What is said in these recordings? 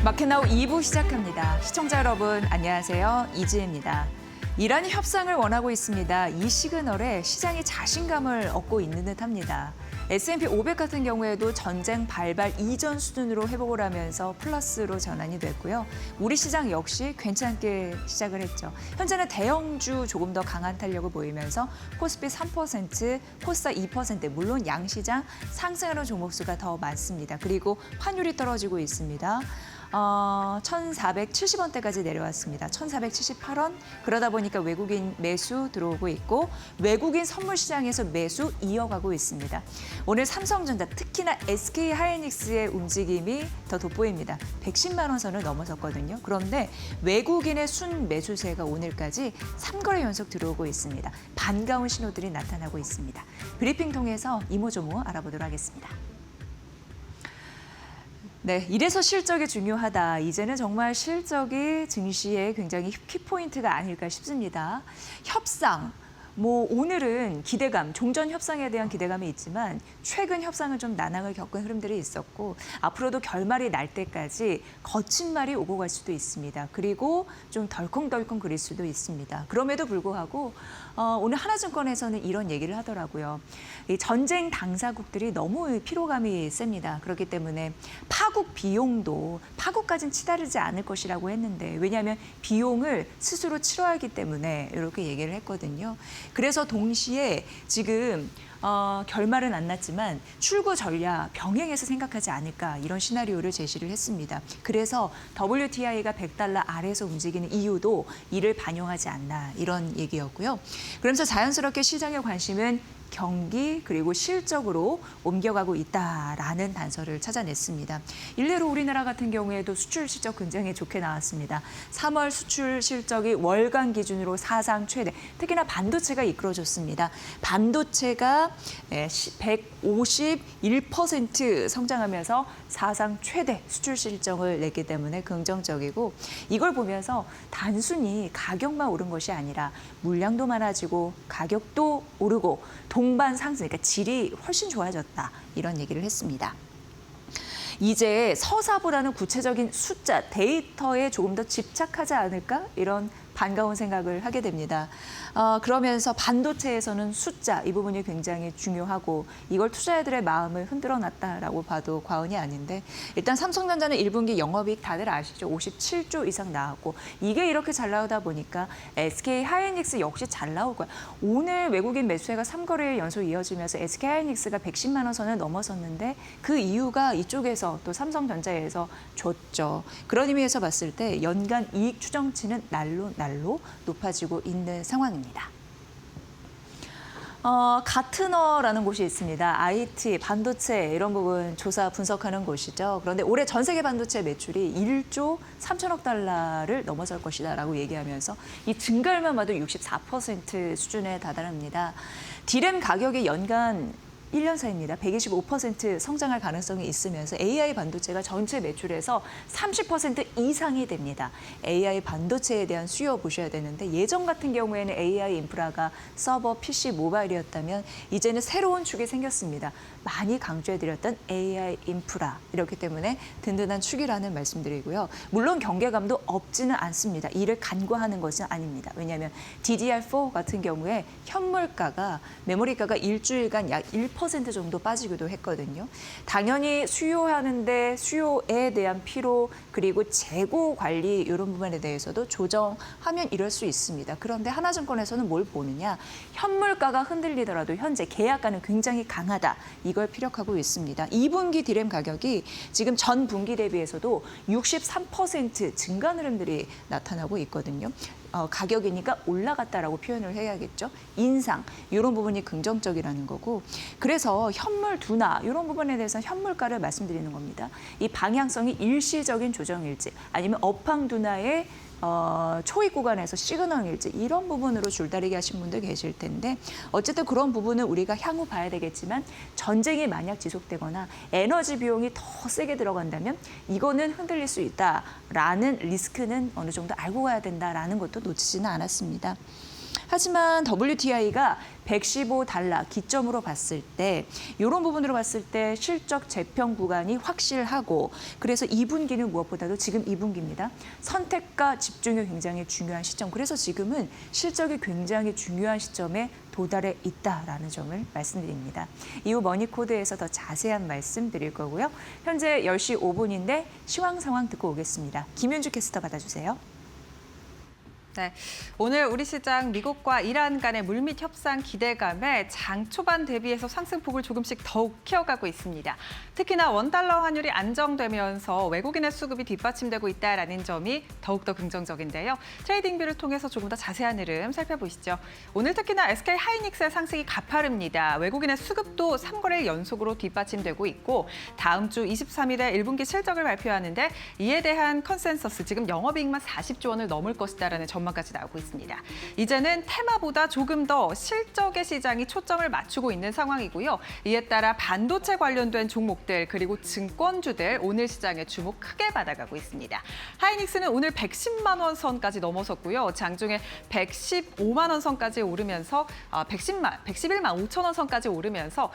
마켓나우 2부 시작합니다. 시청자 여러분 안녕하세요. 이지혜입니다. 이란이 협상을 원하고 있습니다. 이 시그널에 시장이 자신감을 얻고 있는 듯합니다. S&P 500 같은 경우에도 전쟁 발발 이전 수준으로 회복을 하면서 플러스로 전환이 됐고요. 우리 시장 역시 괜찮게 시작을 했죠. 현재는 대형주 조금 더 강한 탄력을 보이면서 코스피 3%, 코스닥 2%, 물론 양시장 상승하는 종목수가 더 많습니다. 그리고 환율이 떨어지고 있습니다. 1,470원대까지 내려왔습니다. 1,478원. 그러다 보니까 외국인 매수 들어오고 있고 외국인 선물 시장에서 매수 이어가고 있습니다. 오늘 삼성전자, 특히나 SK하이닉스의 움직임이 더 돋보입니다. 110만 원 선을 넘어섰거든요. 그런데 외국인의 순 매수세가 오늘까지 3거래 연속 들어오고 있습니다. 반가운 신호들이 나타나고 있습니다. 브리핑 통해서 이모저모 알아보도록 하겠습니다. 네, 이래서 실적이 중요하다. 이제는 정말 실적이 증시의 굉장히 키포인트가 아닐까 싶습니다. 협상. 오늘은 기대감, 종전 협상에 대한 기대감이 있지만 최근 협상은 좀 난항을 겪은 흐름들이 있었고 앞으로도 결말이 날 때까지 거친 말이 오고 갈 수도 있습니다. 그리고 좀 덜컹덜컹 그릴 수도 있습니다. 그럼에도 불구하고 오늘 하나증권에서는 이런 얘기를 하더라고요. 이 전쟁 당사국들이 너무 피로감이 셉니다. 그렇기 때문에 파국 비용도 파국까지는 치달지 않을 것이라고 했는데 왜냐하면 비용을 스스로 치러야 하기 때문에 이렇게 얘기를 했거든요. 그래서 동시에 지금 결말은 안 났지만 출구 전략 병행해서 생각하지 않을까 이런 시나리오를 제시를 했습니다. 그래서 WTI가 100달러 아래에서 움직이는 이유도 이를 반영하지 않나 이런 얘기였고요. 그러면서 자연스럽게 시장의 관심은 경기 그리고 실적으로 옮겨가고 있다라는 단서를 찾아냈습니다. 일례로 우리나라 같은 경우에도 수출 실적 굉장히 좋게 나왔습니다. 3월 수출 실적이 월간 기준으로 사상 최대, 특히나 반도체가 이끌어줬습니다. 반도체가 151% 성장하면서 사상 최대 수출 실적을 냈기 때문에 긍정적이고 이걸 보면서 단순히 가격만 오른 것이 아니라 물량도 많아지고 가격도 오르고 동반 상승, 그러니까 질이 훨씬 좋아졌다. 이런 얘기를 했습니다. 이제 서사보다는 구체적인 숫자, 데이터에 조금 더 집착하지 않을까? 이런 반가운 생각을 하게 됩니다. 그러면서 반도체에서는 숫자, 이 부분이 굉장히 중요하고 이걸 투자자들의 마음을 흔들어 놨다라고 봐도 과언이 아닌데 일단 삼성전자는 1분기 영업이익 다들 아시죠? 57조 이상 나왔고 이게 이렇게 잘 나오다 보니까 SK하이닉스 역시 잘 나올 거야. 오늘 외국인 매수세가 3거래일 연속 이어지면서 SK하이닉스가 110만 원 선을 넘어섰는데 그 이유가 이쪽에서 또 삼성전자에서 줬죠. 그런 의미에서 봤을 때 연간 이익 추정치는 날로 높아지고 있는 상황입니다. 가트너라는 곳이 있습니다. IT, 반도체 이런 부분 조사 분석하는 곳이죠. 그런데 올해 전 세계 반도체 매출이 1조 3천억 달러를 넘어설 것이다라고 얘기하면서 이 증가율만 봐도 64% 수준에 다다릅니다. 디램 가격이 연간 1년 사이입니다. 125% 성장할 가능성이 있으면서 AI 반도체가 전체 매출에서 30% 이상이 됩니다. AI 반도체에 대한 수요 보셔야 되는데 예전 같은 경우에는 AI 인프라가 서버, PC, 모바일이었다면 이제는 새로운 축이 생겼습니다. 많이 강조해드렸던 AI 인프라. 이렇기 때문에 든든한 축이라는 말씀드리고요. 물론 경계감도 없지는 않습니다. 이를 간과하는 것은 아닙니다. 왜냐하면 DDR4 같은 경우에 현물가가 메모리가가 일주일간 약 1% 정도 빠지기도 했거든요. 당연히 수요하는데 수요에 대한 피로 그리고 재고 관리 이런 부분에 대해서도 조정하면 이럴 수 있습니다. 그런데 하나증권에서는 뭘 보느냐. 현물가가 흔들리더라도 현재 계약가는 굉장히 강하다. 이걸 피력하고 있습니다. 2분기 디램 가격이 지금 전 분기 대비해서도 63% 증가 흐름들이 나타나고 있거든요. 가격이니까 올라갔다라고 표현을 해야겠죠. 인상, 이런 부분이 긍정적이라는 거고. 그래서 현물 둔화, 이런 부분에 대해서 현물가를 말씀드리는 겁니다. 이 방향성이 일시적인 조정일지 아니면 업황 둔화의 초입 구간에서 시그널일지 이런 부분으로 줄다리기 하신 분들 계실 텐데 어쨌든 그런 부분은 우리가 향후 봐야 되겠지만 전쟁이 만약 지속되거나 에너지 비용이 더 세게 들어간다면 이거는 흔들릴 수 있다라는 리스크는 어느 정도 알고 가야 된다라는 것도 놓치지는 않았습니다. 하지만 WTI가 115달러 기점으로 봤을 때 이런 부분으로 봤을 때 실적 재평 구간이 확실하고 그래서 2분기는 무엇보다도 지금 2분기입니다. 선택과 집중이 굉장히 중요한 시점. 그래서 지금은 실적이 굉장히 중요한 시점에 도달해 있다라는 점을 말씀드립니다. 이후 머니코드에서 더 자세한 말씀 드릴 거고요. 현재 10시 5분인데 시황 상황 듣고 오겠습니다. 김윤주 캐스터 받아주세요. 네, 오늘 우리 시장 미국과 이란 간의 물밑 협상 기대감에 장 초반 대비해서 상승폭을 조금씩 더욱 키워가고 있습니다. 특히나 원달러 환율이 안정되면서 외국인의 수급이 뒷받침되고 있다는 점이 더욱더 긍정적인데요. 트레이딩뷰를 통해서 조금 더 자세한 흐름 살펴보시죠. 오늘 특히나 SK 하이닉스의 상승이 가파릅니다. 외국인의 수급도 3거래일 연속으로 뒷받침되고 있고 다음 주 23일에 1분기 실적을 발표하는데 이에 대한 컨센서스, 지금 영업이익만 40조 원을 넘을 것이다라는 전망까지 나오고 있습니다. 이제는 테마보다 조금 더 실적의 시장이 초점을 맞추고 있는 상황이고요. 이에 따라 반도체 관련된 종목들 그리고 증권주들 오늘 시장에 주목 크게 받아가고 있습니다. 하이닉스는 오늘 110만 원 선까지 넘어섰고요. 장중에 115만 원 선까지 오르면서 111만 5천 원 선까지 오르면서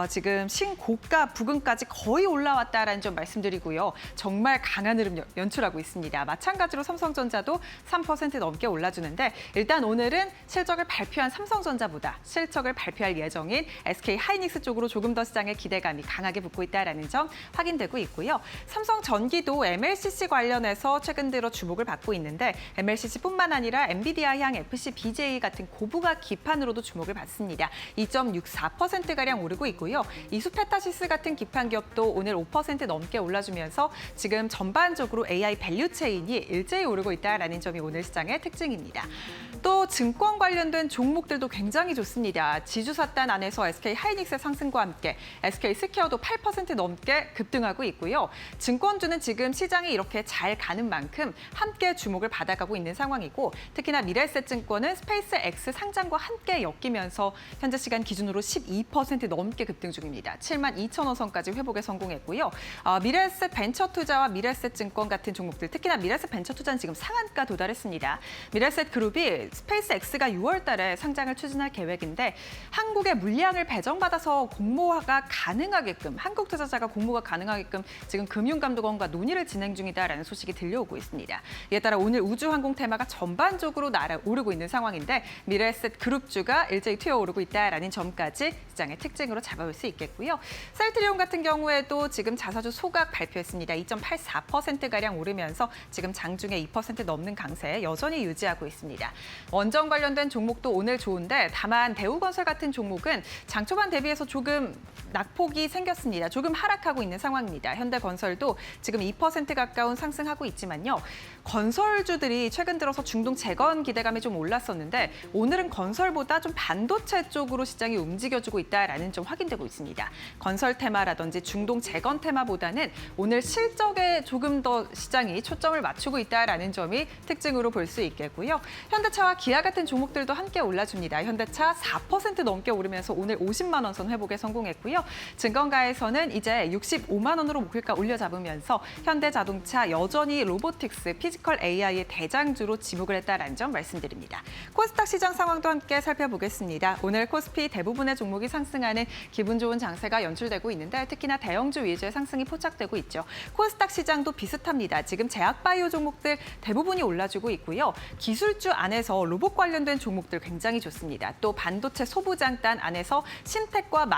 지금 신고가 부근까지 거의 올라왔다라는 점 말씀드리고요. 정말 강한 흐름 연출하고 있습니다. 마찬가지로 삼성전자도 3% 넘게 올라주는데 일단 오늘은 실적을 발표한 삼성전자보다 실적을 발표할 예정인 SK 하이닉스 쪽으로 조금 더 시장의 기대감이 강하게 붙고 있다는 점 확인되고 있고요. 삼성전기도 MLCC 관련해서 최근 들어 주목을 받고 있는데 MLCC뿐만 아니라 엔비디아향 FCBJ 같은 고부가 기판으로도 주목을 받습니다. 2.64%가량 오르고 있고요. 이수페타시스 같은 기판 기업도 오늘 5% 넘게 올라주면서 지금 전반적으로 AI 밸류 체인이 일제히 오르고 있다는 점이 오늘 시장의 특징입니다. 또 증권 관련된 종목들도 굉장히 좋습니다. 지주사단 안에서 SK 하이닉스의 상승과 함께 SK 스퀘어도 8% 넘게 급등하고 있고요. 증권주는 지금 시장이 이렇게 잘 가는 만큼 함께 주목을 받아가고 있는 상황이고 특히나 미래에셋증권은 스페이스X 상장과 함께 엮이면서 현재 시간 기준으로 12% 넘게 급등 중입니다. 7만 2천 원 선까지 회복에 성공했고요. 미래에셋 벤처투자와 미래에셋증권 같은 종목들, 특히나 미래에셋 벤처투자는 지금 상한가 도달했습니다. 미래에셋 그룹이 스페이스X가 6월 달에 상장을 추진할 계획인데 한국에 물량을 배정받아서 공모가 가능하게끔 한국 투자자가 공모가 가능하게끔 지금 금융감독원과 논의를 진행 중이다라는 소식이 들려오고 있습니다. 이에 따라 오늘 우주항공 테마가 전반적으로 날아오르고 있는 상황인데 미래에셋 그룹주가 일제히 튀어오르고 있다라는 점까지 시장의 특징으로 잡아볼 수 있겠고요. 셀트리온 같은 경우에도 지금 자사주 소각 발표했습니다. 2.84%가량 오르면서 지금 장중에 2% 넘는 강세 여전히 유지하고 있습니다. 원전 관련된 종목도 오늘 좋은데 다만 대우건설 같은 종목은 장 초반 대비해서 조금 낙폭이 생겼습니다. 조금 하락하고 있는 상황입니다. 현대건설도 지금 2% 가까운 상승하고 있지만요. 건설주들이 최근 들어서 중동 재건 기대감이 좀 올랐었는데 오늘은 건설보다 좀 반도체 쪽으로 시장이 움직여주고 있다는 점 확인되고 있습니다. 건설 테마라든지 중동 재건 테마보다는 오늘 실적에 조금 더 시장이 초점을 맞추고 있다는 점이 특징으로 볼 수 있겠고요. 현대차와 기아 같은 종목들도 함께 올라줍니다. 현대차 4% 넘게 오르면서 오늘 50만 원 선 회복에 성공했고요. 증권가에서는 이제 65만 원으로 목표가 올려잡으면서 현대자동차 여전히 로보틱스, 피지컬 AI의 대장주로 지목을 했다는 점 말씀드립니다. 코스닥 시장 상황도 함께 살펴보겠습니다. 오늘 코스피 대부분의 종목이 상승하는 기분 좋은 장세가 연출되고 있는데 특히나 대형주 위주의 상승이 포착되고 있죠. 코스닥 시장도 비슷합니다. 지금 제약바이오 종목들 대부분이 올라주고 있고요. 기술주 안에서 로봇 관련된 종목들 굉장히 좋습니다. 또 반도체 소부장단 안에서 신텍과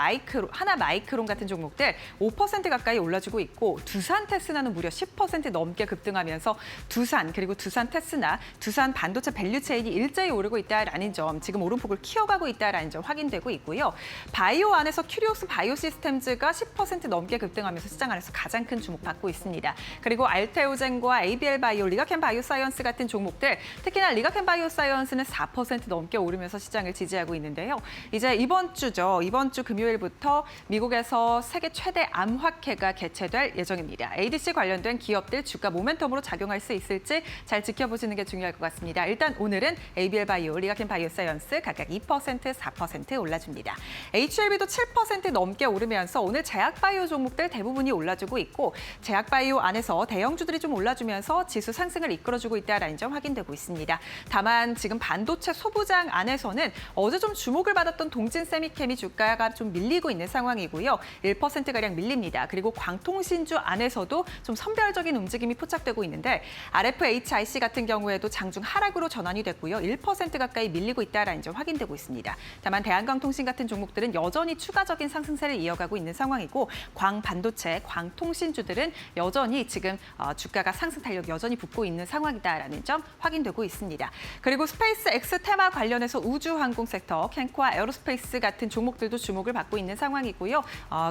하나 마이크론 같은 종목들 5% 가까이 올라주고 있고 두산 테스나는 무려 10% 넘게 급등하면서 두산 그리고 두산 테스나, 두산 반도체 밸류체인이 일제히 오르고 있다는 점, 지금 오름폭을 키워가고 있다는 점 확인되고 있고요. 바이오 안에서 큐리오스 바이오시스템즈가 10% 넘게 급등하면서 시장 안에서 가장 큰 주목받고 있습니다. 그리고 알테오젠과 ABL 바이오, 리가켄 바이오사이언스 같은 종목들, 특히나 리가켄 바이오사이언스는 4% 넘게 오르면서 시장을 지지하고 있는데요. 이제 이번 주죠. 이번 주 금요일부터 미국에서 세계 최대 암학회가 개최될 예정입니다. ADC 관련된 기업들 주가 모멘텀으로 작용할 수 있을지 잘 지켜보시는 게 중요할 것 같습니다. 일단 오늘은 ABL 바이오, 리가켄 바이오사이언스 각각 2%, 4% 올라줍니다. HLB도 7% 넘게 오르면서 오늘 제약바이오 종목들 대부분이 올라주고 있고 제약바이오 안에서 대형주들이 좀 올라주면서 지수 상승을 이끌어주고 있다는 점 확인되고 있습니다. 다만 지금 반도체 소부장 안에서는 어제 좀 주목을 받았던 동진 세미케미 주가가 좀 밀리고 있는 상황이고요. 1%가량 밀립니다. 그리고 광통신주 안에서도 좀 선별적인 움직임이 포착되고 있는데 RFHIC 같은 경우에도 장중 하락으로 전환이 됐고요. 1% 가까이 밀리고 있다라는 점 확인되고 있습니다. 다만 대한광통신 같은 종목들은 여전히 추가적인 상승세를 이어가고 있는 상황이고 광반도체, 광통신주들은 여전히 지금 주가가 상승 탄력 여전히 붙고 있는 상황이다라는 점 확인되고 있습니다. 그리고 스페이스 X 테마 관련해서 우주항공 섹터, 캔코와 에어로스페이스 같은 종목들도 주목을 받고 있는 상황이고요.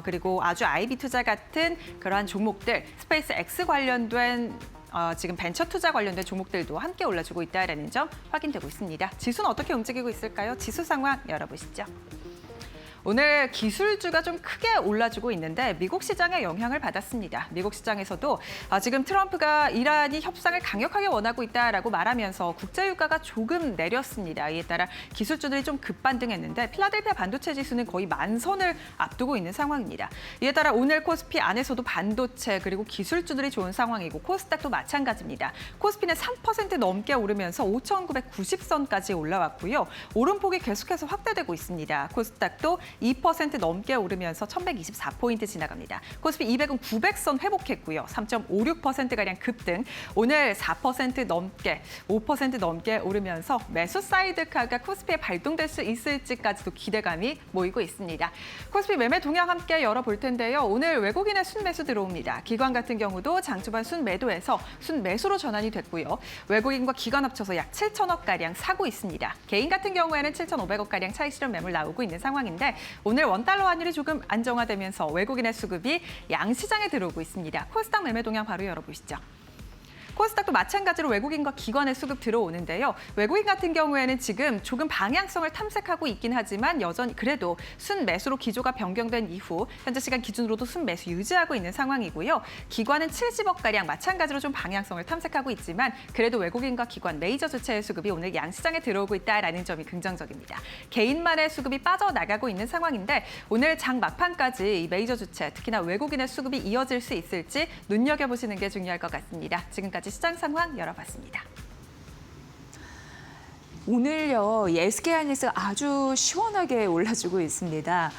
그리고 아주 IB 투자 같은 그러한 종목들, 스페이스 X 관련된 지금 벤처 투자 관련된 종목들도 함께 올라주고 있다는 점 확인되고 있습니다. 지수는 어떻게 움직이고 있을까요? 지수 상황 열어보시죠. 오늘 기술주가 좀 크게 올라주고 있는데 미국 시장의 영향을 받았습니다. 미국 시장에서도 지금 트럼프가 이란이 협상을 강력하게 원하고 있다라고 말하면서 국제유가가 조금 내렸습니다. 이에 따라 기술주들이 좀 급반등했는데 필라델피아 반도체 지수는 거의 만선을 앞두고 있는 상황입니다. 이에 따라 오늘 코스피 안에서도 반도체 그리고 기술주들이 좋은 상황이고 코스닥도 마찬가지입니다. 코스피는 3% 넘게 오르면서 5,990선까지 올라왔고요. 오름폭이 계속해서 확대되고 있습니다. 코스닥도 2% 넘게 오르면서 1,124포인트 지나갑니다. 코스피 200은 900선 회복했고요. 3.56%가량 급등. 오늘 4% 넘게, 5% 넘게 오르면서 매수 사이드카가 코스피에 발동될 수 있을지까지도 기대감이 모이고 있습니다. 코스피 매매 동향 함께 열어볼 텐데요. 오늘 외국인의 순매수 들어옵니다. 기관 같은 경우도 장 초반 순매도에서 순매수로 전환이 됐고요. 외국인과 기관 합쳐서 약 7천억가량 사고 있습니다. 개인 같은 경우에는 7,500억가량 차익 실현 매물 나오고 있는 상황인데 오늘 원달러 환율이 조금 안정화되면서 외국인의 수급이 양시장에 들어오고 있습니다. 코스닥 매매 동향 바로 열어보시죠. 코스닥도 마찬가지로 외국인과 기관의 수급 들어오는데요. 외국인 같은 경우에는 지금 조금 방향성을 탐색하고 있긴 하지만 여전히 그래도 순매수로 기조가 변경된 이후 현재 시간 기준으로도 순매수 유지하고 있는 상황이고요. 기관은 70억가량 마찬가지로 좀 방향성을 탐색하고 있지만 그래도 외국인과 기관 메이저 주체의 수급이 오늘 양시장에 들어오고 있다는 점이 긍정적입니다. 개인만의 수급이 빠져나가고 있는 상황인데 오늘 장 막판까지 이 메이저 주체 특히나 외국인의 수급이 이어질 수 있을지 눈여겨보시는 게 중요할 것 같습니다. 지금까지 시장 상황 열어봤습니다. 오늘요, SK하이닉스가 아주 시원하게 올라주고 있습니다.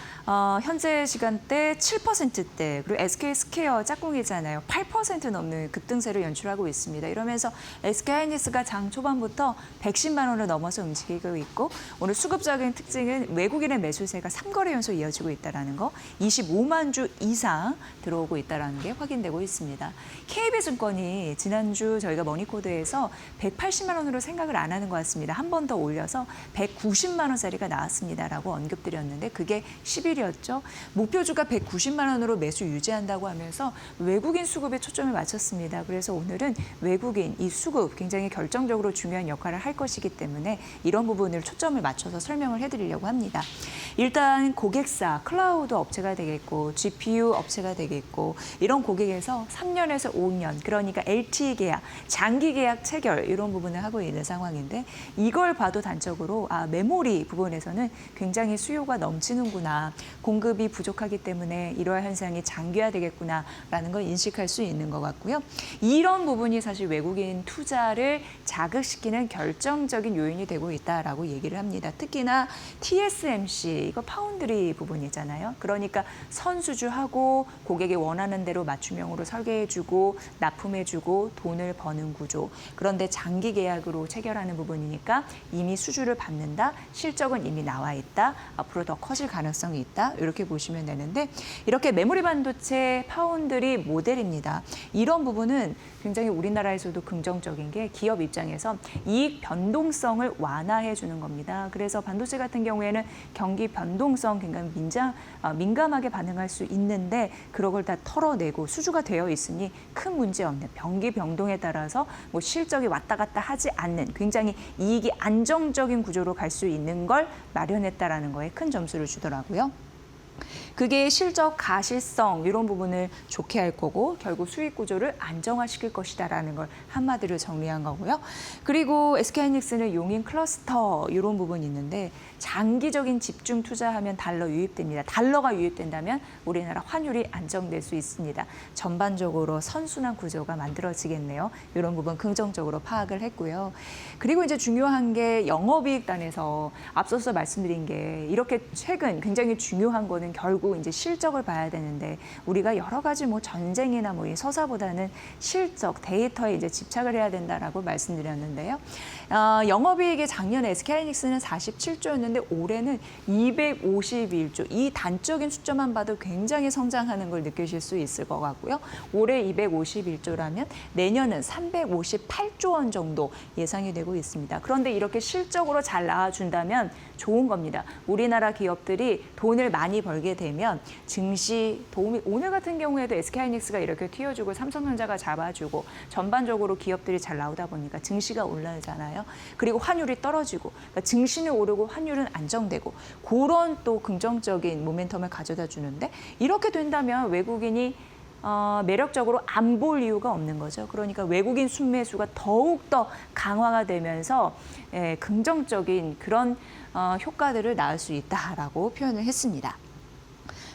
현재 시간대 7%대, 그리고 SK스퀘어 짝꿍이잖아요. 8% 넘는 급등세를 연출하고 있습니다. 이러면서 SK하이닉스가 장 초반부터 110만 원을 넘어서 움직이고 있고 오늘 수급적인 특징은 외국인의 매수세가 3거래 연속 이어지고 있다는 거, 25만 주 이상 들어오고 있다는 게 확인되고 있습니다. KB증권이 지난주 저희가 머니코드에서 180만 원으로 생각을 안 하는 것 같습니다. 한 번 더 올려서 190만 원짜리가 나왔습니다라고 언급드렸는데 그게 10일이었죠. 목표주가 190만 원으로 매수 유지한다고 하면서 외국인 수급에 초점을 맞췄습니다. 그래서 오늘은 외국인 이 수급 굉장히 결정적으로 중요한 역할을 할 것이기 때문에 이런 부분을 초점을 맞춰서 설명을 해드리려고 합니다. 일단 고객사, 클라우드 업체가 되겠고 GPU 업체가 되겠고 이런 고객에서 3년에서 5년 그러니까 LTE 계약, 장기 계약 체결 이런 부분을 하고 있는 상황인데 이걸 봐도 단적으로 메모리 부분에서는 굉장히 수요가 넘치는구나. 공급이 부족하기 때문에 이러한 현상이 장기화되겠구나라는 걸 인식할 수 있는 것 같고요. 이런 부분이 사실 외국인 투자를 자극시키는 결정적인 요인이 되고 있다라고 얘기를 합니다. 특히나 TSMC, 이거 파운드리 부분이잖아요. 그러니까 선수주하고 고객이 원하는 대로 맞춤형으로 설계해주고 납품해주고 돈을 버는 구조. 그런데 장기 계약으로 체결하는 부분이니까 이미 수주를 받는다. 실적은 이미 나와 있다. 앞으로 더 커질 가능성이 있다. 이렇게 보시면 되는데 이렇게 메모리 반도체 파운드리 모델입니다. 이런 부분은 굉장히 우리나라에서도 긍정적인 게 기업 입장에서 이익 변동성을 완화해 주는 겁니다. 그래서 반도체 같은 경우에는 경기 변동성 굉장히 민감하게 반응할 수 있는데 그런 걸 다 털어내고 수주가 되어 있으니 큰 문제 없는 경기 변동에 따라서 뭐 실적이 왔다 갔다 하지 않는 굉장히 이익이 안정적인 구조로 갈 수 있는 걸 마련했다라는 거에 큰 점수를 주더라고요. 그게 실적 가시성 이런 부분을 좋게 할 거고 결국 수익 구조를 안정화시킬 것이다라는 걸 한마디로 정리한 거고요. 그리고 SK하이닉스는 용인 클러스터 이런 부분이 있는데 장기적인 집중 투자하면 달러 유입됩니다. 달러가 유입된다면 우리나라 환율이 안정될 수 있습니다. 전반적으로 선순환 구조가 만들어지겠네요. 이런 부분 긍정적으로 파악을 했고요. 그리고 이제 중요한 게 영업이익단에서 앞서서 말씀드린 게 이렇게 최근 굉장히 중요한 거는 결국 이제 실적을 봐야 되는데 우리가 여러 가지 뭐 전쟁이나 뭐 이 서사보다는 실적, 데이터에 이제 집착을 해야 된다라고 말씀드렸는데요. 영업이익이 작년에 SK하이닉스는 47조였는데 올해는 251조. 이 단적인 숫자만 봐도 굉장히 성장하는 걸 느끼실 수 있을 것 같고요. 올해 251조라면 내년은 358조 원 정도 예상이 되고 있습니다. 그런데 이렇게 실적으로 잘 나와준다면 좋은 겁니다. 우리나라 기업들이 돈을 많이 벌게 되면 증시 도움이 오늘 같은 경우에도 SK하이닉스가 이렇게 튀어주고 삼성전자가 잡아주고 전반적으로 기업들이 잘 나오다 보니까 증시가 올라오잖아요. 그리고 환율이 떨어지고 그러니까 증시는 오르고 환율은 안정되고 그런 또 긍정적인 모멘텀을 가져다 주는데 이렇게 된다면 외국인이 매력적으로 안 볼 이유가 없는 거죠. 그러니까 외국인 순매수가 더욱더 강화가 되면서 긍정적인 그런 효과들을 낳을 수 있다라고 표현을 했습니다.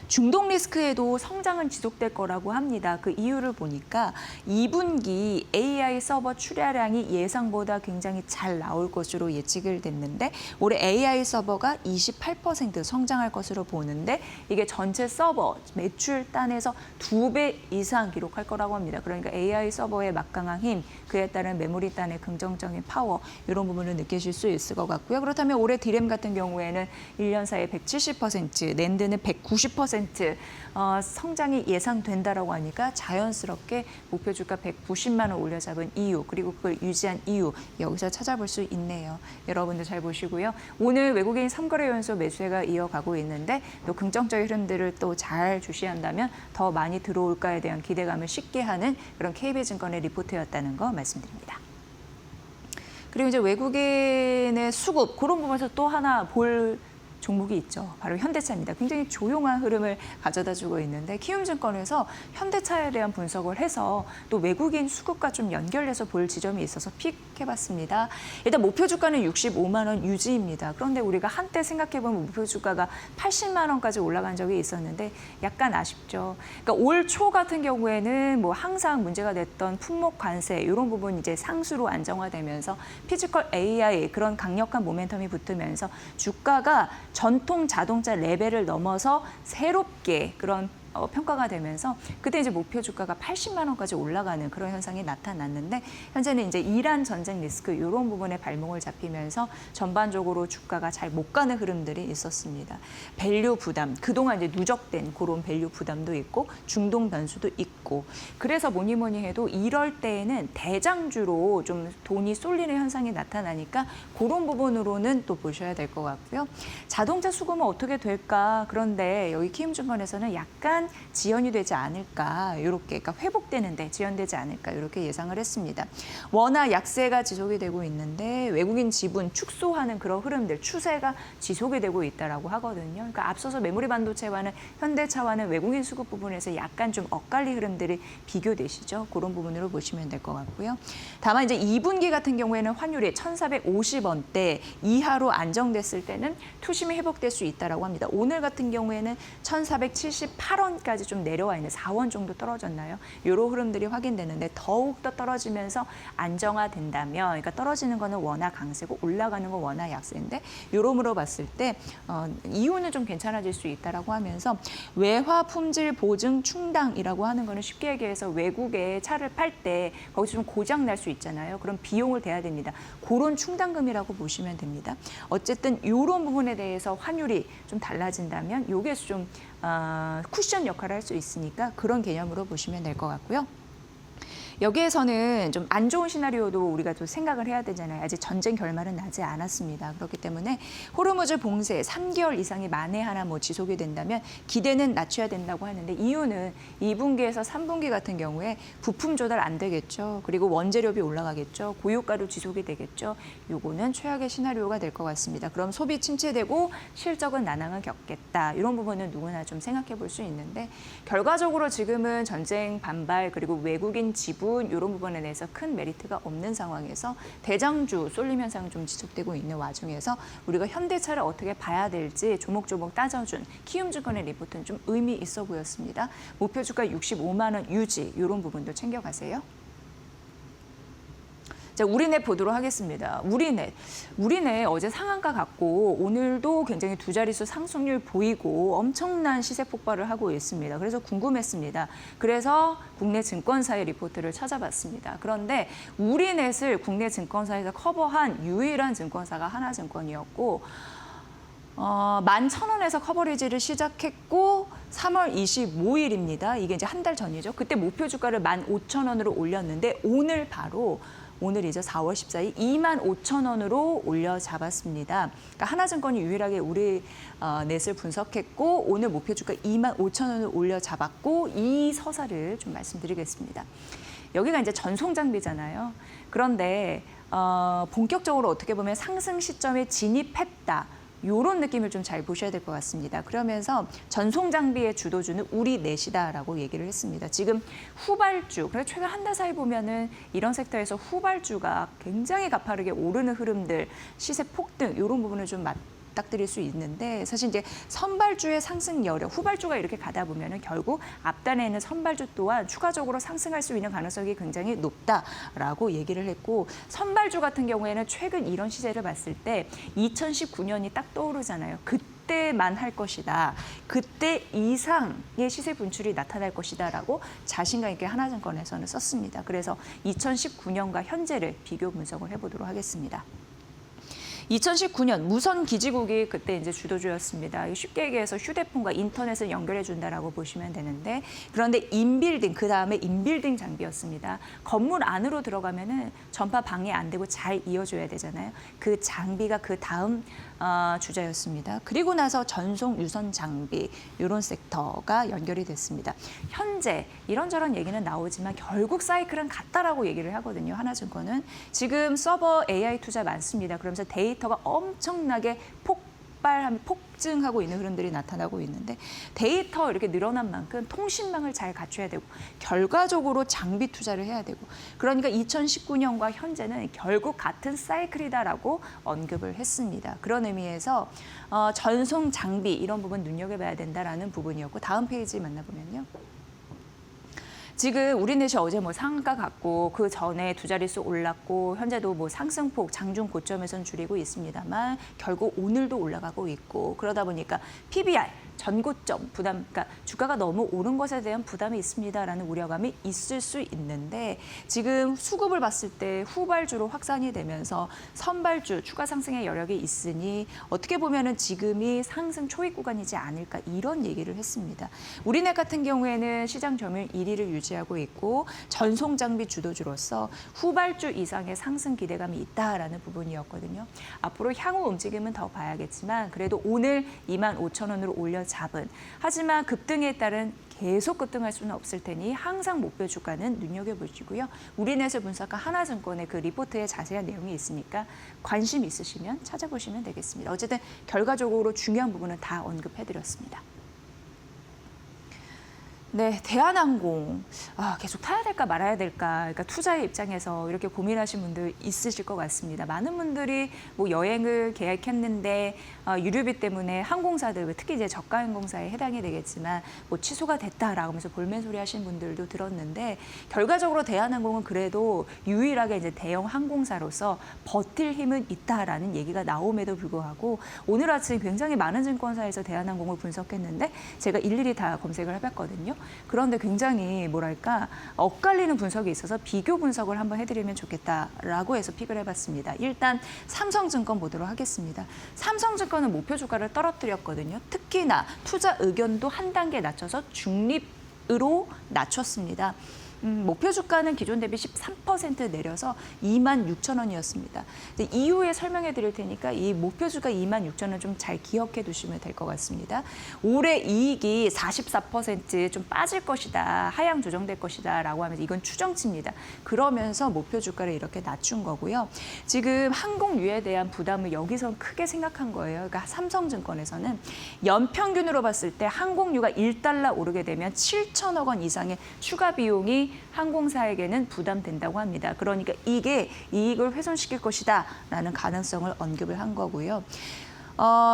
중동 리스크에도 성장은 지속될 거라고 합니다. 그 이유를 보니까 2분기 AI 서버 출하량이 예상보다 굉장히 잘 나올 것으로 예측을 됐는데 올해 AI 서버가 28% 성장할 것으로 보는데 이게 전체 서버 매출 단에서 2배 이상 기록할 거라고 합니다. 그러니까 AI 서버의 막강한 힘, 그에 따른 메모리 단의 긍정적인 파워 이런 부분을 느끼실 수 있을 것 같고요. 그렇다면 올해 디램 같은 경우에는 1년 사이에 170%, 낸드는 190% 성장이 예상된다라고 하니까 자연스럽게 목표 주가 190만 원 올려잡은 이유 그리고 그걸 유지한 이유 여기서 찾아볼 수 있네요. 여러분들 잘 보시고요. 오늘 외국인 3거래 연속 매수세가 이어가고 있는데 또 긍정적인 흐름들을 또 잘 주시한다면 더 많이 들어올까에 대한 기대감을 쉽게 하는 그런 KB증권의 리포트였다는 거 말씀드립니다. 그리고 이제 외국인의 수급 그런 부분에서 또 하나 볼 종목이 있죠. 바로 현대차입니다. 굉장히 조용한 흐름을 가져다 주고 있는데 키움증권에서 현대차에 대한 분석을 해서 또 외국인 수급과 좀 연결해서 볼 지점이 있어서 픽해봤습니다. 일단 목표 주가는 65만 원 유지입니다. 그런데 우리가 한때 생각해보면 목표 주가가 80만 원까지 올라간 적이 있었는데 약간 아쉽죠. 그러니까 올 초 같은 경우에는 뭐 항상 문제가 됐던 품목 관세 이런 부분 이제 상수로 안정화되면서 피지컬 AI 그런 강력한 모멘텀이 붙으면서 주가가 전통 자동차 레벨을 넘어서 새롭게 그런 평가가 되면서 그때 이제 목표 주가가 80만 원까지 올라가는 그런 현상이 나타났는데 현재는 이제 이란 전쟁 리스크 이런 부분에 발목을 잡히면서 전반적으로 주가가 잘 못 가는 흐름들이 있었습니다. 밸류 부담, 그동안 이제 누적된 그런 밸류 부담도 있고 중동 변수도 있고 그래서 뭐니 해도 이럴 때에는 대장주로 좀 돈이 쏠리는 현상이 나타나니까 그런 부분으로는 또 보셔야 될 것 같고요. 자동차 수급은 어떻게 될까? 그런데 여기 키움증권에서는 약간 지연이 되지 않을까 이렇게 그러니까 회복되는데 지연되지 않을까 이렇게 예상을 했습니다. 워낙 약세가 지속이 되고 있는데 외국인 지분 축소하는 그런 흐름들 추세가 지속이 되고 있다라고 하거든요. 그러니까 앞서서 메모리 반도체와는 현대차와는 외국인 수급 부분에서 약간 좀 엇갈리 흐름들이 비교되시죠. 그런 부분으로 보시면 될 것 같고요. 다만 이제 2분기 같은 경우에는 환율이 1,450원대 이하로 안정됐을 때는 투심이 회복될 수 있다라고 합니다. 오늘 같은 경우에는 1,478원 까지 좀 내려와 있는 4원 정도 떨어졌나요? 이런 흐름들이 확인되는데 더욱더 떨어지면서 안정화된다면 그러니까 떨어지는 거는 워낙 강세고 올라가는 건 워낙 약세인데 이러므로 봤을 때 이유는 좀 괜찮아질 수 있다라고 하면서 외화 품질 보증 충당이라고 하는 거는 쉽게 얘기해서 외국에 차를 팔 때 거기서 좀 고장 날 수 있잖아요. 그럼 비용을 대야 됩니다. 그런 충당금이라고 보시면 됩니다. 어쨌든 이런 부분에 대해서 환율이 좀 달라진다면 요게서 좀 쿠션 역할을 할 수 있으니까 그런 개념으로 보시면 될 것 같고요. 여기에서는 좀 안 좋은 시나리오도 우리가 또 생각을 해야 되잖아요. 아직 전쟁 결말은 나지 않았습니다. 그렇기 때문에 호르무즈 봉쇄 3개월 이상이 만에 하나 뭐 지속이 된다면 기대는 낮춰야 된다고 하는데 이유는 2분기에서 3분기 같은 경우에 부품 조달 안 되겠죠. 그리고 원재료비 올라가겠죠. 고유가도 지속이 되겠죠. 요거는 최악의 시나리오가 될 것 같습니다. 그럼 소비 침체되고 실적은 난항을 겪겠다. 이런 부분은 누구나 좀 생각해 볼 수 있는데 결과적으로 지금은 전쟁 반발 그리고 외국인 지분 부분 이런 부분에 대해서 큰 메리트가 없는 상황에서 대장주 쏠림 현상이 좀 지속되고 있는 와중에서 우리가 현대차를 어떻게 봐야 될지 조목조목 따져준 키움증권의 리포트는 좀 의미 있어 보였습니다. 목표 주가 65만 원 유지 이런 부분도 챙겨가세요. 자, 우리넷 보도록 하겠습니다. 우리넷 어제 상한가 갔고 오늘도 굉장히 두 자릿수 상승률 보이고 엄청난 시세 폭발을 하고 있습니다. 그래서 궁금했습니다. 그래서 국내 증권사의 리포트를 찾아봤습니다. 그런데 우리넷을 국내 증권사에서 커버한 유일한 증권사가 하나증권이었고 11,000원에서 커버리지를 시작했고 3월 25일입니다. 이게 이제 한 달 전이죠. 그때 목표 주가를 15,000원으로 올렸는데 오늘 이제 4월 14일 25,000원으로 올려 잡았습니다. 그러니까 하나증권이 유일하게 우리 넷을 분석했고 오늘 목표 주가 25,000원을 올려 잡았고 이 서사를 좀 말씀드리겠습니다. 여기가 이제 전송 장비잖아요. 그런데 본격적으로 어떻게 보면 상승 시점에 진입했다. 이런 느낌을 좀 잘 보셔야 될 것 같습니다. 그러면서 전송 장비의 주도주는 우리 넷이다라고 얘기를 했습니다. 지금 후발주, 그래서 최근 한 달 사이 보면은 이런 섹터에서 후발주가 굉장히 가파르게 오르는 흐름들, 시세 폭등 이런 부분을 좀 맞닥뜨릴 수 있는데 사실 이제 선발주의 상승 여력, 후발주가 이렇게 가다 보면은 결국 앞단에 있는 선발주 또한 추가적으로 상승할 수 있는 가능성이 굉장히 높다라고 얘기를 했고 선발주 같은 경우에는 최근 이런 시세를 봤을 때 2019년이 딱 떠오르잖아요. 그때만 할 것이다. 그때 이상의 시세 분출이 나타날 것이다라고 자신감 있게 하나증권에서는 썼습니다. 그래서 2019년과 현재를 비교 분석을 해보도록 하겠습니다. 2019년 무선 기지국이 그때 이제 주도주였습니다. 쉽게 얘기해서 휴대폰과 인터넷을 연결해 준다라고 보시면 되는데 그런데 인빌딩 그다음에 인빌딩 장비였습니다. 건물 안으로 들어가면은 전파 방해 안 되고 잘 이어줘야 되잖아요. 그 장비가 그 다음 주자였습니다. 그리고 나서 전송 유선 장비 이런 섹터가 연결이 됐습니다. 현재 이런저런 얘기는 나오지만 결국 사이클은 같다라고 얘기를 하거든요. 하나증권은 지금 서버 AI 투자 많습니다. 그러면서 데이터가 엄청나게 폭증하고 있는 흐름들이 나타나고 있는데 데이터 이렇게 늘어난 만큼 통신망을 잘 갖춰야 되고 결과적으로 장비 투자를 해야 되고 그러니까 2019년과 현재는 결국 같은 사이클이다라고 언급을 했습니다. 그런 의미에서 전송 장비 이런 부분 눈여겨봐야 된다라는 부분이었고 다음 페이지 만나보면요. 지금 우리넷이 어제 상한가 갔고 그 전에 두 자릿수 올랐고 현재도 상승폭 장중 고점에선 줄이고 있습니다만 결국 오늘도 올라가고 있고 그러다 보니까 PBR 전고점 부담, 그러니까 주가가 너무 오른 것에 대한 부담이 있습니다라는 우려감이 있을 수 있는데 지금 수급을 봤을 때 후발주로 확산이 되면서 선발주 추가 상승의 여력이 있으니 어떻게 보면은 지금이 상승 초입 구간이지 않을까 이런 얘기를 했습니다. 우리넷 같은 경우에는 시장 점유율 1위를 유지하고 있고 전송 장비 주도주로서 후발주 이상의 상승 기대감이 있다라는 부분이었거든요. 앞으로 향후 움직임은 더 봐야겠지만 그래도 오늘 25,000원으로 올려 잡은 하지만 급등에 따른 계속 급등할 수는 없을 테니 항상 목표 주가는 눈여겨보시고요. 우리넷을 분석한 하나증권의 그 리포트에 자세한 내용이 있으니까 관심 있으시면 찾아보시면 되겠습니다. 어쨌든 결과적으로 중요한 부분은 다 언급해드렸습니다. 네, 대한항공 계속 타야 될까 말아야 될까 그러니까 투자의 입장에서 이렇게 고민하신 분들 있으실 것 같습니다. 많은 분들이 여행을 계획했는데 유류비 때문에 항공사들 특히 이제 저가 항공사에 해당이 되겠지만 취소가 됐다라고 하면서 볼멘소리 하신 분들도 들었는데 결과적으로 대한항공은 그래도 유일하게 이제 대형 항공사로서 버틸 힘은 있다라는 얘기가 나옴에도 불구하고 오늘 아침 굉장히 많은 증권사에서 대한항공을 분석했는데 제가 일일이 다 검색을 해봤거든요. 그런데 굉장히 엇갈리는 분석이 있어서 비교 분석을 한번 해드리면 좋겠다라고 해서 픽을 해봤습니다. 일단 삼성증권 보도록 하겠습니다. 삼성증권은 목표 주가를 떨어뜨렸거든요. 특히나 투자 의견도 한 단계 낮춰서 중립으로 낮췄습니다. 목표 주가는 기존 대비 13% 내려서 26,000원이었습니다. 이후에 설명해 드릴 테니까 이 목표 주가 26,000원 좀 잘 기억해 두시면 될 것 같습니다. 올해 이익이 44% 좀 빠질 것이다, 하향 조정될 것이다 라고 하면서 이건 추정치입니다. 그러면서 목표 주가를 이렇게 낮춘 거고요. 지금 항공유에 대한 부담을 여기서 크게 생각한 거예요. 그러니까 삼성증권에서는 연평균으로 봤을 때 항공유가 $1 오르게 되면 7천억 원 이상의 추가 비용이 부분이 항공사에게는 부담된다고 합니다. 그러니까 이게 이익을 훼손시킬 것이다라는 가능성을 언급을 한 거고요.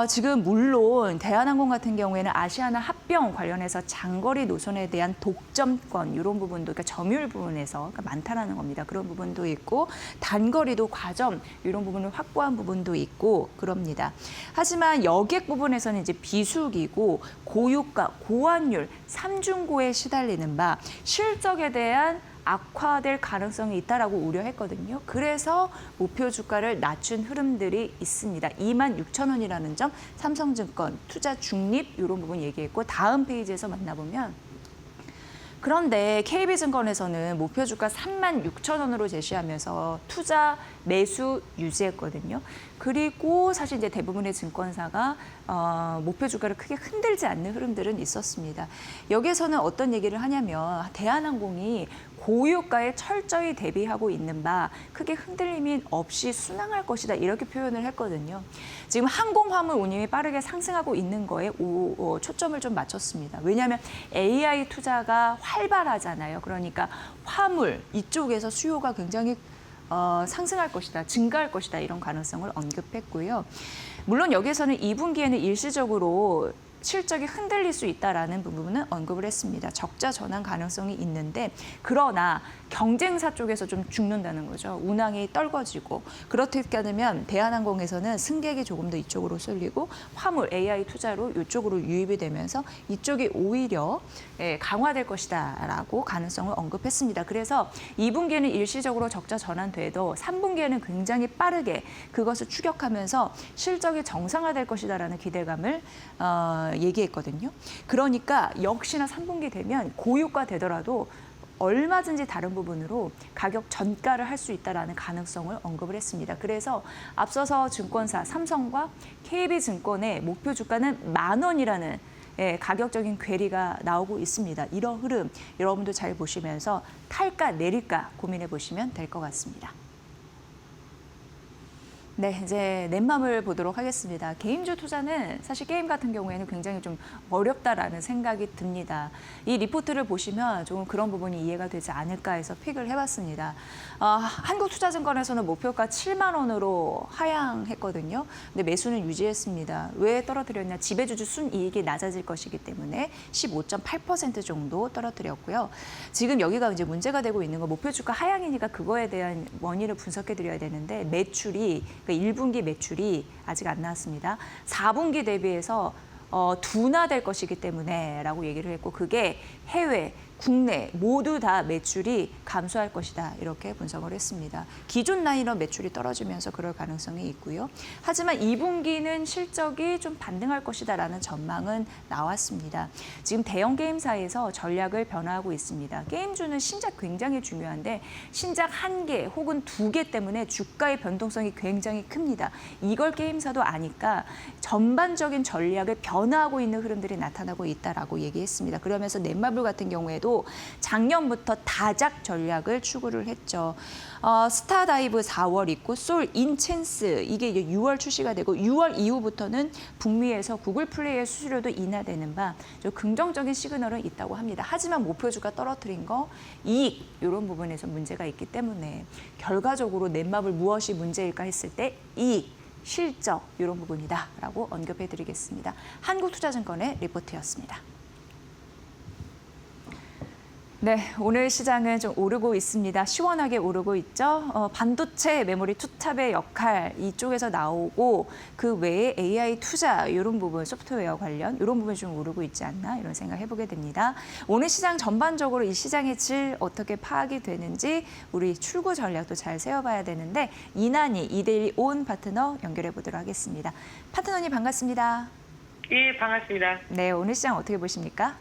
지금 물론 대한항공 같은 경우에는 아시아나 합병 관련해서 장거리 노선에 대한 독점권 이런 부분도 그러니까 점유율 부분에서 그러니까 많다라는 겁니다. 그런 부분도 있고 단거리도 과점 이런 부분을 확보한 부분도 있고 그럽니다. 하지만 여객 부분에서는 이제 비수기고 고유가, 고환율, 삼중고에 시달리는 바 실적에 대한 악화될 가능성이 있다라고 우려했거든요. 그래서 목표 주가를 낮춘 흐름들이 있습니다. 26,000원이라는 점, 삼성증권, 투자 중립 이런 부분 얘기했고 다음 페이지에서 만나보면 그런데 KB증권에서는 목표 주가 36,000원으로 제시하면서 투자 매수 유지했거든요. 그리고 사실 이제 대부분의 증권사가 목표 주가를 크게 흔들지 않는 흐름들은 있었습니다. 여기에서는 어떤 얘기를 하냐면 대한항공이 고유가에 철저히 대비하고 있는 바 크게 흔들림이 없이 순항할 것이다 이렇게 표현을 했거든요. 지금 항공화물 운임이 빠르게 상승하고 있는 거에 초점을 좀 맞췄습니다. 왜냐하면 AI 투자가 활발하잖아요. 그러니까 화물 이쪽에서 수요가 굉장히 상승할 것이다, 증가할 것이다 이런 가능성을 언급했고요. 물론 여기에서는 2분기에는 일시적으로 실적이 흔들릴 수 있다라는 부분은 언급을 했습니다. 적자 전환 가능성이 있는데 그러나 경쟁사 쪽에서 좀 죽는다는 거죠. 운항이 떨궈지고 그렇게 되면 대한항공에서는 승객이 조금 더 이쪽으로 쏠리고 화물 AI 투자로 이쪽으로 유입이 되면서 이쪽이 오히려 강화될 것이다라고 가능성을 언급했습니다. 그래서 2분기에는 일시적으로 적자 전환돼도 3분기에는 굉장히 빠르게 그것을 추격하면서 실적이 정상화될 것이다라는 기대감을 얘기했거든요. 그러니까 역시나 3분기 되면 고유가 되더라도 얼마든지 다른 부분으로 가격 전가를 할 수 있다라는 가능성을 언급을 했습니다. 그래서 앞서서 증권사 삼성과 KB증권의 목표 주가는 10,000원이라는 가격적인 괴리가 나오고 있습니다. 이런 흐름 여러분도 잘 보시면서 탈까 내릴까 고민해 보시면 될 것 같습니다. 네, 이제 넷맘을 보도록 하겠습니다. 개인주 투자는 사실 게임 같은 경우에는 굉장히 좀 어렵다라는 생각이 듭니다. 이 리포트를 보시면 조금 그런 부분이 이해가 되지 않을까 해서 픽을 해봤습니다. 한국투자증권에서는 목표가 7만 원으로 하향했거든요. 근데 매수는 유지했습니다. 왜 떨어뜨렸냐? 지배주주 순이익이 낮아질 것이기 때문에 15.8% 정도 떨어뜨렸고요. 지금 여기가 이제 문제가 되고 있는 거 목표 주가 하향이니까 그거에 대한 원인을 분석해 드려야 되는데 매출이 그러니까 1분기 매출이 아직 안 나왔습니다. 4분기 대비해서 둔화될 것이기 때문에 라고 얘기를 했고 그게 해외, 국내 모두 다 매출이 감소할 것이다 이렇게 분석을 했습니다. 기존 라인업 매출이 떨어지면서 그럴 가능성이 있고요. 하지만 2분기는 실적이 좀 반등할 것이다라는 전망은 나왔습니다. 지금 대형 게임사에서 전략을 변화하고 있습니다. 게임주는 신작 굉장히 중요한데 신작 1개 혹은 2개 때문에 주가의 변동성이 굉장히 큽니다. 이걸 게임사도 아니까 전반적인 전략을 변화하고 있는 흐름들이 나타나고 있다라고 얘기했습니다. 그러면서 넷마블 같은 경우에도 작년부터 다작 전략을 추구를 했죠. 스타다이브 4월 있고 솔 인챈스 이게 이제 6월 출시가 되고 6월 이후부터는 북미에서 구글 플레이의 수수료도 인하되는 바 좀 긍정적인 시그널은 있다고 합니다. 하지만 목표주가 떨어뜨린 거 이익 이런 부분에서 문제가 있기 때문에 결과적으로 넷마블 무엇이 문제일까 했을 때 이익, 실적 이런 부분이다라고 언급해드리겠습니다. 한국투자증권의 리포트였습니다. 네, 오늘 시장은 좀 오르고 있습니다. 시원하게 오르고 있죠. 반도체, 메모리 투탑의 역할 이쪽에서 나오고 그 외에 AI 투자 이런 부분, 소프트웨어 관련 이런 부분이 좀 오르고 있지 않나 이런 생각 해보게 됩니다. 오늘 시장 전반적으로 이 시장의 질 어떻게 파악이 되는지 우리 출구 전략도 잘 세워봐야 되는데 이난희 이데일리 온 파트너 연결해 보도록 하겠습니다. 파트너님 반갑습니다. 예, 반갑습니다. 네, 오늘 시장 어떻게 보십니까?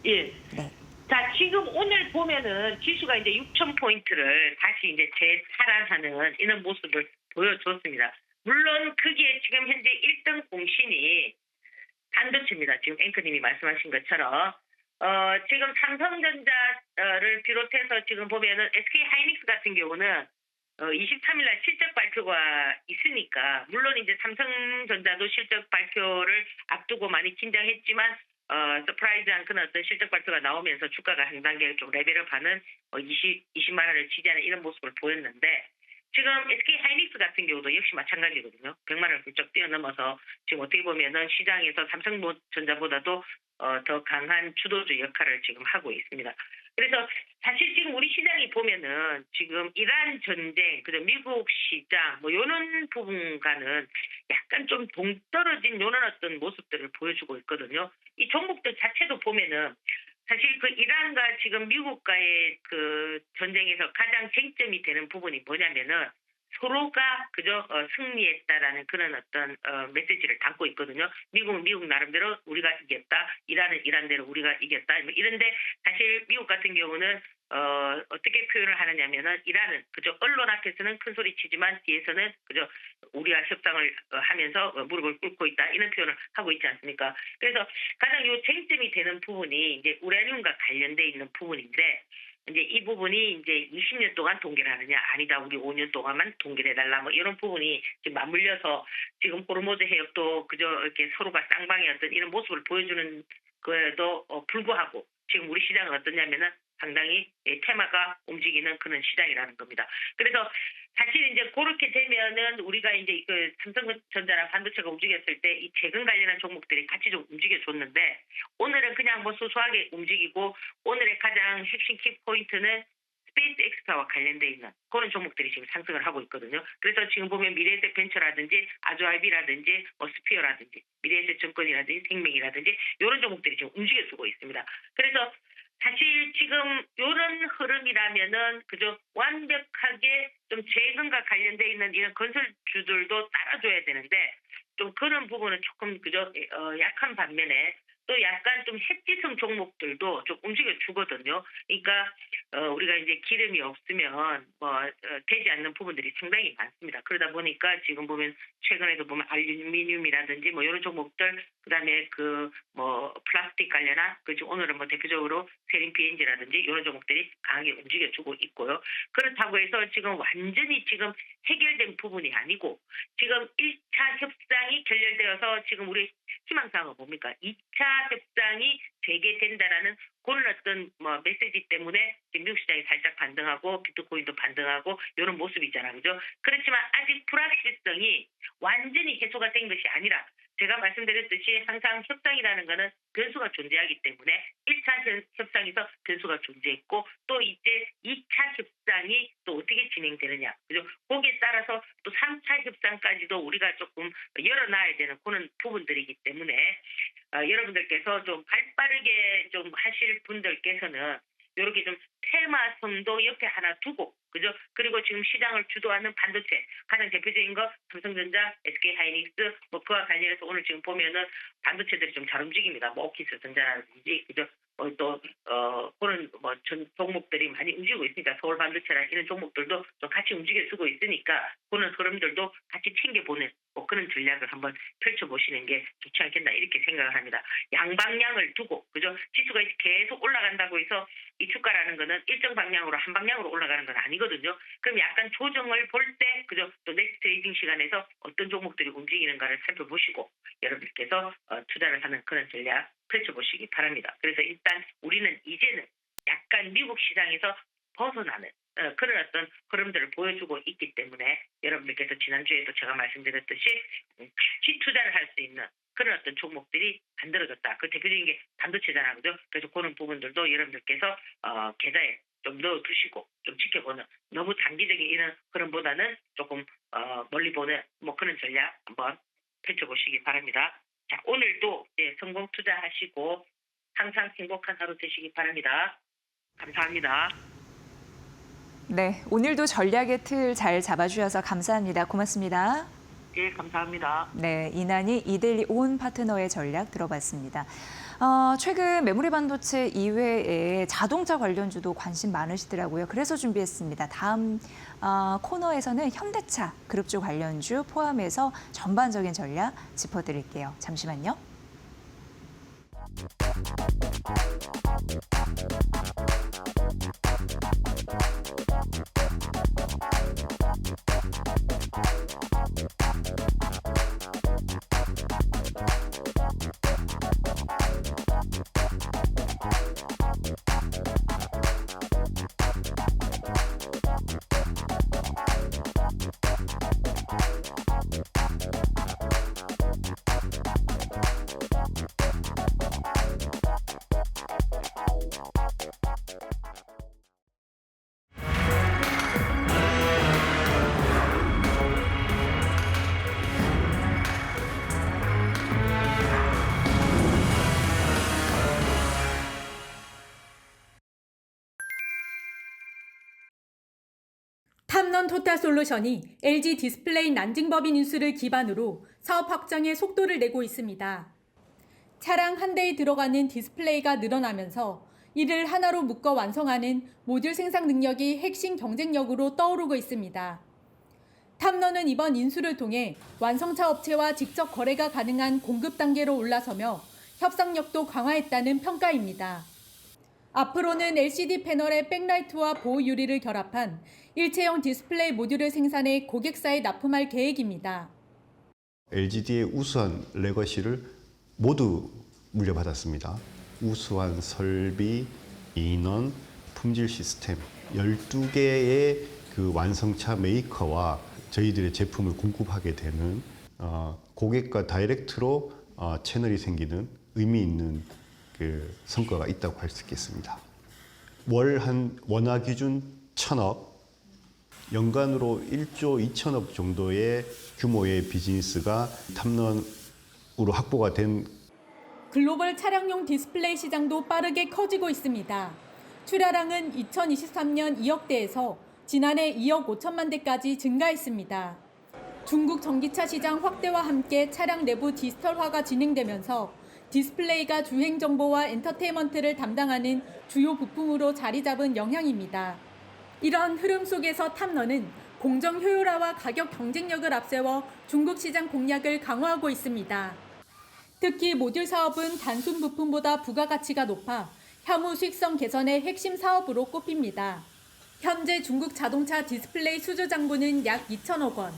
예. 네. 자, 지금 오늘 보면은 지수가 이제 6,000포인트를 다시 이제 재탈환하는 이런 모습을 보여줬습니다. 물론 그게 지금 현재 1등 공신이 반도체입니다. 지금 앵커님이 말씀하신 것처럼. 지금 삼성전자를 비롯해서 지금 보면은 SK 하이닉스 같은 경우는 23일 날 실적 발표가 있으니까 물론 이제 삼성전자도 실적 발표를 앞두고 많이 긴장했지만 서프라이즈한 그런 어떤 실적 발표가 나오면서 주가가 한 단계 좀 레벨업하는 20만 원을 지지하는 이런 모습을 보였는데 지금 SK 하이닉스 같은 경우도 역시 마찬가지거든요. 100만 원을 훌쩍 뛰어넘어서 지금 어떻게 보면은 시장에서 삼성전자보다도 더 강한 주도주 역할을 지금 하고 있습니다. 그래서 사실 지금 우리 시장이 보면은 지금 이란 전쟁, 그죠? 미국 시장 뭐 이런 부분과는 약간 좀 동떨어진 이런 어떤 모습들을 보여주고 있거든요. 이 종목들 자체도 보면은 사실 그 이란과 지금 미국과의 그 전쟁에서 가장 쟁점이 되는 부분이 뭐냐면은 서로가 그저 승리했다라는 그런 어떤 메시지를 담고 있거든요. 미국은 미국 나름대로 우리가 이겼다, 이란은 이란대로 우리가 이겼다. 이런데 사실 미국 같은 경우는 어떻게 표현을 하느냐면은 이란은 그저 언론 앞에서는 큰 소리 치지만 뒤에서는 그저 우리가 협상을 하면서 무릎을 꿇고 있다 이런 표현을 하고 있지 않습니까? 그래서 가장 요 쟁점이 되는 부분이 이제 우라늄과 관련돼 있는 부분인데. 이제 이 부분이 이제 20년 동안 동결 하느냐 아니다 우리 5년 동안만 동결해달라 뭐 이런 부분이 지금 맞물려서 지금 호르무즈 해협도 그저 이렇게 서로가 쌍방의 어떤 이런 모습을 보여주는 거에도 불구하고 지금 우리 시장은 어떠냐면은 상당히 테마가 움직이는 그런 시장이라는 겁니다. 그래서 사실 이제 그렇게 되면은 우리가 이제 그 삼성전자나 반도체가 움직였을 때 이 재건 관련한 종목들이 같이 좀 움직여줬는데 오늘은 그냥 뭐 소소하게 움직이고 오늘의 가장 핵심 키포인트는 스페이스 엑스와 관련돼 있는 그런 종목들이 지금 상승을 하고 있거든요. 그래서 지금 보면 미래에셋 벤처라든지 아주알비라든지 스피어라든지 미래에셋 증권이라든지 생명이라든지 이런 종목들이 지금 움직여주고 있습니다. 그래서 사실 지금 이런 흐름이라면은 그저 완벽하게 좀 재건과 관련돼 있는 이런 건설주들도 따라줘야 되는데 좀 그런 부분은 조금 그저 약한 반면에 또 약간 좀 해지성 종목들도 좀 움직여 주거든요. 그러니까 우리가 이제 기름이 없으면 되지 않는 부분들이 상당히 많습니다. 그러다 보니까 지금 보면 최근에도 보면 알루미늄이라든지 뭐 이런 종목들 그다음에 그 뭐 플라스틱 관련한 그죠 오늘은 뭐 대표적으로 세린 PNG라든지 이런 종목들이 강하게 움직여 주고 있고요. 그렇다고 해서 지금 완전히 지금 해결된 부분이 아니고 지금 1차 협상이 결렬되어서 지금 우리 희망사항은 뭡니까? 2차 협상이 재개된다라는 그런 어떤 메시지 때문에 지금 미국 시장이 살짝 반등하고 비트코인도 반등하고 이런 모습이잖아요. 그죠? 그렇지만 아직 불확실성이 완전히 해소가 된 것이 아니라 제가 말씀드렸듯이 항상 협상이라는 거는 변수가 존재하기 때문에 1차 협상에서 변수가 존재했고 또 이제 2차 협상이 또 어떻게 진행되느냐. 그죠? 거기에 따라서 또 3차 협상까지도 우리가 조금 열어놔야 되는 그런 부분들이기 때문에 여러분들께서 좀 발빠르게 좀 하실 분들께서는 이렇게 좀 테마선도 옆에 하나 두고 그죠? 그리고 지금 시장을 주도하는 반도체 가장 대표적인 거 삼성전자, SK 하이닉스 뭐 그와 관련해서 오늘 지금 보면은 반도체들이 좀 잘 움직입니다. 뭐 오키스 전자라든지 그죠? 또 그런 뭐 종목들이 많이 움직이고 있으니까 서울 반도체나 이런 종목들도 좀 같이 움직여주고 있으니까 그런 흐름들도 같이 챙겨보는 뭐 그런 전략을 한번 펼쳐보시는 게 좋지 않겠나 이렇게 생각을 합니다. 양방향을 두고 그죠? 지수가 계속 올라간다고 해서 이 주가라는 거는 일정 방향으로 한 방향으로 올라가는 건 아니거든요. 그럼 약간 조정을 볼 때 그죠? 또 넥스트 트레이딩 시간에서 어떤 종목들이 움직이는가를 살펴보시고 여러분께서 투자를 하는 그런 전략 펼쳐보시기 바랍니다. 그래서 일단 우리는 이제는 약간 미국 시장에서 벗어나는 그런 어떤 흐름들을 보여주고 있기 때문에 여러분들께서 지난주에도 제가 말씀드렸듯이 같이 투자를 할 수 있는 그런 어떤 종목들이 만들어졌다. 그 대표적인 게 반도체잖아요. 그죠? 그래서 그런 부분들도 여러분들께서 계좌에 좀 넣어두시고 좀 지켜보는 너무 단기적인 이런 흐름보다는 조금 멀리 보는 뭐 그런 전략 한번 펼쳐보시기 바랍니다. 자, 오늘도 성공 투자하시고 항상 행복한 하루 되시기 바랍니다. 감사합니다. 네, 오늘도 전략의 틀 잘 잡아주셔서 감사합니다. 고맙습니다. 예, 감사합니다. 네, 이난희 이데일리 온 파트너의 전략 들어봤습니다. 최근 메모리 반도체 이외에 자동차 관련주도 관심 많으시더라고요. 그래서 준비했습니다. 다음 코너에서는 현대차 그룹주 관련주 포함해서 전반적인 전략 짚어드릴게요. 잠시만요. 탐넌 토탈솔루션이 LG 디스플레이 난징법인 인수를 기반으로 사업 확장에 속도를 내고 있습니다. 차량 한 대에 들어가는 디스플레이가 늘어나면서 이를 하나로 묶어 완성하는 모듈 생산 능력이 핵심 경쟁력으로 떠오르고 있습니다. 탐넌은 이번 인수를 통해 완성차 업체와 직접 거래가 가능한 공급 단계로 올라서며 협상력도 강화했다는 평가입니다. 앞으로는 LCD 패널의 백라이트와 보호 유리를 결합한 일체형 디스플레이 모듈을 생산해 고객사에 납품할 계획입니다. LGD의 우수한 레거시를 모두 물려받았습니다. 우수한 설비, 인원, 품질 시스템 12개의 그 완성차 메이커와 저희들의 제품을 공급하게 되는 고객과 다이렉트로 채널이 생기는 의미 있는 그 성과가 있다고 할 수 있겠습니다. 월 한 원화 기준 1,000억, 연간으로 1조 2천억 정도의 규모의 비즈니스가 탐런으로 확보가 된 글로벌 차량용 디스플레이 시장도 빠르게 커지고 있습니다. 출하량은 2023년 2억 대에서 지난해 2억 5천만 대까지 증가했습니다. 중국 전기차 시장 확대와 함께 차량 내부 디지털화가 진행되면서 디스플레이가 주행 정보와 엔터테인먼트를 담당하는 주요 부품으로 자리 잡은 영향입니다. 이런 흐름 속에서 탐런은 공정 효율화와 가격 경쟁력을 앞세워 중국 시장 공략을 강화하고 있습니다. 특히 모듈 사업은 단순 부품보다 부가가치가 높아 향후 수익성 개선의 핵심 사업으로 꼽힙니다. 현재 중국 자동차 디스플레이 수주 잔고는 약 2천억 원,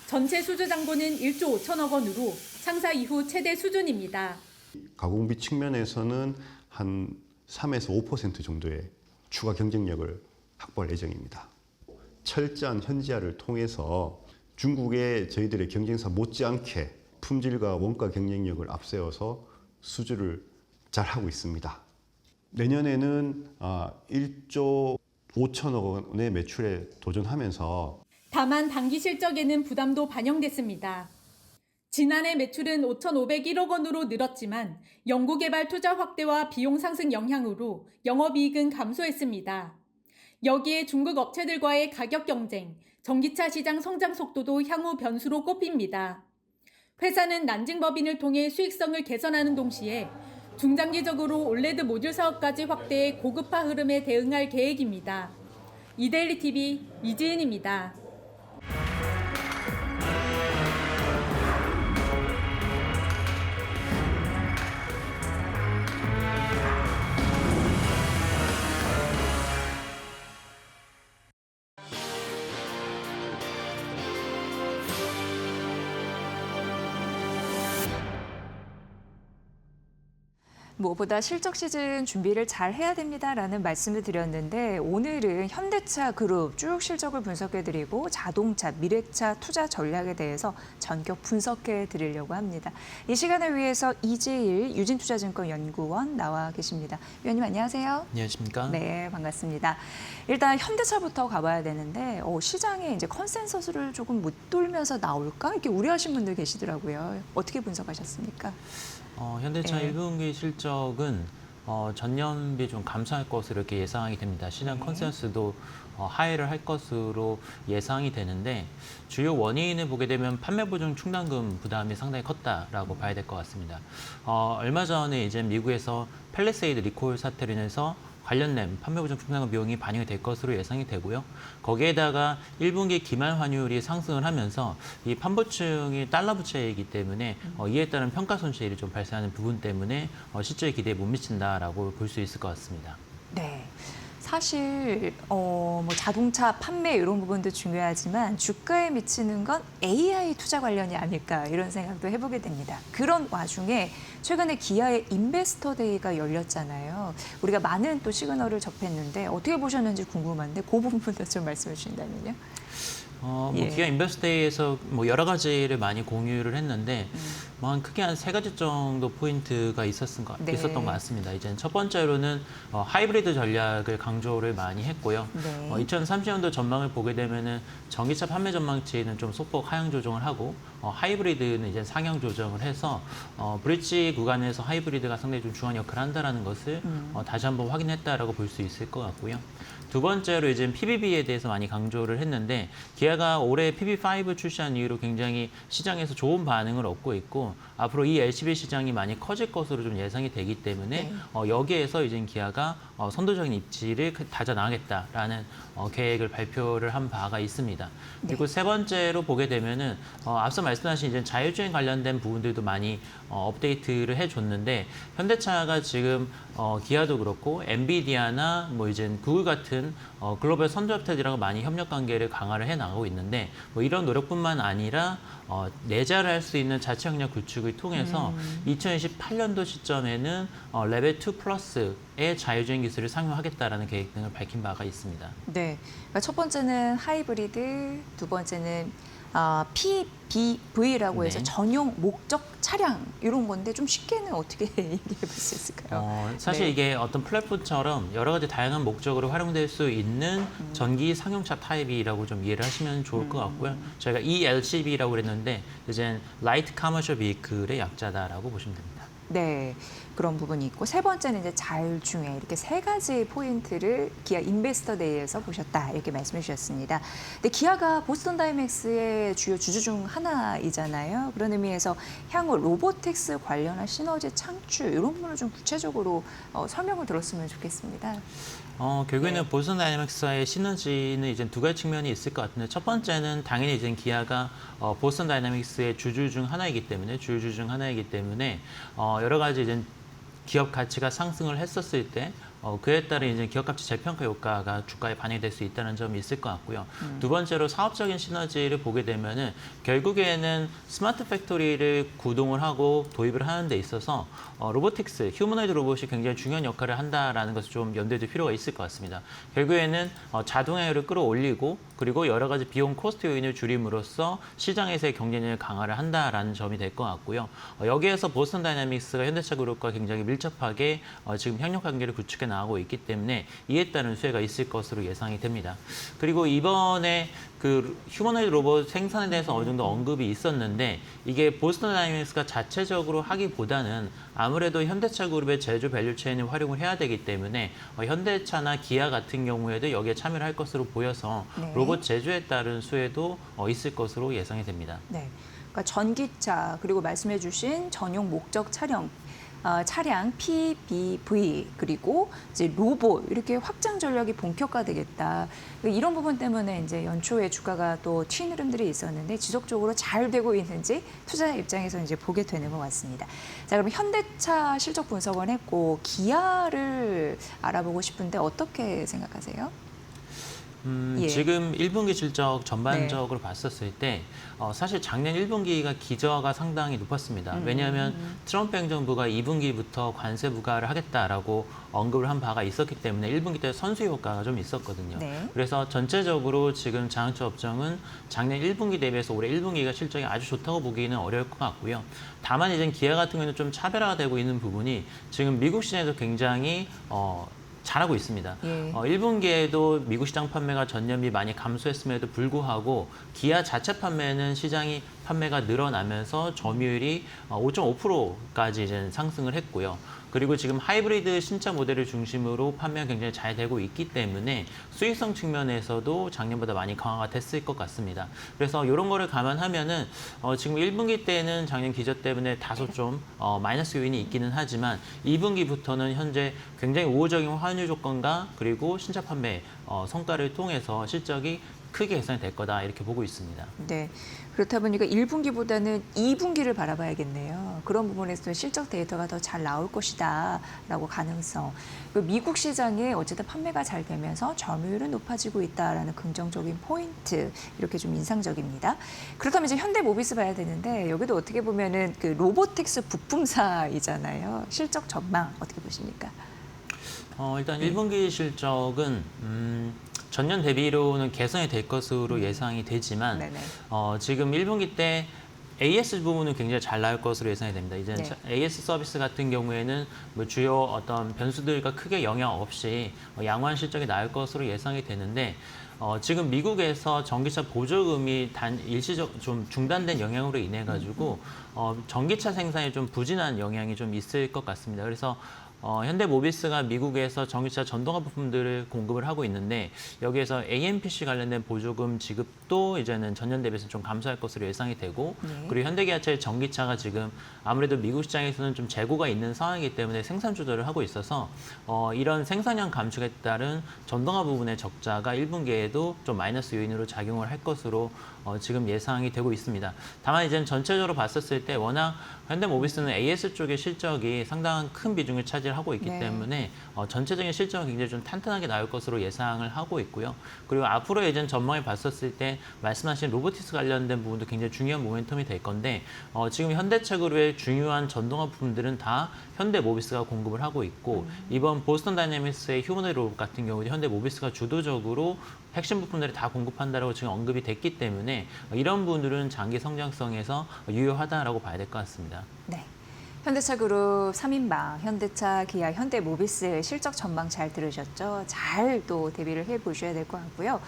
전체 수주 잔고는 1조 5천억 원으로 창사 이후 최대 수준입니다. 가공비 측면에서는 한 3에서 5% 정도의 추가 경쟁력을 확보할 예정입니다. 철저한 현지화를 통해서 중국의 저희들의 경쟁사 못지않게 품질과 원가 경쟁력을 앞세워서 수주를 잘 하고 있습니다. 내년에는 1조 5천억 원의 매출에 도전하면서 다만 당기 실적에는 부담도 반영됐습니다. 지난해 매출은 5,501억 원으로 늘었지만 연구개발 투자 확대와 비용 상승 영향으로 영업이익은 감소했습니다. 여기에 중국 업체들과의 가격 경쟁, 전기차 시장 성장 속도도 향후 변수로 꼽힙니다. 회사는 난징법인을 통해 수익성을 개선하는 동시에 중장기적으로 올레드 모듈 사업까지 확대해 고급화 흐름에 대응할 계획입니다. 이데일리 TV 이지은입니다. 무엇보다 실적 시즌 준비를 잘 해야 됩니다라는 말씀을 드렸는데 오늘은 현대차 그룹 쭉 실적을 분석해드리고 자동차, 미래차 투자 전략에 대해서 전격 분석해드리려고 합니다. 이 시간을 위해서 이재일 유진투자증권 연구원 나와 계십니다. 위원님 안녕하세요. 안녕하십니까? 네, 반갑습니다. 일단 현대차부터 가봐야 되는데 시장에 이제 컨센서스를 조금 못 돌면서 나올까 이렇게 우려하신 분들 계시더라고요. 어떻게 분석하셨습니까? 현대차 네. 1분기 실적은 전년비 좀 감소할 것으로 이렇게 예상이 됩니다. 시장 컨센서스도 하회를 할 것으로 예상이 되는데 주요 원인을 보게 되면 판매 보증 충당금 부담이 상당히 컸다라고 봐야 될 것 같습니다. 얼마 전에 이제 미국에서 팰리세이드 리콜 사태로 인해서 관련된 판매보증 충당금 비용이 반영이 될 것으로 예상이 되고요. 거기에다가 1분기 기말 환율이 상승을 하면서 이 판보증이 달러 부채이기 때문에 이에 따른 평가 손실이 좀 발생하는 부분 때문에 실제 기대에 못 미친다라고 볼 수 있을 것 같습니다. 네. 사실 뭐 자동차 판매 이런 부분도 중요하지만 주가에 미치는 건 AI 투자 관련이 아닐까 이런 생각도 해보게 됩니다. 그런 와중에 최근에 기아의 인베스터 데이가 열렸잖아요. 우리가 많은 또 시그널을 접했는데 어떻게 보셨는지 궁금한데 그 부분도 좀 말씀해 주신다면요. 예. 기아 인베스트데이에서 여러 가지를 많이 공유를 했는데 크게 한 3가지 정도 포인트가 있었던 것 같습니다. 이제 첫 번째로는 하이브리드 전략을 강조를 많이 했고요. 네. 2030년도 전망을 보게 되면은 전기차 판매 전망치는 좀 소폭 하향 조정을 하고 하이브리드는 이제 상향 조정을 해서 브릿지 구간에서 하이브리드가 상당히 좀 중요한 역할을 한다라는 것을 다시 한번 확인했다라고 볼 수 있을 것 같고요. 두 번째로 이제 PBB에 대해서 많이 강조를 했는데 기아가 올해 PB5 출시한 이후로 굉장히 시장에서 좋은 반응을 얻고 있고 앞으로 이 LCV 시장이 많이 커질 것으로 좀 예상이 되기 때문에 여기에서 이제 기아가 선도적인 입지를 다져나가겠다라는 계획을 발표를 한 바가 있습니다. 그리고 세 번째로 보게 되면은 앞서 말씀하신 이제 자율주행 관련된 부분들도 많이 업데이트를 해줬는데 현대차가 지금 기아도 그렇고 엔비디아나 뭐 이제 구글 같은 글로벌 선두업체들이랑 많이 협력 관계를 강화를 해 나가고 있는데 뭐 이런 노력뿐만 아니라 내재를 할 수 있는 자체 역량 구축을 통해서 2028년도 시점에는 레벨 2 플러스의 자율주행 기술을 상용하겠다라는 계획 등을 밝힌 바가 있습니다. 네, 그러니까 첫 번째는 하이브리드, 두 번째는 PBV라고 해서 네. 전용 목적 차량 이런 건데 좀 쉽게는 어떻게 얘기해 볼 수 있을까요? 사실 네. 이게 어떤 플랫폼처럼 여러 가지 다양한 목적으로 활용될 수 있는 전기 상용차 타입이라고 좀 이해를 하시면 좋을 것 같고요. 저희가 ELCV라고 그랬는데 이제 Light Commercial Vehicle의 약자다라고 보시면 됩니다. 네, 그런 부분이 있고 세 번째는 이제 자율주행 이렇게 세 가지 포인트를 기아 인베스터 데이에서 보셨다 이렇게 말씀해 주셨습니다. 근데 기아가 보스턴 다이맥스의 주요 주주 중 하나이잖아요. 그런 의미에서 향후 로보틱스 관련한 시너지 창출 이런 부분을 좀 구체적으로 설명을 들었으면 좋겠습니다. 결국에는 네. 보스턴 다이내믹스와의 시너지는 이제 두 가지 측면이 있을 것 같은데 첫 번째는 당연히 이제 기아가 보스턴 다이내믹스의 주주 중 하나이기 때문에 여러 가지 이제 기업 가치가 상승을 했었을 때 그에 따른 이제 기업 가치 재평가 효과가 주가에 반영이 될 수 있다는 점이 있을 것 같고요. 두 번째로 사업적인 시너지를 보게 되면은 결국에는 스마트 팩토리를 구동을 하고 도입을 하는 데 있어서 로보틱스, 휴머노이드 로봇이 굉장히 중요한 역할을 한다라는 것을 좀 염두에 둘 필요가 있을 것 같습니다. 결국에는 자동화율을 끌어올리고 그리고 여러 가지 비용 코스트 요인을 줄임으로써 시장에서의 경쟁력을 강화를 한다라는 점이 될 것 같고요. 여기에서 보스턴 다이내믹스가 현대차 그룹과 굉장히 밀접하게 지금 협력 관계를 구축해 나가고 있기 때문에 이에 따른 수혜가 있을 것으로 예상이 됩니다. 그리고 이번에 그 휴머노이드 로봇 생산에 대해서 어느 정도 언급이 있었는데 이게 보스턴 다이내믹스가 자체적으로 하기보다는 아무래도 현대차 그룹의 제조 밸류체인을 활용을 해야 되기 때문에 현대차나 기아 같은 경우에도 여기에 참여를 할 것으로 보여서 네. 로봇 제조에 따른 수혜도 있을 것으로 예상이 됩니다. 네, 그러니까 전기차 그리고 말씀해주신 전용 목적 차량 PBV 그리고 이제 로봇 이렇게 확장 전략이 본격화되겠다. 이런 부분 때문에 이제 연초에 주가가 또 튄 흐름들이 있었는데 지속적으로 잘 되고 있는지 투자자 입장에서 이제 보게 되는 것 같습니다. 자, 그럼 현대차 실적 분석은 했고 기아를 알아보고 싶은데 어떻게 생각하세요? 예. 지금 1분기 실적 전반적으로 봤었을 때 사실 작년 1분기가 기저가 상당히 높았습니다. 왜냐하면 트럼프 행정부가 2분기부터 관세 부과를 하겠다라고 언급을 한 바가 있었기 때문에 1분기 때 선수 효과가 좀 있었거든요. 네. 그래서 전체적으로 지금 자동차 업종은 작년 1분기 대비해서 올해 1분기가 실적이 아주 좋다고 보기는 어려울 것 같고요. 다만 이제 기아 같은 경우는 좀 차별화가 되고 있는 부분이 지금 미국 시장에서 굉장히 잘하고 있습니다. 예. 1분기에도 미국 시장 판매가 전년비 많이 감소했음에도 불구하고 기아 자체 판매는 시장이 판매가 늘어나면서 점유율이 5.5%까지 이제 상승을 했고요. 그리고 지금 하이브리드 신차 모델을 중심으로 판매가 굉장히 잘 되고 있기 때문에 수익성 측면에서도 작년보다 많이 강화가 됐을 것 같습니다. 그래서 이런 거를 감안하면은 지금 1분기 때는 작년 기저 때문에 다소 좀 마이너스 요인이 있기는 하지만 2분기부터는 현재 굉장히 우호적인 환율 조건과 그리고 신차 판매 성과를 통해서 실적이 크게 개선이 될 거다 이렇게 보고 있습니다. 네. 그렇다 보니까 1분기보다는 2분기를 바라봐야겠네요. 그런 부분에서 실적 데이터가 더 잘 나올 것이다라고 가능성. 미국 시장에 어쨌든 판매가 잘 되면서 점유율은 높아지고 있다라는 긍정적인 포인트 이렇게 좀 인상적입니다. 그렇다면 이제 현대모비스 봐야 되는데 여기도 어떻게 보면은 그 로보틱스 부품사이잖아요. 실적 전망 어떻게 보십니까? 일단 1분기 실적은 전년 대비로는 개선이 될 것으로 예상이 되지만 네네. 지금 1분기 때 AS 부분은 굉장히 잘 나올 것으로 예상이 됩니다. 이제 네. AS 서비스 같은 경우에는 뭐 주요 어떤 변수들과 크게 영향 없이 양호한 실적이 나올 것으로 예상이 되는데 지금 미국에서 전기차 보조금이 일시적 좀 중단된 영향으로 인해 가지고 전기차 생산에 좀 부진한 영향이 좀 있을 것 같습니다. 그래서 현대모비스가 미국에서 전기차 전동화 부품들을 공급을 하고 있는데 여기에서 AMPC 관련된 보조금 지급도 이제는 전년 대비해서 좀 감소할 것으로 예상이 되고 네. 그리고 현대기아차의 전기차가 지금 아무래도 미국 시장에서는 좀 재고가 있는 상황이기 때문에 생산 조절을 하고 있어서 이런 생산량 감축에 따른 전동화 부분의 적자가 1분기에도 좀 마이너스 요인으로 작용을 할 것으로 지금 예상이 되고 있습니다. 다만 이제는 전체적으로 봤었을 때 워낙 현대모비스는 AS 쪽의 실적이 상당한 큰 비중을 차지하고 있기 네. 때문에 전체적인 실적은 굉장히 좀 탄탄하게 나올 것으로 예상을 하고 있고요. 그리고 앞으로 예전 전망을 봤었을 때 말씀하신 로보틱스 관련된 부분도 굉장히 중요한 모멘텀이 될 건데 지금 현대차그룹의 중요한 전동화 부품들은 다 현대모비스가 공급을 하고 있고 이번 보스턴 다이내믹스의 휴머노이드 로봇 같은 경우도 현대모비스가 주도적으로 핵심 부품들을 다 공급한다라고 지금 언급이 됐기 때문에 이런 부분들은 장기 성장성에서 유효하다라고 봐야 될 것 같습니다. 네. 현대차그룹 3인방, 현대차, 기아, 현대모비스 실적 전망 잘 들으셨죠? 잘 또 대비를 해보셔야 될 것 같고요.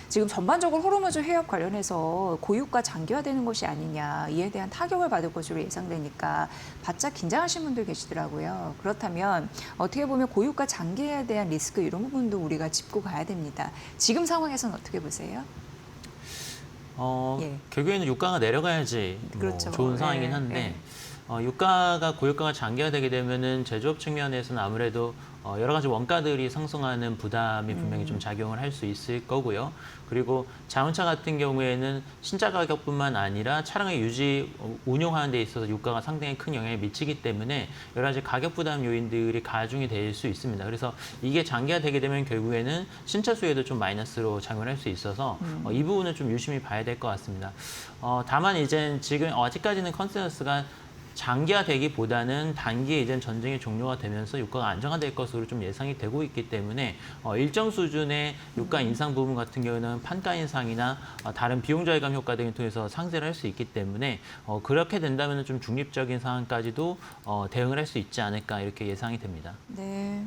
지금 전반적으로 호르무즈 해협 관련해서 고유가 장기화되는 것이 아니냐, 이에 대한 타격을 받을 것으로 예상되니까 바짝 긴장하신 분들 계시더라고요. 그렇다면 어떻게 보면 고유가 장기화에 대한 리스크 이런 부분도 우리가 짚고 가야 됩니다. 지금 상황에서는 어떻게 보세요? 예. 결국에는 유가가 내려가야지 그렇죠. 좋은 상황이긴 예, 한데 유가가 고유가가 장기화되게 되면은 제조업 측면에서는 아무래도 여러 가지 원가들이 상승하는 부담이 분명히 좀 작용을 할 수 있을 거고요. 그리고 자동차 같은 경우에는 신차 가격뿐만 아니라 차량의 유지, 운용하는 데 있어서 유가가 상당히 큰 영향을 미치기 때문에 여러 가지 가격 부담 요인들이 가중이 될 수 있습니다. 그래서 이게 장기화되게 되면 결국에는 신차 수요에도 좀 마이너스로 작용을 할 수 있어서 이 부분은 좀 유심히 봐야 될 것 같습니다. 다만 이제 지금 아직까지는 컨센서스가 장기화되기보다는 단기에 이제 전쟁이 종료가 되면서 유가가 안정화될 것으로 좀 예상이 되고 있기 때문에 일정 수준의 유가 인상 부분 같은 경우는 판가 인상이나 다른 비용 절감 효과 등을 통해서 상쇄를 할 수 있기 때문에 그렇게 된다면 좀 중립적인 상황까지도 대응을 할 수 있지 않을까 이렇게 예상이 됩니다. 네.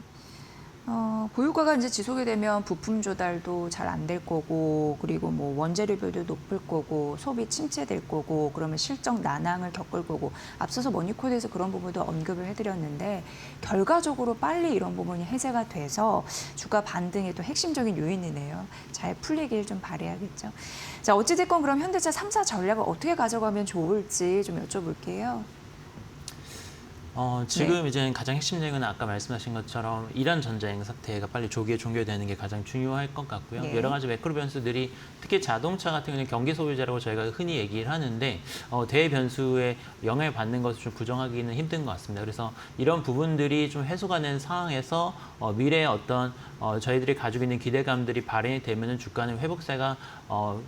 고유가가 이제 지속이 되면 부품 조달도 잘 안 될 거고, 그리고 뭐 원재료비도 높을 거고, 소비 침체될 거고, 그러면 실적 난항을 겪을 거고, 앞서서 머니코드에서 그런 부분도 언급을 해드렸는데, 결과적으로 빨리 이런 부분이 해제가 돼서 주가 반등의 또 핵심적인 요인이네요. 잘 풀리길 좀 바라야겠죠. 자, 어찌됐건 그럼 현대차 3사 전략을 어떻게 가져가면 좋을지 좀 여쭤볼게요. 지금 이제 가장 핵심적인 건 아까 말씀하신 것처럼 이란 전쟁 사태가 빨리 조기에 종결되는 게 가장 중요할 것 같고요. 네. 여러 가지 매크로 변수들이 특히 자동차 같은 경우는 경기 소비자라고 저희가 흔히 얘기를 하는데 대변수에 영향을 받는 것을 좀 부정하기는 힘든 것 같습니다. 그래서 이런 부분들이 좀 해소가 된 상황에서 미래의 어떤 저희들이 가지고 있는 기대감들이 발현이 되면은 주가는 회복세가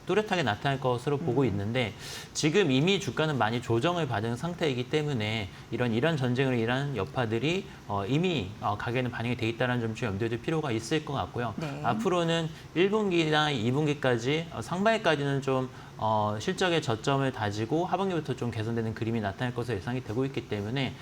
뚜렷하게 나타날 것으로 보고 있는데 지금 이미 주가는 많이 조정을 받은 상태이기 때문에 이런 전쟁으로 인한 여파들이 이미 가격에는 반영이 돼 있다는 점 좀 염두에 둘 필요가 있을 것 같고요. 네. 앞으로는 1분기나 2분기까지 상반기까지는 좀 실적의 저점을 다지고 하반기부터 좀 개선되는 그림이 나타날 것으로 예상이 되고 있기 때문에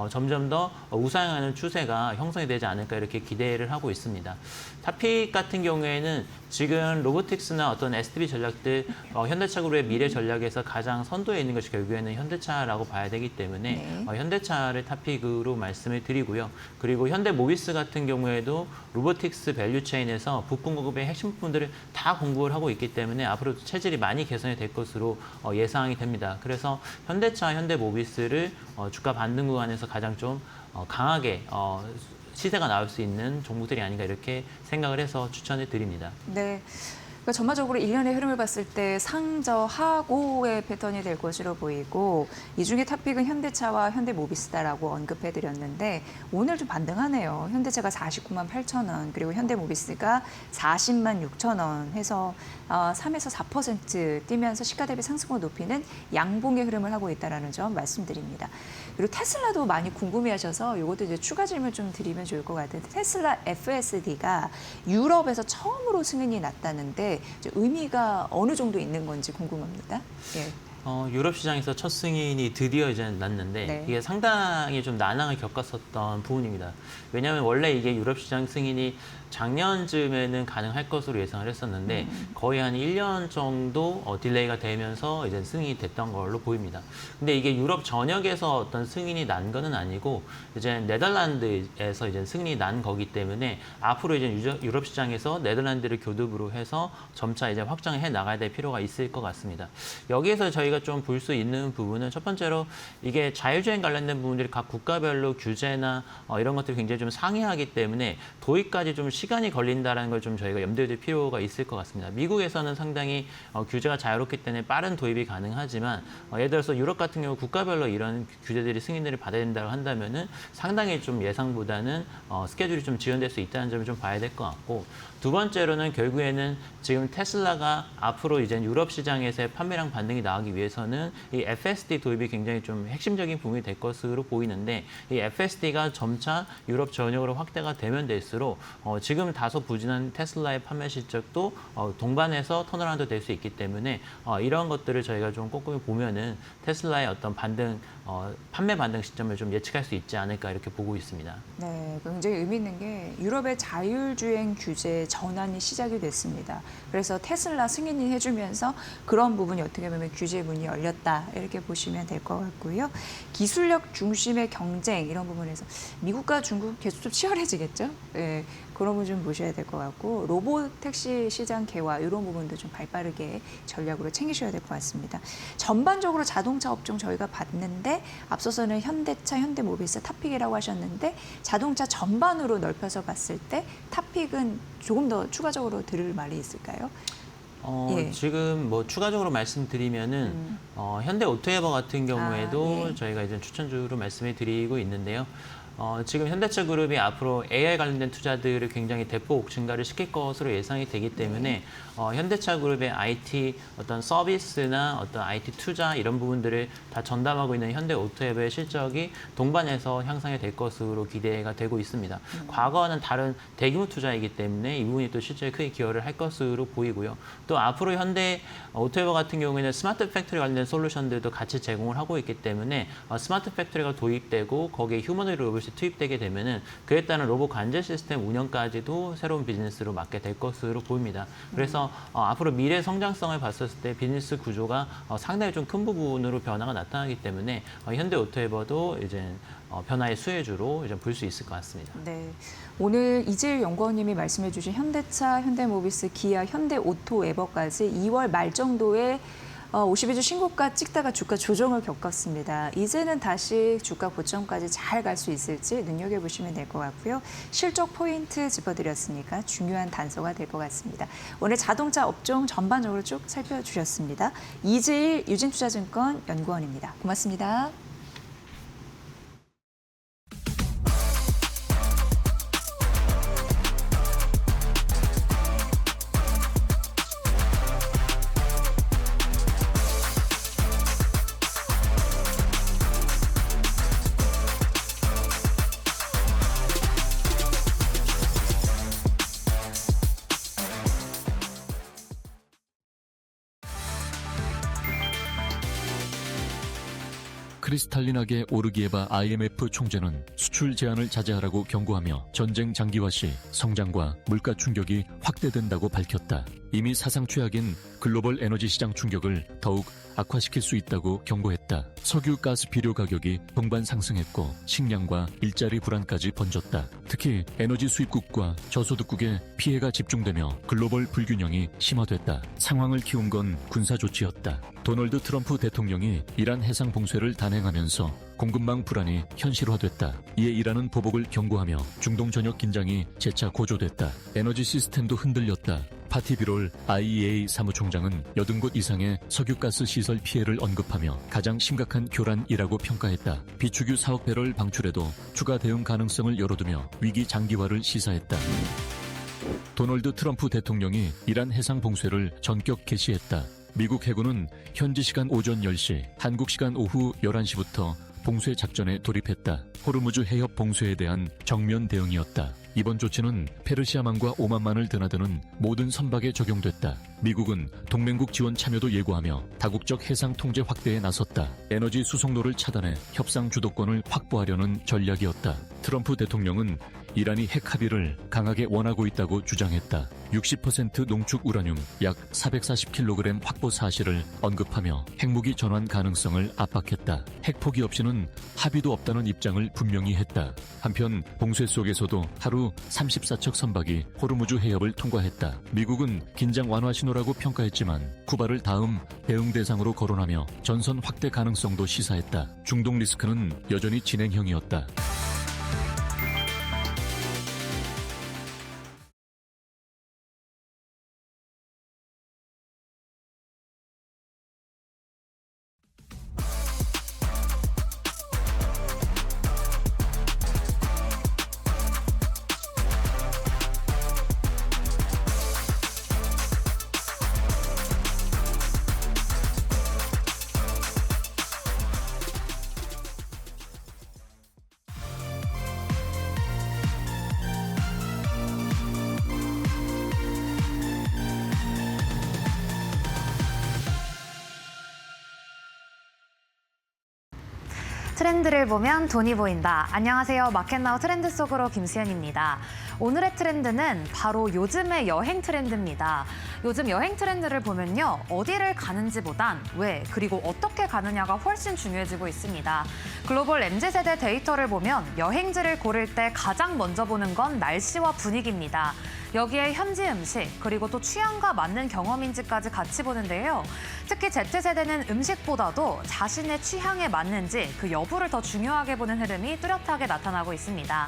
점점 더 우상향하는 추세가 형성이 되지 않을까 이렇게 기대를 하고 있습니다. 타픽 같은 경우에는 지금 로보틱스나 어떤 SDB 전략들 현대차그룹의 미래 전략에서 가장 선도에 있는 것이 결국에는 현대차라고 봐야 되기 때문에 네. 현대차를 타픽으로 말씀을 드리고요. 그리고 현대모비스 같은 경우에도 로보틱스 밸류체인에서 부품 공급의 핵심 부분들을 다 공급을 하고 있기 때문에 앞으로 체질이 많이 개선이 될 것으로 예상이 됩니다. 그래서 현대차, 현대모비스를 주가 반등 구간에서 가장 좀 강하게 시세가 나올 수 있는 종목들이 아닌가 이렇게 생각을 해서 추천을 드립니다. 네. 그러니까 전반적으로 1년의 흐름을 봤을 때 상저하고의 패턴이 될 것으로 보이고 이 중에 탑픽은 현대차와 현대모비스다라고 언급해드렸는데 오늘 좀 반등하네요. 현대차가 49만 8천 원 그리고 현대모비스가 40만 6천 원 해서 3에서 4% 뛰면서 시가 대비 상승을 높이는 양봉의 흐름을 하고 있다는 점 말씀드립니다. 그리고 테슬라도 많이 궁금해하셔서 이것도 이제 추가 질문 좀 드리면 좋을 것 같은데 테슬라 FSD가 유럽에서 처음으로 승인이 났다는데 이제 의미가 어느 정도 있는 건지 궁금합니다. 예. 유럽 시장에서 첫 승인이 드디어 이제 났는데 네. 이게 상당히 좀 난항을 겪었었던 부분입니다. 왜냐하면 원래 이게 유럽 시장 승인이 작년쯤에는 가능할 것으로 예상을 했었는데 거의 한 1년 정도 딜레이가 되면서 이제 승인이 됐던 걸로 보입니다. 근데 이게 유럽 전역에서 어떤 승인이 난 거는 아니고 이제 네덜란드에서 이제 승인이 난 거기 때문에 앞으로 이제 유럽 시장에서 네덜란드를 교두부로 해서 점차 이제 확장해 나가야 될 필요가 있을 것 같습니다. 여기에서 저희가 좀 볼 수 있는 부분은 첫 번째로 이게 자율주행 관련된 부분들이 각 국가별로 규제나 이런 것들이 굉장히 좀 상이하기 때문에 도입까지 좀 시간이 걸린다는 걸 좀 저희가 염두에 둘 필요가 있을 것 같습니다. 미국에서는 상당히 규제가 자유롭기 때문에 빠른 도입이 가능하지만 예를 들어서 유럽 같은 경우 국가별로 이런 규제들이 승인을 받아야 된다고 한다면은 상당히 좀 예상보다는 스케줄이 좀 지연될 수 있다는 점을 좀 봐야 될 것 같고 두 번째로는 결국에는 지금 테슬라가 앞으로 이제 유럽 시장에서의 판매량 반등이 나오기 위해서는 이 FSD 도입이 굉장히 좀 핵심적인 부분이 될 것으로 보이는데 이 FSD가 점차 유럽 전역으로 확대가 되면 될수록 지금 다소 부진한 테슬라의 판매 실적도 동반해서 턴어라운드 될 수 있기 때문에 이런 것들을 저희가 좀 꼼꼼히 보면은 테슬라의 어떤 반등, 판매 반등 시점을 좀 예측할 수 있지 않을까 이렇게 보고 있습니다. 네, 굉장히 의미 있는 게 유럽의 자율주행 규제 전환이 시작이 됐습니다. 그래서 테슬라 승인이 해주면서 그런 부분이 어떻게 보면 규제 문이 열렸다 이렇게 보시면 될 것 같고요. 기술력 중심의 경쟁 이런 부분에서 미국과 중국 계속 좀 치열해지겠죠. 네, 그런 부분 좀 보셔야 될 것 같고 로봇 택시 시장 개화 이런 부분도 좀 발빠르게 전략으로 챙기셔야 될 것 같습니다. 전반적으로 자동차 업종 저희가 봤는데 앞서서는 현대차, 현대모비스, 탑픽이라고 하셨는데 자동차 전반으로 넓혀서 봤을 때 탑픽은 조금 더 추가적으로 들을 말이 있을까요? 예. 지금 뭐 추가적으로 말씀드리면은 현대 오토에버 같은 경우에도 예. 저희가 이제 추천주로 말씀을 드리고 있는데요. 지금 현대차 그룹이 앞으로 AI 관련된 투자들을 굉장히 대폭 증가를 시킬 것으로 예상이 되기 때문에 현대차 그룹의 IT 어떤 서비스나 어떤 IT 투자 이런 부분들을 다 전담하고 있는 현대 오토앱의 실적이 동반해서 향상이 될 것으로 기대가 되고 있습니다. 과거와는 다른 대규모 투자이기 때문에 이 부분이 또 실제에 크게 기여를 할 것으로 보이고요. 또 앞으로 현대 오토앱 같은 경우에는 스마트 팩토리 관련된 솔루션들도 같이 제공을 하고 있기 때문에 스마트 팩토리가 도입되고 거기에 휴머노이드 로봇이 투입되게 되면은 그에 따른 로봇 관제 시스템 운영까지도 새로운 비즈니스로 맡게 될 것으로 보입니다. 그래서 앞으로 미래 성장성을 봤을 때 비즈니스 구조가 상당히 좀 큰 부분으로 변화가 나타나기 때문에 현대 오토에버도 이제 변화의 수혜주로 이제 볼 수 있을 것 같습니다. 네. 오늘 이재일 연구원님이 말씀해 주신 현대차, 현대모비스, 기아, 현대오토에버까지 2월 말 정도에 52주 신고가 찍다가 주가 조정을 겪었습니다. 이제는 다시 주가 고점까지 잘 갈 수 있을지 눈여겨보시면 될 것 같고요. 실적 포인트 짚어드렸으니까 중요한 단서가 될 것 같습니다. 오늘 자동차 업종 전반적으로 쭉 살펴주셨습니다. 이재일 유진투자증권 연구원입니다. 고맙습니다. 크리스탈린하게 오르기에바 IMF 총재는 수출 제한을 자제하라고 경고하며 전쟁 장기화 시 성장과 물가 충격이 확대된다고 밝혔다. 이미 사상 최악인 글로벌 에너지 시장 충격을 더욱 악화시킬 수 있다고 경고했다. 석유, 가스, 비료 가격이 동반 상승했고 식량과 일자리 불안까지 번졌다. 특히 에너지 수입국과 저소득국에 피해가 집중되며 글로벌 불균형이 심화됐다. 상황을 키운 건 군사 조치였다. 도널드 트럼프 대통령이 이란 해상 봉쇄를 단행하면서 공급망 불안이 현실화됐다. 이에 이란은 보복을 경고하며 중동 전역 긴장이 재차 고조됐다. 에너지 시스템도 흔들렸다. 파티 비롤 IEA 사무총장은 80곳 이상의 석유가스 시설 피해를 언급하며 가장 심각한 교란이라고 평가했다. 비축유 4억 배럴 방출에도 추가 대응 가능성을 열어두며 위기 장기화를 시사했다. 도널드 트럼프 대통령이 이란 해상 봉쇄를 전격 개시했다. 미국 해군은 현지 시간 오전 10시, 한국 시간 오후 11시부터 봉쇄 작전에 돌입했다. 호르무즈 해협 봉쇄에 대한 정면 대응이었다. 이번 조치는 페르시아만과 오만만을 드나드는 모든 선박에 적용됐다. 미국은 동맹국 지원 참여도 예고하며 다국적 해상 통제 확대에 나섰다. 에너지 수송로를 차단해 협상 주도권을 확보하려는 전략이었다. 트럼프 대통령은 이란이 핵 합의를 강하게 원하고 있다고 주장했다. 60% 농축 우라늄 약 440kg 확보 사실을 언급하며 핵무기 전환 가능성을 압박했다. 핵 포기 없이는 합의도 없다는 입장을 분명히 했다. 한편 봉쇄 속에서도 하루 34척 선박이 호르무즈 해협을 통과했다. 미국은 긴장 완화 신호라고 평가했지만 쿠바를 다음 대응 대상으로 거론하며 전선 확대 가능성도 시사했다. 중동 리스크는 여전히 진행형이었다. 트렌드를 보면 돈이 보인다. 안녕하세요. 마켓나우 트렌드 속으로 김수현입니다. 오늘의 트렌드는 바로 요즘의 여행 트렌드입니다. 요즘 여행 트렌드를 보면요. 어디를 가는지보단 왜, 그리고 어떻게 가느냐가 훨씬 중요해지고 있습니다. 글로벌 MZ세대 데이터를 보면 여행지를 고를 때 가장 먼저 보는 건 날씨와 분위기입니다. 여기에 현지 음식, 그리고 또 취향과 맞는 경험인지까지 같이 보는데요. 특히 Z세대는 음식보다도 자신의 취향에 맞는지 그 여부를 더 중요하게 보는 흐름이 뚜렷하게 나타나고 있습니다.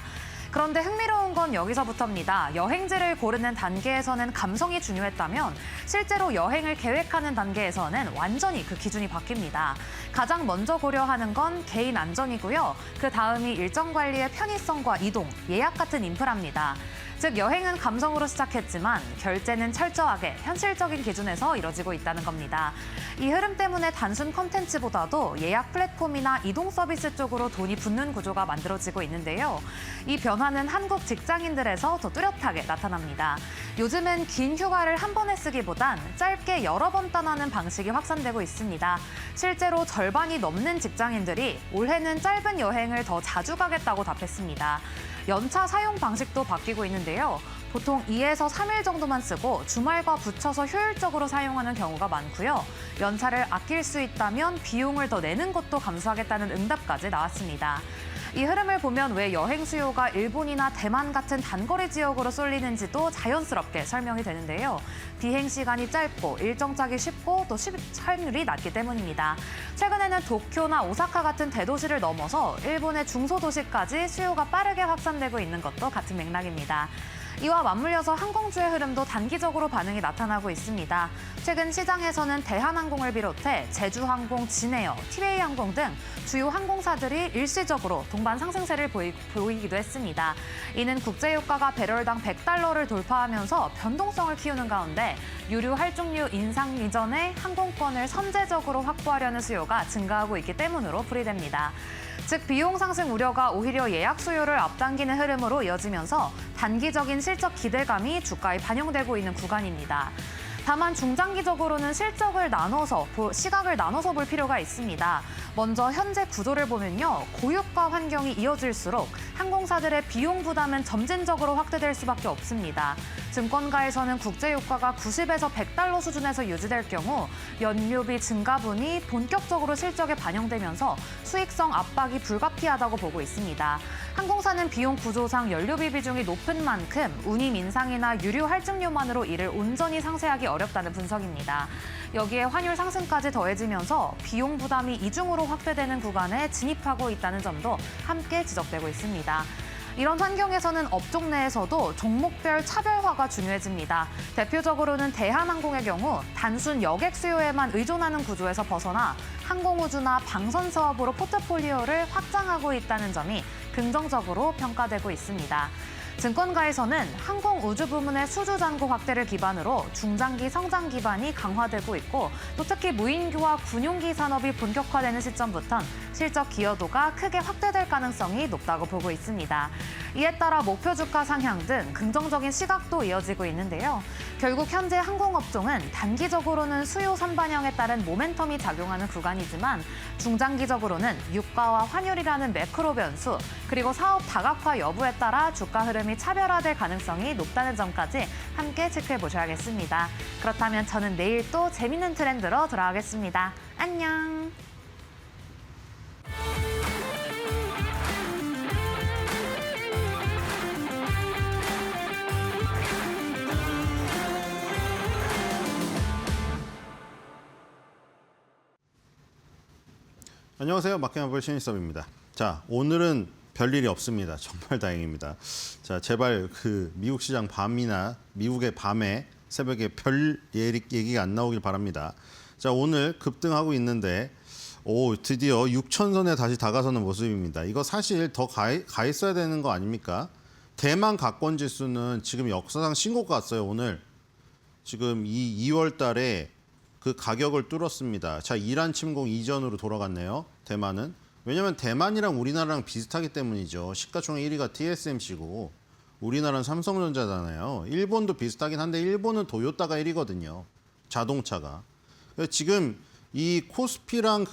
그런데 흥미로운 건 여기서부터입니다. 여행지를 고르는 단계에서는 감성이 중요했다면 실제로 여행을 계획하는 단계에서는 완전히 그 기준이 바뀝니다. 가장 먼저 고려하는 건 개인 안전이고요. 그 다음이 일정 관리의 편의성과 이동, 예약 같은 인프라입니다. 즉 여행은 감성으로 시작했지만 결제는 철저하게 현실적인 기준에서 이뤄지고 있다는 겁니다. 이 흐름 때문에 단순 콘텐츠보다도 예약 플랫폼이나 이동 서비스 쪽으로 돈이 붙는 구조가 만들어지고 있는데요. 이 변화는 한국 직장인들에서 더 뚜렷하게 나타납니다. 요즘은 긴 휴가를 한 번에 쓰기보단 짧게 여러 번 떠나는 방식이 확산되고 있습니다. 실제로 절반이 넘는 직장인들이 올해는 짧은 여행을 더 자주 가겠다고 답했습니다. 연차 사용 방식도 바뀌고 있는데요. 보통 2에서 3일 정도만 쓰고 주말과 붙여서 효율적으로 사용하는 경우가 많고요. 연차를 아낄 수 있다면 비용을 더 내는 것도 감수하겠다는 응답까지 나왔습니다. 이 흐름을 보면 왜 여행 수요가 일본이나 대만 같은 단거리 지역으로 쏠리는지도 자연스럽게 설명이 되는데요. 비행 시간이 짧고 일정 짜기 쉽고 또 수익률이 낮기 때문입니다. 최근에는 도쿄나 오사카 같은 대도시를 넘어서 일본의 중소도시까지 수요가 빠르게 확산되고 있는 것도 같은 맥락입니다. 이와 맞물려서 항공주의 흐름도 단기적으로 반응이 나타나고 있습니다. 최근 시장에서는 대한항공을 비롯해 제주항공, 진에어, 티웨이항공 등 주요 항공사들이 일시적으로 동반 상승세를 보이기도 했습니다. 이는 국제유가가 배럴당 $100를 돌파하면서 변동성을 키우는 가운데 유류 할증류 인상 이전에 항공권을 선제적으로 확보하려는 수요가 증가하고 있기 때문으로 풀이됩니다. 즉 비용 상승 우려가 오히려 예약 수요를 앞당기는 흐름으로 이어지면서 단기적인 실적 기대감이 주가에 반영되고 있는 구간입니다. 다만 중장기적으로는 시각을 나눠서 볼 필요가 있습니다. 먼저 현재 구조를 보면요. 고유가 환경이 이어질수록 항공사들의 비용 부담은 점진적으로 확대될 수밖에 없습니다. 증권가에서는 국제유가가 90에서 $100 수준에서 유지될 경우 연료비 증가분이 본격적으로 실적에 반영되면서 수익성 압박이 불가피하다고 보고 있습니다. 항공사는 비용 구조상 연료비 비중이 높은 만큼 운임 인상이나 유류 할증료만으로 이를 온전히 상쇄하기 어렵다는 분석입니다. 여기에 환율 상승까지 더해지면서 비용 부담이 이중으로 확대되는 구간에 진입하고 있다는 점도 함께 지적되고 있습니다. 이런 환경에서는 업종 내에서도 종목별 차별화가 중요해집니다. 대표적으로는 대한항공의 경우 단순 여객 수요에만 의존하는 구조에서 벗어나 항공우주나 방선 사업으로 포트폴리오를 확장하고 있다는 점이 긍정적으로 평가되고 있습니다. 증권가에서는 항공 우주 부문의 수주 잔고 확대를 기반으로 중장기 성장 기반이 강화되고 있고 또 특히 무인기와 군용기 산업이 본격화되는 시점부턴 실적 기여도가 크게 확대될 가능성이 높다고 보고 있습니다. 이에 따라 목표 주가 상향 등 긍정적인 시각도 이어지고 있는데요. 결국 현재 항공업종은 단기적으로는 수요 선반영에 따른 모멘텀이 작용하는 구간이지만 중장기적으로는 유가와 환율이라는 매크로 변수 그리고 사업 다각화 여부에 따라 주가 흐름이 차별화될 가능성이 높다는 점까지 함께 체크해 보셔야겠습니다. 그렇다면 저는 내일 또 재밌는 트렌드로 돌아오겠습니다. 안녕. 안녕하세요. 마켓마블 신일섭입니다. 자, 오늘은 별일이 없습니다. 정말 다행입니다. 자, 제발 그 미국 시장 밤이나 미국의 밤에 새벽에 별 얘기가 안 나오길 바랍니다. 자, 오늘 급등하고 있는데 드디어 6,000선에 다시 다가서는 모습입니다. 이거 사실 더 가 있어야 되는 거 아닙니까? 대만 가권 지수는 지금 역사상 신고가 왔어요. 오늘 지금 이 2월 달에 그 가격을 뚫었습니다. 자, 이란 침공 이전으로 돌아갔네요. 대만은. 왜냐하면 대만이랑 우리나라랑 비슷하기 때문이죠. 시가총액 1위가 TSMC고 우리나라는 삼성전자잖아요. 일본도 비슷하긴 한데 일본은 도요타가 1위거든요. 자동차가. 지금 이 코스피랑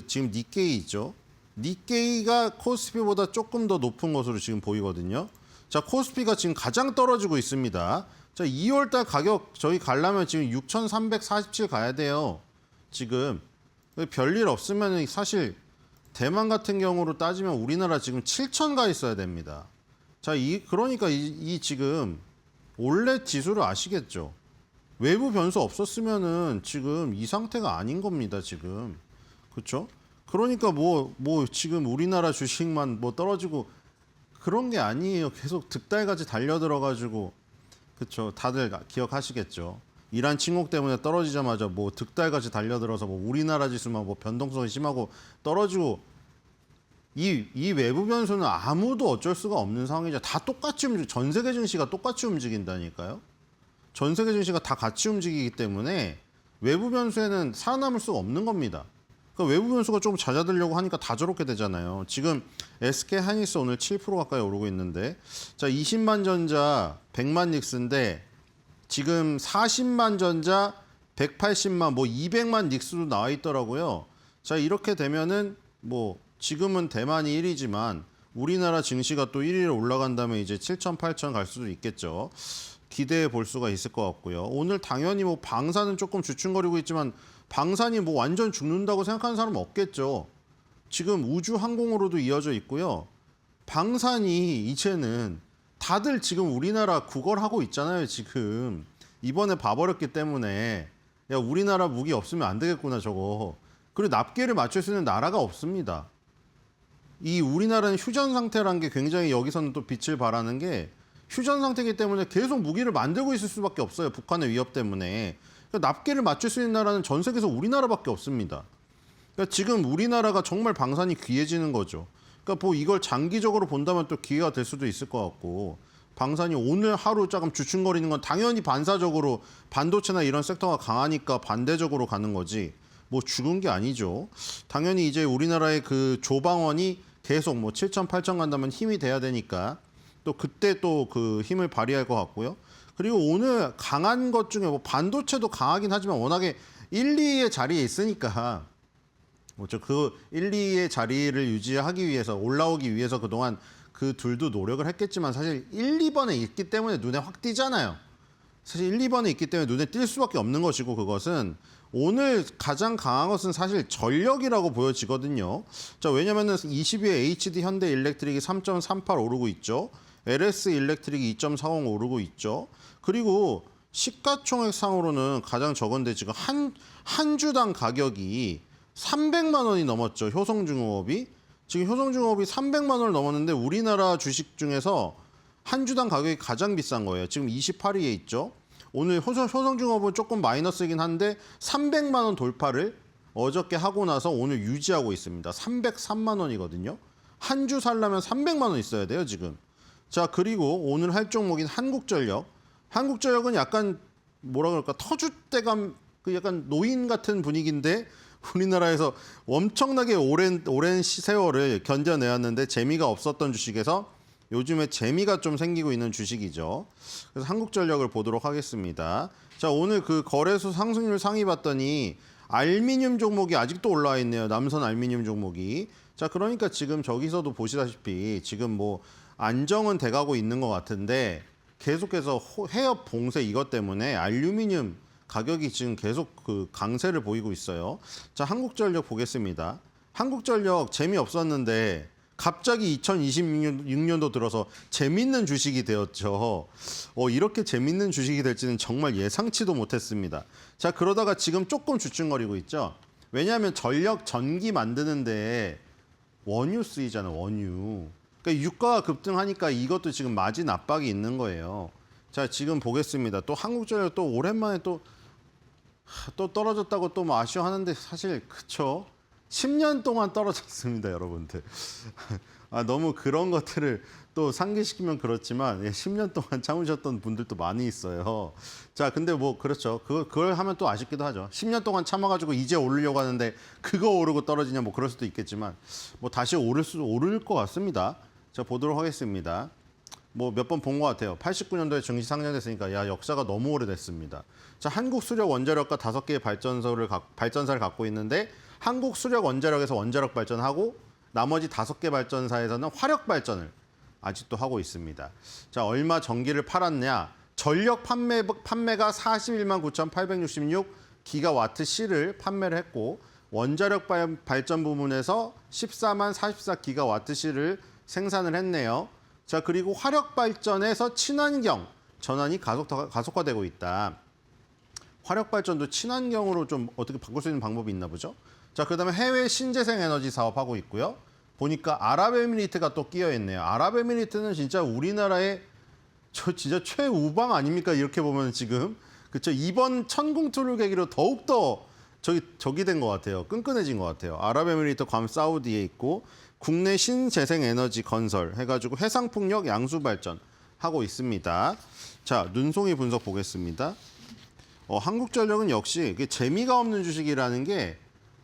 지금 니케이 있죠. 니케이가 코스피보다 조금 더 높은 것으로 지금 보이거든요. 자, 코스피가 지금 가장 떨어지고 있습니다. 자, 2월달 가격 저희 가려면 지금 6,347 가야 돼요. 지금 별일 없으면 사실 대만 같은 경우로 따지면 우리나라 지금 7,000 가 있어야 됩니다. 자, 그러니까 이 지금 원래 지수를 아시겠죠? 외부 변수 없었으면은 지금 이 상태가 아닌 겁니다. 지금 그렇죠? 그러니까 뭐 지금 우리나라 주식만 뭐 떨어지고 그런 게 아니에요. 계속 득달같이 달려들어가지고. 그렇죠. 다들 기억하시겠죠. 이란 침공 때문에 떨어지자마자 뭐 득달같이 달려들어서 뭐 우리나라 지수만 뭐 변동성이 심하고 떨어지고 이 외부 변수는 아무도 어쩔 수가 없는 상황이죠. 다 똑같이 전 세계 증시가 똑같이 움직인다니까요. 전 세계 증시가 다 같이 움직이기 때문에 외부 변수에는 살아남을 수가 없는 겁니다. 그러니까 외부 변수가 조금 잦아들려고 하니까 다 저렇게 되잖아요. 지금 SK 하이닉스 오늘 7% 가까이 오르고 있는데, 자, 20만 전자 100만 닉스인데 지금 40만 전자 180만 뭐 200만 닉스도 나와 있더라고요. 자, 이렇게 되면은 뭐 지금은 대만이 1위지만 우리나라 증시가 또 1위로 올라간다면 이제 7천, 8천 갈 수도 있겠죠. 기대해 볼 수가 있을 것 같고요. 오늘 당연히 뭐 방산은 조금 주춤거리고 있지만 방산이 뭐 완전 죽는다고 생각하는 사람은 없겠죠. 지금 우주 항공으로도 이어져 있고요. 방산이 이제는 다들 지금 우리나라 구걸하고 있잖아요. 지금 이번에 봐버렸기 때문에 야, 우리나라 무기 없으면 안 되겠구나 저거. 그리고 납기를 맞출 수 있는 나라가 없습니다. 이 우리나라는 휴전 상태라는 게 굉장히 여기서는 또 빛을 발하는 게 휴전 상태이기 때문에 계속 무기를 만들고 있을 수밖에 없어요. 북한의 위협 때문에. 그러니까 납기를 맞출 수 있는 나라는 전 세계에서 우리나라밖에 없습니다. 그러니까 지금 우리나라가 정말 방산이 귀해지는 거죠. 그러니까 뭐 이걸 장기적으로 본다면 또 기회가 될 수도 있을 것 같고 방산이 오늘 하루 조금 주춤거리는 건 당연히 반사적으로 반도체나 이런 섹터가 강하니까 반대적으로 가는 거지 뭐 죽은 게 아니죠. 당연히 이제 우리나라의 그 조방원이 계속 뭐 7천, 8천 간다면 힘이 돼야 되니까 또 그때 또 그 힘을 발휘할 것 같고요. 그리고 오늘 강한 것 중에 뭐 반도체도 강하긴 하지만 워낙에 1, 2의 자리에 있으니까 뭐죠? 그 1, 2의 자리를 유지하기 위해서 올라오기 위해서 그동안 그 둘도 노력을 했겠지만 사실 1, 2번에 있기 때문에 눈에 확 띄잖아요. 사실 1, 2번에 있기 때문에 눈에 띌 수밖에 없는 것이고 그것은 오늘 가장 강한 것은 사실 전력이라고 보여지거든요. 자, 왜냐면은 20위에 HD 현대 일렉트릭이 3.38 오르고 있죠. LS 일렉트릭이 2.40 오르고 있죠. 그리고 시가총액 상으로는 가장 적은데 지금 한 주당 가격이 300만 원이 넘었죠. 효성중공업이. 지금 효성중공업이 300만 원을 넘었는데 우리나라 주식 중에서 한 주당 가격이 가장 비싼 거예요. 지금 28위에 있죠. 오늘 효성중공업은 조금 마이너스이긴 한데 300만 원 돌파를 어저께 하고 나서 오늘 유지하고 있습니다. 303만 원이거든요. 한 주 살려면 300만 원 있어야 돼요, 지금. 자, 그리고 오늘 할 종목인 한국전력. 한국전력은 약간 뭐라 그럴까 터줏대감 그 약간 노인 같은 분위기인데 우리나라에서 엄청나게 오랜 세월을 견뎌내었는데 재미가 없었던 주식에서 요즘에 재미가 좀 생기고 있는 주식이죠. 그래서 한국전력을 보도록 하겠습니다. 자, 오늘 그 거래소 상승률 상위 봤더니 알미늄 종목이 아직도 올라와 있네요. 남선 알미늄 종목이. 자, 그러니까 지금 저기서도 보시다시피 지금 뭐 안정은 돼가고 있는 것 같은데 계속해서 해협 봉쇄 이것 때문에 알루미늄 가격이 지금 계속 그 강세를 보이고 있어요. 자, 한국전력 보겠습니다. 한국전력 재미없었는데 갑자기 2026년도 들어서 재밌는 주식이 되었죠. 이렇게 재밌는 주식이 될지는 정말 예상치도 못했습니다. 자, 그러다가 지금 조금 주춤거리고 있죠. 왜냐하면 전기 만드는데 원유 쓰이잖아, 원유. 그러니까 유가가 급등하니까 이것도 지금 마진 압박이 있는 거예요. 자, 지금 보겠습니다. 또 한국전력 또 오랜만에 또 떨어졌다고 또 뭐 아쉬워하는데 사실 그쵸? 10년 동안 떨어졌습니다, 여러분들. 너무 그런 것들을 또 상기시키면 그렇지만 10년 동안 참으셨던 분들도 많이 있어요. 자, 근데 뭐 그렇죠. 그걸 하면 또 아쉽기도 하죠. 10년 동안 참아가지고 이제 오르려고 하는데 그거 오르고 떨어지냐 뭐 그럴 수도 있겠지만 뭐 다시 오를 것 같습니다. 자, 보도록 하겠습니다. 뭐 몇 번 본 것 같아요. 89년도에 증시 상장됐으니까 역사가 너무 오래됐습니다. 자, 한국수력원자력과 5개의 발전사를 갖고 있는데 한국수력원자력에서 원자력 발전하고 나머지 5개 발전사에서는 화력 발전을 아직도 하고 있습니다. 자, 얼마 전기를 팔았냐? 전력 판매가 41만 9,866 기가와트 C를 판매를 했고 원자력 발전 부문에서 14만 44 기가와트 C를 생산을 했네요. 자, 그리고 화력 발전에서 친환경 전환이 가속화되고 있다. 화력 발전도 친환경으로 좀 어떻게 바꿀 수 있는 방법이 있나 보죠. 자, 그다음에 해외 신재생 에너지 사업하고 있고요. 보니까 아랍에미리트가 또 끼어 있네요. 아랍에미리트는 진짜 우리나라의 진짜 최우방 아닙니까? 이렇게 보면 지금 그렇죠. 이번 천궁투를 계기로 더욱더 저기 된 것 같아요. 끈끈해진 것 같아요. 아랍에미리트 괌 사우디에 있고 국내 신재생 에너지 건설 해가지고 해상풍력 양수 발전 하고 있습니다. 자, 눈송이 분석 보겠습니다. 한국전력은 역시 재미가 없는 주식이라는 게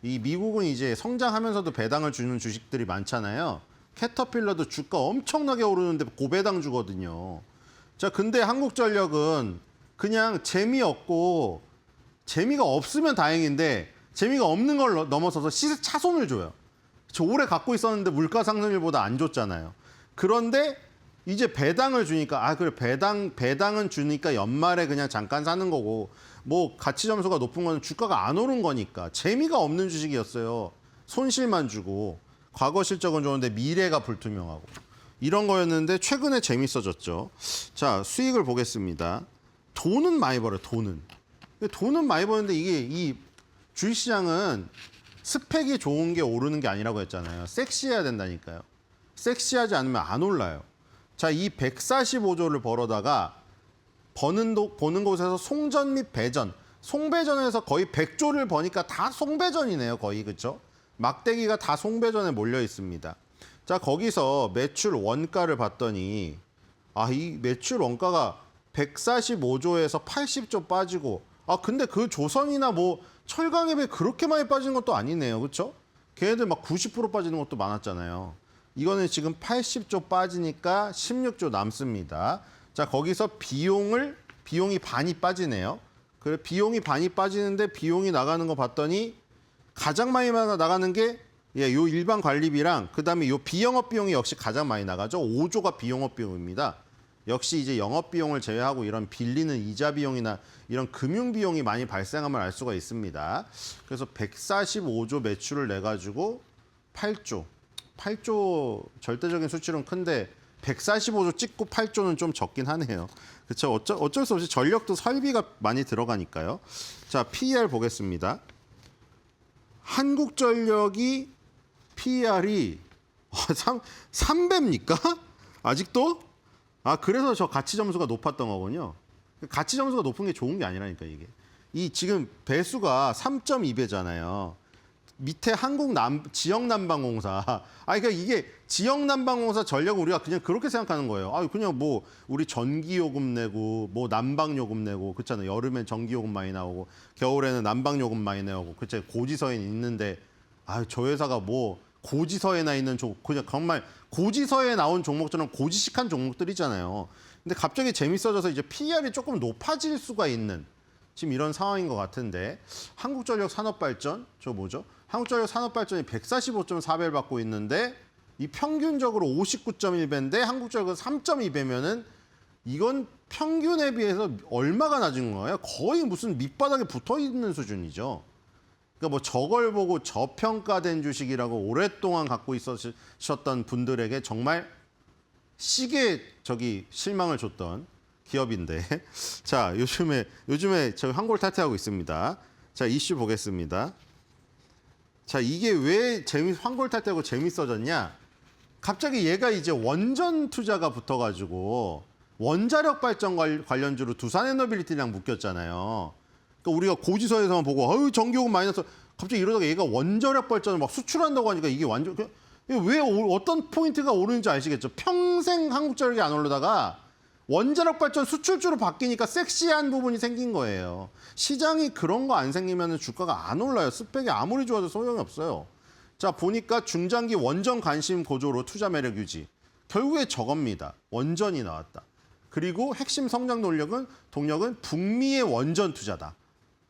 이 미국은 이제 성장하면서도 배당을 주는 주식들이 많잖아요. 캐터필러도 주가 엄청나게 오르는데 고배당 주거든요. 자, 근데 한국전력은 그냥 재미없고 재미가 없으면 다행인데 재미가 없는 걸 넘어서서 시세 차손을 줘요. 저 오래 갖고 있었는데 물가 상승률보다 안 줬잖아요. 그런데 이제 배당을 주니까 그래 배당은 주니까 연말에 그냥 잠깐 사는 거고 뭐 가치 점수가 높은 건 주가가 안 오른 거니까 재미가 없는 주식이었어요. 손실만 주고 과거 실적은 좋은데 미래가 불투명하고 이런 거였는데 최근에 재밌어졌죠. 자, 수익을 보겠습니다. 돈은 많이 벌어요. 돈은 많이 버는데 이게 이 주식시장은 스펙이 좋은 게 오르는 게 아니라고 했잖아요. 섹시해야 된다니까요. 섹시하지 않으면 안 올라요. 자, 이 145조를 벌어다가 버는 곳에서 송전 및 배전, 송배전에서 거의 100조를 버니까 다 송배전이네요. 거의 그렇죠? 막대기가 다 송배전에 몰려 있습니다. 자, 거기서 매출 원가를 봤더니 이 매출 원가가 145조에서 80조 빠지고 근데 그 조선이나 뭐 철강에 그렇게 많이 빠지는 것도 아니네요. 그렇죠? 걔네들 막 90% 빠지는 것도 많았잖아요. 이거는 지금 80조 빠지니까 16조 남습니다. 자, 거기서 비용이 반이 빠지네요. 그래, 비용이 반이 빠지는데 비용이 나가는 거 봤더니 가장 많이 나가는 게 요 일반 관리비랑 그다음에 요 비영업 비용이 역시 가장 많이 나가죠. 5조가 비영업 비용입니다. 역시 이제 영업 비용을 제외하고 이런 빌리는 이자 비용이나 이런 금융 비용이 많이 발생함을 알 수가 있습니다. 그래서 145조 매출을 내 가지고 8조 절대적인 수치로는 큰데 145조 찍고 8조는 좀 적긴 하네요. 그렇죠? 어쩔 수 없이 전력도 설비가 많이 들어가니까요. 자, PER 보겠습니다. 한국전력이 PER이 3배입니까? 아직도? 그래서 저 가치 점수가 높았던 거군요. 가치 점수가 높은 게 좋은 게 아니라니까 이게. 이 지금 배수가 3.2배잖아요. 밑에 지역난방공사. 그러니까 이게 지역난방공사 전략을 우리가 그냥 그렇게 생각하는 거예요. 그냥 뭐 우리 전기요금 내고 뭐 난방요금 내고 그렇잖아요. 여름엔 전기요금 많이 나오고 겨울에는 난방요금 많이 내고 그렇죠. 고지서에 있는데 저 회사가 뭐 고지서에나 있는 그냥 정말 고지서에 나온 종목처럼 고지식한 종목들이잖아요. 근데 갑자기 재밌어져서 이제 PER이 조금 높아질 수가 있는 지금 이런 상황인 것 같은데 한국전력 산업발전 뭐죠? 한국전력 산업발전이 145.4배를 받고 있는데 이 평균적으로 59.1배인데 한국전력은 3.2배면은 이건 평균에 비해서 얼마가 낮은 거예요? 거의 무슨 밑바닥에 붙어 있는 수준이죠. 그러니까 뭐 저걸 보고 저평가된 주식이라고 오랫동안 갖고 있으셨던 분들에게 정말 실망을 줬던 기업인데 자 요즘에 저희 환골 탈퇴하고 있습니다. 자 이슈 보겠습니다. 자 이게 왜 환골 탈퇴하고 재밌어졌냐? 갑자기 얘가 이제 원전 투자가 붙어가지고 원자력 발전 관련주로 두산에너빌리티랑 묶였잖아요. 그러니까 우리가 고지서에서만 보고 전기요금 마이너스 갑자기 이러다가 얘가 원자력 발전을 막 수출한다고 하니까 이게 완전 왜 어떤 포인트가 오르는지 아시겠죠? 평생 한국전력이 안 오르다가 원자력 발전 수출주로 바뀌니까 섹시한 부분이 생긴 거예요. 시장이 그런 거 안 생기면 주가가 안 올라요. 스펙이 아무리 좋아도 소용이 없어요. 자 보니까 중장기 원전 관심 고조로 투자 매력 유지. 결국에 저겁니다. 원전이 나왔다. 그리고 핵심 성장 동력은 북미의 원전 투자다.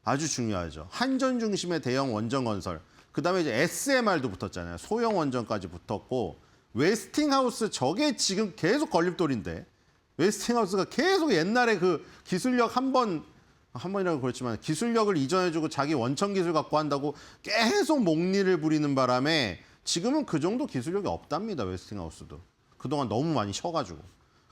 아주 중요하죠. 한전 중심의 대형 원전 건설. 그다음에 이제 SMR도 붙었잖아요. 소형 원전까지 붙었고 웨스팅하우스 저게 지금 계속 걸림돌인데 웨스팅하우스가 계속 옛날에 그 기술력 한 번이라고 그렇지만 기술력을 이전해주고 자기 원천 기술 갖고 한다고 계속 목리를 부리는 바람에 지금은 그 정도 기술력이 없답니다. 웨스팅하우스도. 그동안 너무 많이 쉬어가지고.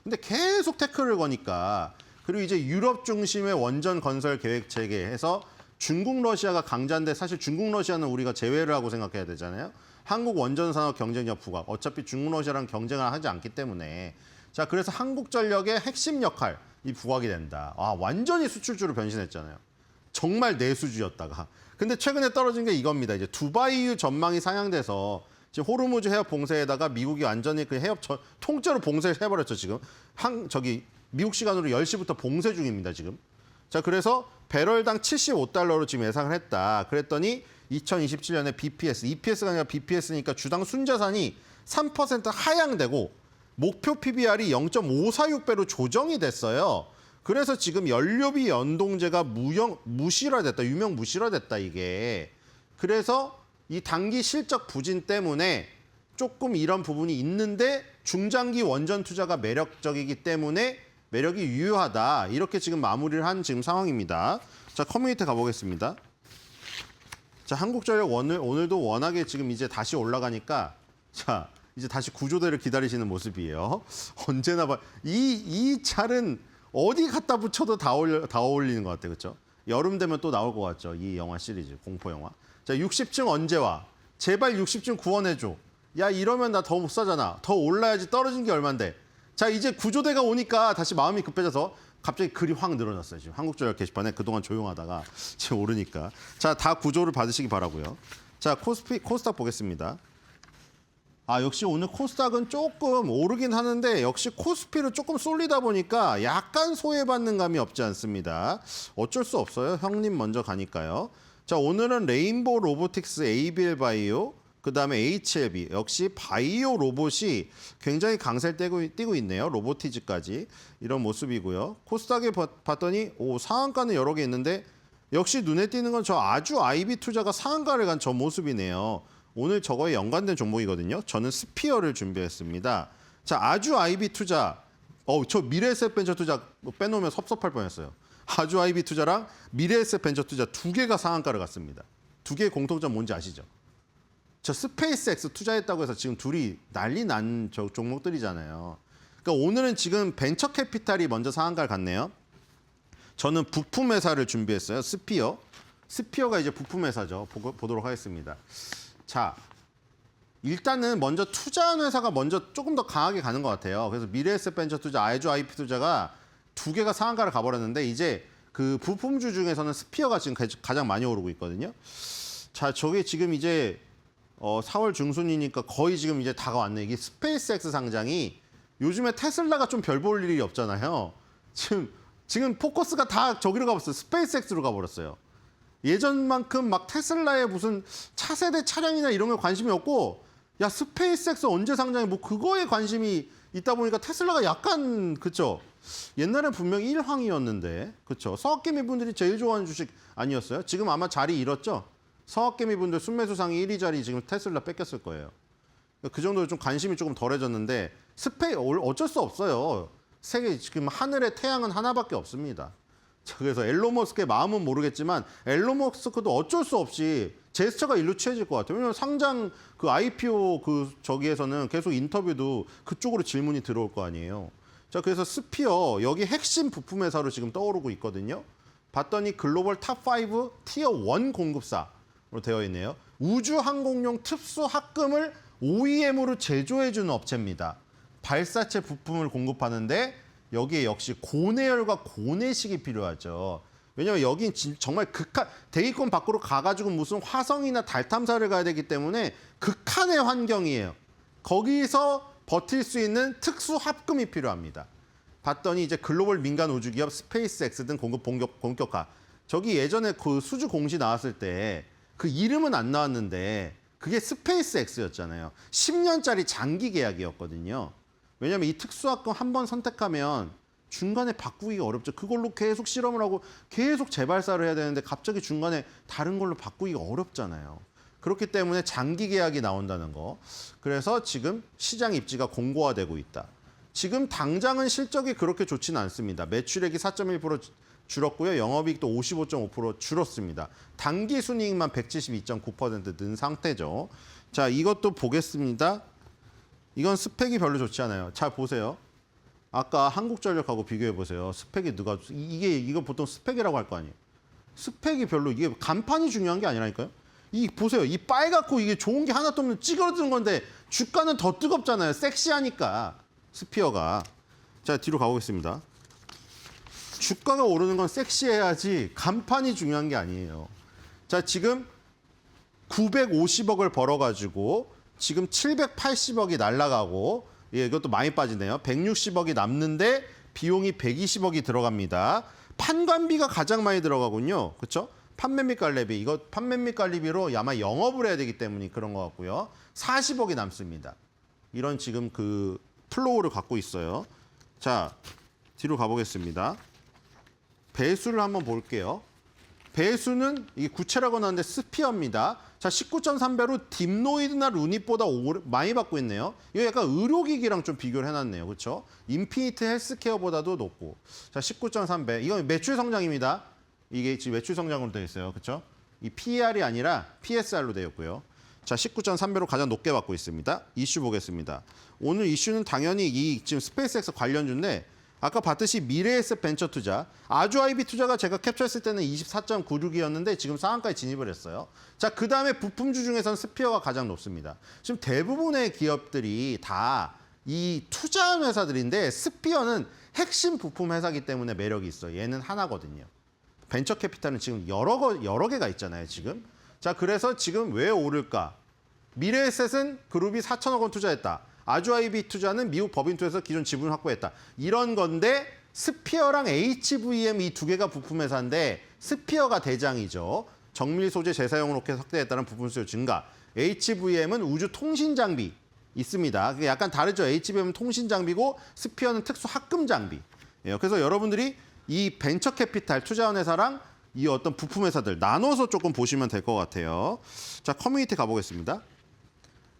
근데 계속 태클을 거니까 그리고 이제 유럽 중심의 원전 건설 계획 체계해서 중국 러시아가 강자인데 사실 중국 러시아는 우리가 제외를 하고 생각해야 되잖아요. 한국 원전 산업 경쟁력 부각. 어차피 중국 러시아랑 경쟁을 하지 않기 때문에 자 그래서 한국전력의 핵심 역할 이 부각이 된다. 완전히 수출주로 변신했잖아요. 정말 내수주였다가. 근데 최근에 떨어진 게 이겁니다. 이제 두바이유 전망이 상향돼서 지금 호르무즈 해협 봉쇄에다가 미국이 완전히 그 해협 통째로 봉쇄를 해버렸죠 지금. 미국 시간으로 10시부터 봉쇄 중입니다 지금. 자 그래서 배럴당 75달러로 지금 예상을 했다. 그랬더니 2027년에 BPS, EPS가 아니라 BPS니까 주당 순자산이 3% 하향되고 목표 PBR이 0.546배로 조정이 됐어요. 그래서 지금 연료비 연동제가 유명 무실화됐다 이게. 그래서 이 단기 실적 부진 때문에 조금 이런 부분이 있는데 중장기 원전 투자가 매력적이기 때문에 매력이 유효하다. 이렇게 지금 마무리를 한 지금 상황입니다. 자 커뮤니티 가보겠습니다. 자 한국전력 오늘도 워낙에 지금 이제 다시 올라가니까 자 이제 다시 구조대를 기다리시는 모습이에요. 언제나 이 찰은 어디 갖다 붙여도 다 어울리는 것 같아요. 그렇죠? 여름 되면 또 나올 것 같죠. 이 영화 시리즈, 공포 영화. 자 60층 언제 와? 제발 60층 구원해줘. 야 이러면 나 더 못 사잖아. 더 올라야지 떨어진 게 얼만데. 자 이제 구조대가 오니까 다시 마음이 급해져서 갑자기 글이 확 늘어났어요. 지금 한국전력 게시판에 그동안 조용하다가 지금 오르니까. 자 다 구조를 받으시기 바라고요. 자 코스닥 보겠습니다. 역시 오늘 코스닥은 조금 오르긴 하는데 역시 코스피를 조금 쏠리다 보니까 약간 소외받는 감이 없지 않습니다. 어쩔 수 없어요. 형님 먼저 가니까요. 자 오늘은 레인보우 로보틱스, ABL 바이오, 그다음에 HLB 역시 바이오 로봇이 굉장히 강세를 띄고 있네요. 로보티즈까지 이런 모습이고요. 코스닥에 봤더니 상한가는 여러 개 있는데 역시 눈에 띄는 건 저 아주 IB 투자가 상한가를 간 저 모습이네요. 오늘 저거에 연관된 종목이거든요. 저는 스피어를 준비했습니다. 자, 아주 IB 투자. 저 미래에셋 벤처 투자 빼놓으면 섭섭할 뻔했어요. 아주 IB 투자랑 미래에셋 벤처 투자 두 개가 상한가를 갔습니다. 두 개의 공통점 뭔지 아시죠? 저 스페이스X 투자했다고 해서 지금 둘이 난리 난 종목들이잖아요. 그러니까 오늘은 지금 벤처 캐피탈이 먼저 상한가를 갔네요. 저는 부품 회사를 준비했어요. 스피어. 스피어가 이제 부품 회사죠. 보도록 하겠습니다. 자, 일단은 먼저 투자한 회사가 먼저 조금 더 강하게 가는 것 같아요. 그래서 미래에셋 벤처 투자, 아주 IP 투자가 두 개가 상한가를 가버렸는데 이제 그 부품주 중에서는 스피어가 지금 가장 많이 오르고 있거든요. 자, 저게 지금 이제 4월 중순이니까 거의 지금 이제 다가왔네. 이게 스페이스X 상장이 요즘에 테슬라가 좀 별 볼 일이 없잖아요. 지금 포커스가 다 저기로 가버렸어요. 스페이스X로 가버렸어요. 예전만큼 막 테슬라의 무슨 차세대 차량이나 이런 거 관심이 없고, 야, 스페이스X 언제 상장해? 뭐 그거에 관심이 있다 보니까 테슬라가 약간, 그쵸? 옛날엔 분명히 일황이었는데, 그쵸? 서학개미 분들이 제일 좋아하는 주식 아니었어요? 지금 아마 자리 잃었죠? 서학개미 분들 순매수 상위 1위 자리 지금 테슬라 뺏겼을 거예요. 그 정도로 좀 관심이 조금 덜해졌는데, 어쩔 수 없어요. 세계 지금 하늘의 태양은 하나밖에 없습니다. 자, 그래서 앨런 머스크의 마음은 모르겠지만 앨런 머스크도 어쩔 수 없이 제스처가 일로 취해질 것 같아요. 왜냐면 상장 그 IPO 저기에서는 계속 인터뷰도 그쪽으로 질문이 들어올 거 아니에요. 자, 그래서 스피어 여기 핵심 부품 회사로 지금 떠오르고 있거든요. 봤더니 글로벌 탑5 티어 1 공급사로 되어 있네요. 우주 항공용 특수 합금을 OEM으로 제조해주는 업체입니다. 발사체 부품을 공급하는데 여기에 역시 고내열과 고내식이 필요하죠. 왜냐하면 여긴 정말 극한, 대기권 밖으로 가가지고 무슨 화성이나 달 탐사를 가야 되기 때문에 극한의 환경이에요. 거기서 버틸 수 있는 특수 합금이 필요합니다. 봤더니 이제 글로벌 민간 우주기업 스페이스X 등 공급 본격화. 저기 예전에 그 수주 공시 나왔을 때 그 이름은 안 나왔는데 그게 스페이스X였잖아요. 10년짜리 장기 계약이었거든요. 왜냐하면 이 특수합금 한 번 선택하면 중간에 바꾸기가 어렵죠. 그걸로 계속 실험을 하고 계속 재발사를 해야 되는데 갑자기 중간에 다른 걸로 바꾸기가 어렵잖아요. 그렇기 때문에 장기 계약이 나온다는 거. 그래서 지금 시장 입지가 공고화되고 있다. 지금 당장은 실적이 그렇게 좋지는 않습니다. 매출액이 4.1% 줄었고요. 영업이익도 55.5% 줄었습니다. 단기 순이익만 172.9% 는 상태죠. 자, 이것도 보겠습니다. 이건 스펙이 별로 좋지 않아요. 잘 보세요. 아까 한국전력하고 비교해 보세요. 스펙이 이거 보통 스펙이라고 할 거 아니에요. 스펙이 별로, 이게 간판이 중요한 게 아니라니까요. 보세요. 이 빨갛고 이게 좋은 게 하나도 없는 찌그러드는 건데 주가는 더 뜨겁잖아요. 섹시하니까 스피어가. 자, 뒤로 가보겠습니다. 주가가 오르는 건 섹시해야지 간판이 중요한 게 아니에요. 자, 지금 950억을 벌어가지고 지금 780억이 날라가고, 예, 이것도 많이 빠지네요. 160억이 남는데 비용이 120억이 들어갑니다. 판관비가 가장 많이 들어가군요. 그렇죠? 판매 및 관리비. 이거 판매 및 관리비로 아마 영업을 해야 되기 때문에 그런 것 같고요. 40억이 남습니다. 이런 지금 그 플로우를 갖고 있어요. 자, 뒤로 가보겠습니다. 배수를 한번 볼게요. 배수는 이 구체라고 나왔는데 스피어입니다. 자, 19.3배로 딥노이드나 루닛보다 많이 받고 있네요. 이거 약간 의료기기랑 좀 비교를 해놨네요. 그렇죠? 인피니트 헬스케어보다도 높고. 자, 19.3배. 이건 매출 성장입니다. 이게 지금 매출 성장으로 되어 있어요. 그렇죠? 이 PER이 아니라 PSR로 되어 있고요. 자, 19.3배로 가장 높게 받고 있습니다. 이슈 보겠습니다. 오늘 이슈는 당연히 이 지금 스페이스X 관련주인데, 아까 봤듯이 미래에셋 벤처 투자, 아주아이비 투자가 제가 캡처했을 때는 24.96이었는데 지금 상한가에 진입을 했어요. 자, 그 다음에 부품주 중에서는 스피어가 가장 높습니다. 지금 대부분의 기업들이 다 이 투자한 회사들인데 스피어는 핵심 부품 회사이기 때문에 매력이 있어요. 얘는 하나거든요. 벤처 캐피탈은 지금 여러 개가 있잖아요, 지금. 자, 그래서 지금 왜 오를까? 미래에셋은 그룹이 4천억 원 투자했다. 아주아이비 투자는 미국 법인투에서 기존 지분을 확보했다. 이런 건데 스피어랑 HVM 이 두 개가 부품 회사인데 스피어가 대장이죠. 정밀 소재 재사용 로켓 확대에 따른 부품 수요 증가. HVM은 우주 통신 장비 있습니다. 그게 약간 다르죠. HVM은 통신 장비고 스피어는 특수 합금 장비. 그래서 여러분들이 이 벤처 캐피탈 투자한 회사랑 이 어떤 부품 회사들 나눠서 조금 보시면 될 것 같아요. 자, 커뮤니티 가보겠습니다.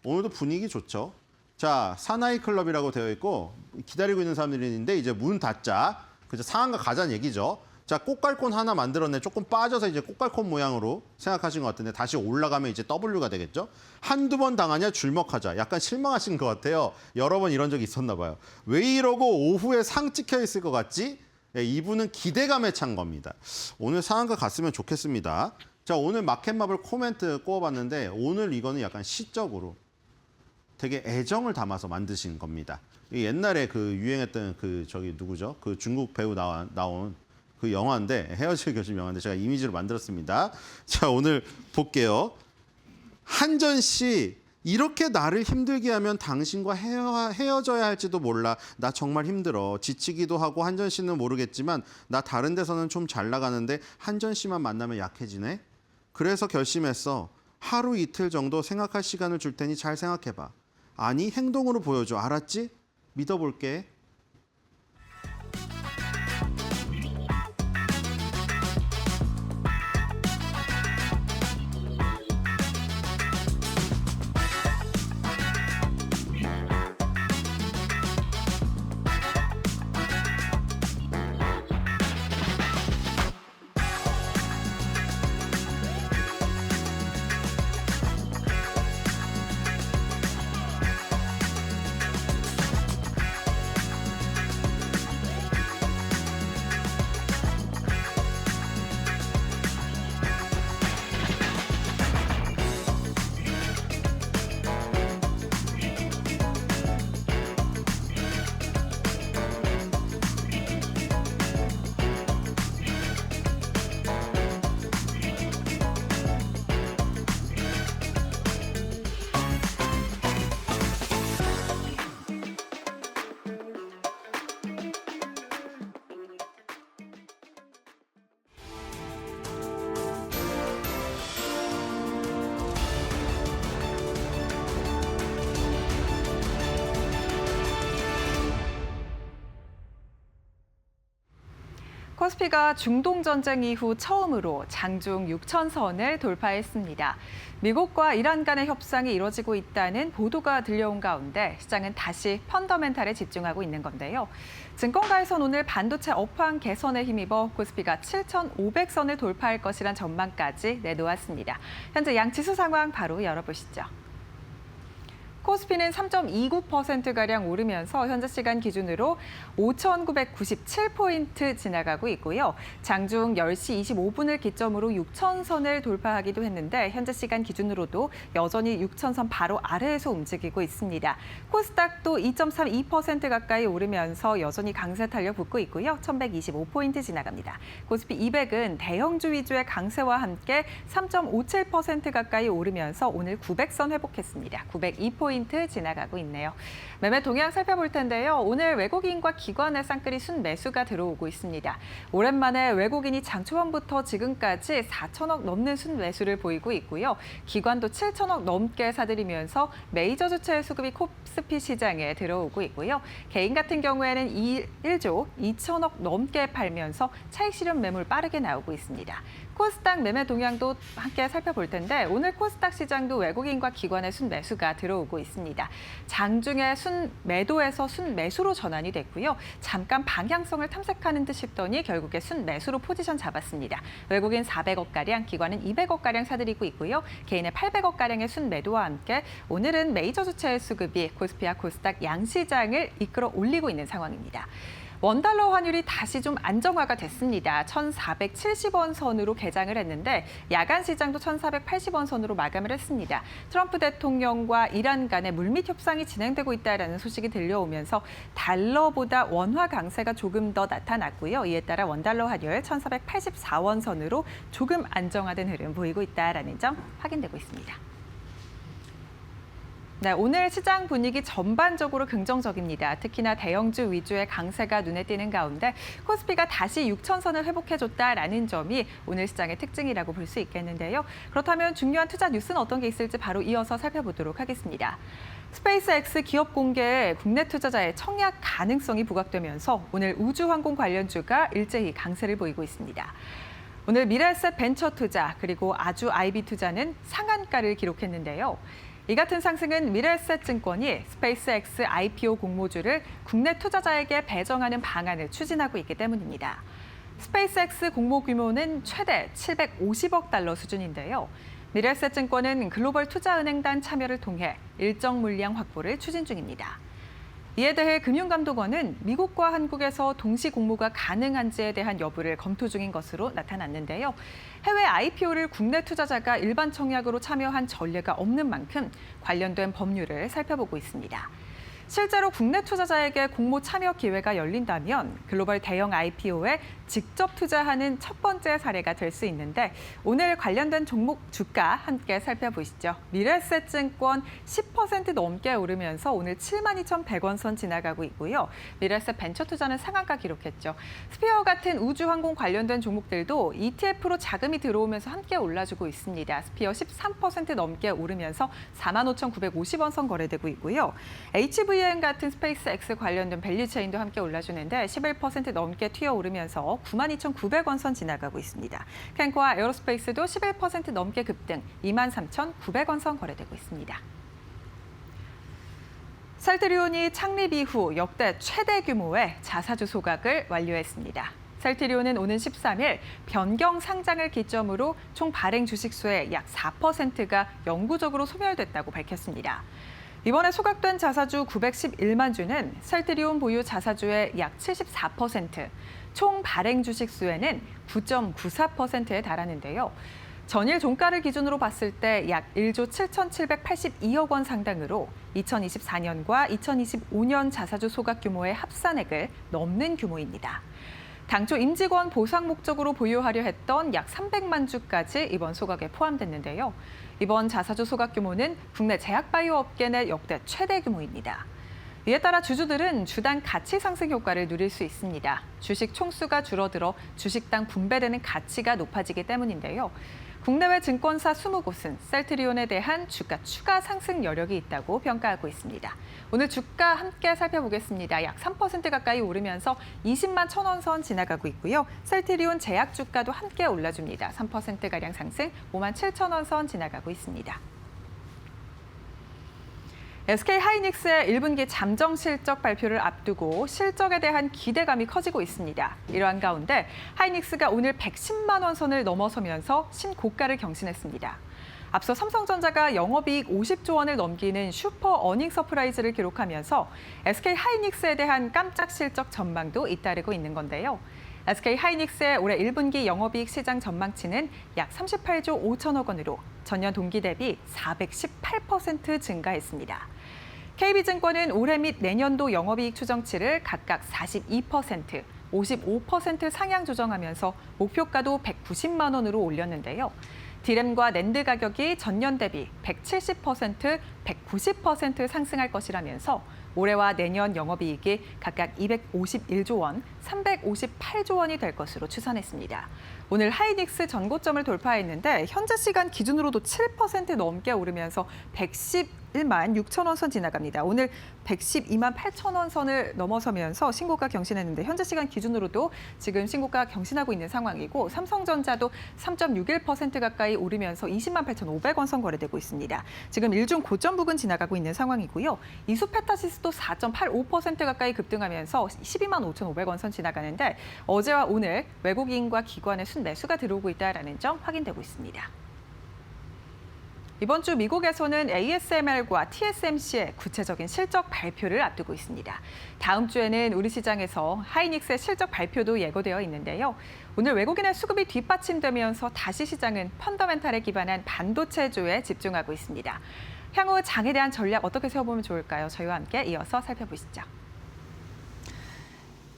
오늘도 분위기 좋죠. 자, 사나이 클럽이라고 되어 있고 기다리고 있는 사람들이 있는데 이제 문 닫자. 그죠? 상한가 가자는 얘기죠. 자, 꽃갈콘 하나 만들었네. 조금 빠져서 이제 꽃갈콘 모양으로 생각하신 것 같은데 다시 올라가면 이제 W가 되겠죠. 한두 번 당하냐 줄먹하자. 약간 실망하신 것 같아요. 여러 번 이런 적이 있었나 봐요. 왜 이러고 오후에 상 찍혀 있을 것 같지? 네, 이분은 기대감에 찬 겁니다. 오늘 상한가 갔으면 좋겠습니다. 자, 오늘 마켓마블 코멘트 꼽아봤는데 오늘 이거는 약간 시적으로 되게 애정을 담아서 만드신 겁니다. 옛날에 그 유행했던 그 저기 누구죠? 그 중국 배우 나온 그 영화인데 헤어질 교심 영화인데 제가 이미지로 만들었습니다. 자, 오늘 볼게요. 한전 씨 이렇게 나를 힘들게 하면 당신과 헤어져야 할지도 몰라. 나 정말 힘들어. 지치기도 하고 한전 씨는 모르겠지만 나 다른 데서는 좀 잘 나가는데 한전 씨만 만나면 약해지네. 그래서 결심했어. 하루 이틀 정도 생각할 시간을 줄 테니 잘 생각해봐. 아니 행동으로 보여줘. 알았지? 믿어볼게. 코스피가 중동전쟁 이후 처음으로 장중 6,000선을 돌파했습니다. 미국과 이란 간의 협상이 이뤄지고 있다는 보도가 들려온 가운데 시장은 다시 펀더멘탈에 집중하고 있는 건데요. 증권가에선 오늘 반도체 업황 개선에 힘입어 코스피가 7,500선을 돌파할 것이란 전망까지 내놓았습니다. 현재 양 지수 상황 바로 열어보시죠. 코스피는 3.29%가량 오르면서 현재 시간 기준으로 5,997포인트 지나가고 있고요. 장중 10시 25분을 기점으로 6,000선을 돌파하기도 했는데 현재 시간 기준으로도 여전히 6,000선 바로 아래에서 움직이고 있습니다. 코스닥도 2.32% 가까이 오르면서 여전히 강세 탄력 붙고 있고요. 1,125포인트 지나갑니다. 코스피 200은 대형주 위주의 강세와 함께 3.57% 가까이 오르면서 오늘 900선 회복했습니다. 902포인트 지나가고 있네요. 매매 동향 살펴볼 텐데요. 오늘 외국인과 기관의 쌍끌이 순매수가 들어오고 있습니다. 오랜만에 외국인이 장 초반부터 지금까지 4천억 넘는 순매수를 보이고 있고요. 기관도 7천억 넘게 사들이면서 메이저 주체의 수급이 코스피 시장에 들어오고 있고요. 개인 같은 경우에는 1조 2천억 넘게 팔면서 차익 실현 매물 빠르게 나오고 있습니다. 코스닥 매매 동향도 함께 살펴볼 텐데 오늘 코스닥 시장도 외국인과 기관의 순매수가 들어오고 있습니다. 장중에 순매도에서 순매수로 전환이 됐고요. 잠깐 방향성을 탐색하는 듯 싶더니 결국에 순매수로 포지션 잡았습니다. 외국인 400억가량, 기관은 200억가량 사들이고 있고요. 개인의 800억가량의 순매도와 함께 오늘은 메이저 주체의 수급이 코스피와 코스닥 양시장을 이끌어 올리고 있는 상황입니다. 원달러 환율이 다시 좀 안정화가 됐습니다. 1,470원 선으로 개장을 했는데 야간 시장도 1,480원 선으로 마감을 했습니다. 트럼프 대통령과 이란 간의 물밑 협상이 진행되고 있다는 소식이 들려오면서 달러보다 원화 강세가 조금 더 나타났고요. 이에 따라 원달러 환율 1,484원 선으로 조금 안정화된 흐름 보이고 있다는 점 확인되고 있습니다. 네, 오늘 시장 분위기 전반적으로 긍정적입니다. 특히나 대형주 위주의 강세가 눈에 띄는 가운데 코스피가 다시 6,000선을 회복해줬다라는 점이 오늘 시장의 특징이라고 볼 수 있겠는데요. 그렇다면 중요한 투자 뉴스는 어떤 게 있을지 바로 이어서 살펴보도록 하겠습니다. 스페이스X 기업 공개에 국내 투자자의 청약 가능성이 부각되면서 오늘 우주항공 관련주가 일제히 강세를 보이고 있습니다. 오늘 미래에셋 벤처 투자 그리고 아주 IB 투자는 상한가를 기록했는데요. 이 같은 상승은 미래에셋 증권이 스페이스X IPO 공모주를 국내 투자자에게 배정하는 방안을 추진하고 있기 때문입니다. 스페이스X 공모 규모는 최대 750억 달러 수준인데요. 미래에셋 증권은 글로벌 투자은행단 참여를 통해 일정 물량 확보를 추진 중입니다. 이에 대해 금융감독원은 미국과 한국에서 동시 공모가 가능한지에 대한 여부를 검토 중인 것으로 나타났는데요. 해외 IPO를 국내 투자자가 일반 청약으로 참여한 전례가 없는 만큼 관련된 법률을 살펴보고 있습니다. 실제로 국내 투자자에게 공모 참여 기회가 열린다면 글로벌 대형 IPO에 직접 투자하는 첫 번째 사례가 될 수 있는데 오늘 관련된 종목 주가 함께 살펴보시죠. 미래에셋증권 10% 넘게 오르면서 오늘 72,100원 선 지나가고 있고요. 미래에셋 벤처투자는 상한가 기록했죠. 스피어 같은 우주항공 관련된 종목들도 ETF로 자금이 들어오면서 함께 올라주고 있습니다. 스피어 13% 넘게 오르면서 45,950원 선 거래되고 있고요. HVN 같은 스페이스X 관련된 밸류체인도 함께 올라주는데 11% 넘게 튀어오르면서 92,900원 선 지나가고 있습니다. 캔코와 에어로스페이스도 11% 넘게 급등 23,900원 선 거래되고 있습니다. 셀트리온이 창립 이후 역대 최대 규모의 자사주 소각을 완료했습니다. 셀트리온은 오는 13일 변경 상장을 기점으로 총 발행 주식수의 약 4%가 영구적으로 소멸됐다고 밝혔습니다. 이번에 소각된 자사주 911만 주는 셀트리온 보유 자사주의 약 74%, 총 발행 주식 수에는 9.94%에 달하는데요. 전일 종가를 기준으로 봤을 때 약 1조 7,782억 원 상당으로 2024년과 2025년 자사주 소각 규모의 합산액을 넘는 규모입니다. 당초 임직원 보상 목적으로 보유하려 했던 약 300만 주까지 이번 소각에 포함됐는데요. 이번 자사주 소각 규모는 국내 제약바이오 업계 내 역대 최대 규모입니다. 이에 따라 주주들은 주당 가치 상승 효과를 누릴 수 있습니다. 주식 총수가 줄어들어 주식당 분배되는 가치가 높아지기 때문인데요. 국내외 증권사 20곳은 셀트리온에 대한 주가 추가 상승 여력이 있다고 평가하고 있습니다. 오늘 주가 함께 살펴보겠습니다. 약 3% 가까이 오르면서 20만 1,000원 선 지나가고 있고요. 셀트리온 제약 주가도 함께 올라줍니다. 3%가량 상승 5만 7,000원 선 지나가고 있습니다. SK하이닉스의 1분기 잠정 실적 발표를 앞두고 실적에 대한 기대감이 커지고 있습니다. 이러한 가운데 하이닉스가 오늘 110만 원 선을 넘어서면서 신고가를 경신했습니다. 앞서 삼성전자가 영업이익 50조 원을 넘기는 슈퍼 어닝 서프라이즈를 기록하면서 SK하이닉스에 대한 깜짝 실적 전망도 잇따르고 있는 건데요. SK하이닉스의 올해 1분기 영업이익 시장 전망치는 약 38조 5천억 원으로 전년 동기 대비 418% 증가했습니다. KB증권은 올해 및 내년도 영업이익 추정치를 각각 42%, 55% 상향 조정하면서 목표가도 190만 원으로 올렸는데요. 디램과 낸드 가격이 전년 대비 170%, 190% 상승할 것이라면서 올해와 내년 영업이익이 각각 251조 원, 358조 원이 될 것으로 추산했습니다. 오늘 하이닉스 전고점을 돌파했는데 현재 시간 기준으로도 7% 넘게 오르면서 111만 6천 원 선 지나갑니다. 오늘 112만 8천 원 선을 넘어서면서 신고가 경신했는데 현재 시간 기준으로도 지금 신고가 경신하고 있는 상황이고 삼성전자도 3.61% 가까이 오르면서 20만 8,500원 선 거래되고 있습니다. 지금 일중 고점 부근 지나가고 있는 상황이고요. 이수페타시스도 4.85% 가까이 급등하면서 12만 5,500원 선 지나가는데 어제와 오늘 외국인과 기관의 순매수가 들어오고 있다는 점 확인되고 있습니다. 이번 주 미국에서는 ASML과 TSMC의 구체적인 실적 발표를 앞두고 있습니다. 다음 주에는 우리 시장에서 하이닉스의 실적 발표도 예고되어 있는데요. 오늘 외국인의 수급이 뒷받침되면서 다시 시장은 펀더멘탈에 기반한 반도체주에 집중하고 있습니다. 향후 장에 대한 전략 어떻게 세워보면 좋을까요? 저희와 함께 이어서 살펴보시죠.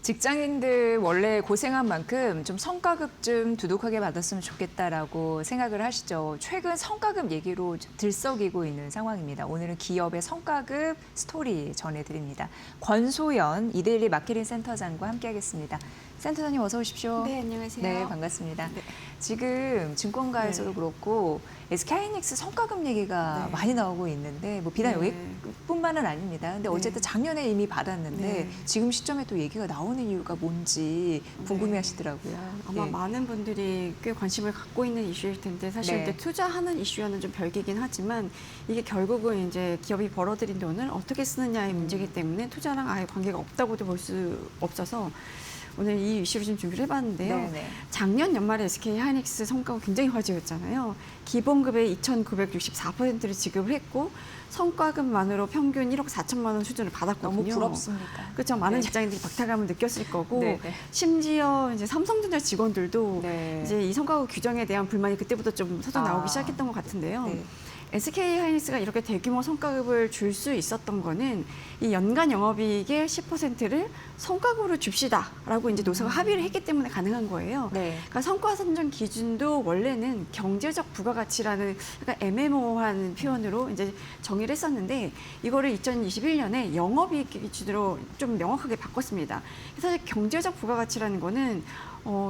직장인들 원래 고생한 만큼 좀 성과급 좀 두둑하게 받았으면 좋겠다라고 생각을 하시죠. 최근 성과급 얘기로 들썩이고 있는 상황입니다. 오늘은 기업의 성과급 스토리 전해드립니다. 권소연 이데일리 마케팅 센터장과 함께하겠습니다. 센터장님 어서 오십시오. 네, 안녕하세요. 네, 반갑습니다. 네. 지금 증권가에서도 그렇고 SK하이닉스 성과급 얘기가 네. 많이 나오고 있는데 뭐 비단 네. 여기뿐만은 아닙니다. 근데 어쨌든 작년에 이미 받았는데 네. 지금 시점에 또 얘기가 나오는 이유가 뭔지 궁금해하시더라고요. 아마 예. 많은 분들이 꽤 관심을 갖고 있는 이슈일 텐데 사실 네. 이제 투자하는 이슈와는 좀 별개긴 하지만 이게 결국은 이제 기업이 벌어들인 돈을 어떻게 쓰느냐의 문제이기 때문에 투자랑 아예 관계가 없다고도 볼 수 없어서 오늘 이 이슈를 좀 준비를 해봤는데요. 네네. 작년 연말에 SK하이닉스 성과가 굉장히 화제였잖아요. 기본급의 2,964%를 지급을 했고 성과급만으로 평균 1억 4천만 원 수준을 받았거든요. 너무 부럽습니다. 그렇죠. 많은 네. 직장인들이 박탈감을 느꼈을 거고 네네. 심지어 이제 삼성전자 직원들도 네. 이제 이 성과급 규정에 대한 불만이 그때부터 좀 터져 나오기 시작했던 것 같은데요. 네. SK 하이닉스가 이렇게 대규모 성과급을 줄 수 있었던 거는 이 연간 영업이익의 10%를 성과급으로 줍시다라고 이제 노사가 합의를 했기 때문에 가능한 거예요. 네. 그러니까 성과 선정 기준도 원래는 경제적 부가가치라는 약간 애매모호한 표현으로 이제 정의를 했었는데 이거를 2021년에 영업이익 기준으로 좀 명확하게 바꿨습니다. 사실 경제적 부가가치라는 거는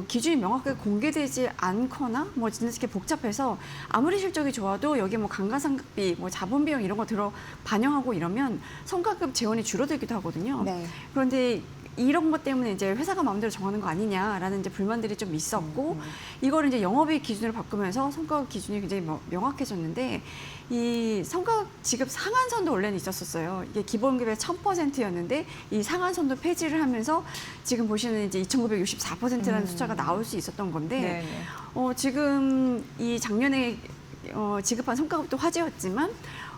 기준이 명확하게 공개되지 않거나 뭐 진짜 이렇게 복잡해서 아무리 실적이 좋아도 여기 뭐 감가상각비, 뭐 자본 비용 이런 거 들어 반영하고 이러면 성과급 재원이 줄어들기도 하거든요. 네. 그런데 이런 것 때문에 이제 회사가 마음대로 정하는 거 아니냐라는 이제 불만들이 좀 있었고 이거를 이제 영업이익 기준으로 바꾸면서 성과급 기준이 굉장히 명확해졌는데 이 성과급 지급 상한선도 원래는 있었어요. 이게 기본급의 1000%였는데 이 상한선도 폐지를 하면서 지금 보시는 이제 2,964%라는 숫자가 나올 수 있었던 건데 네. 지금 이 작년에 지급한 성과급도 화제였지만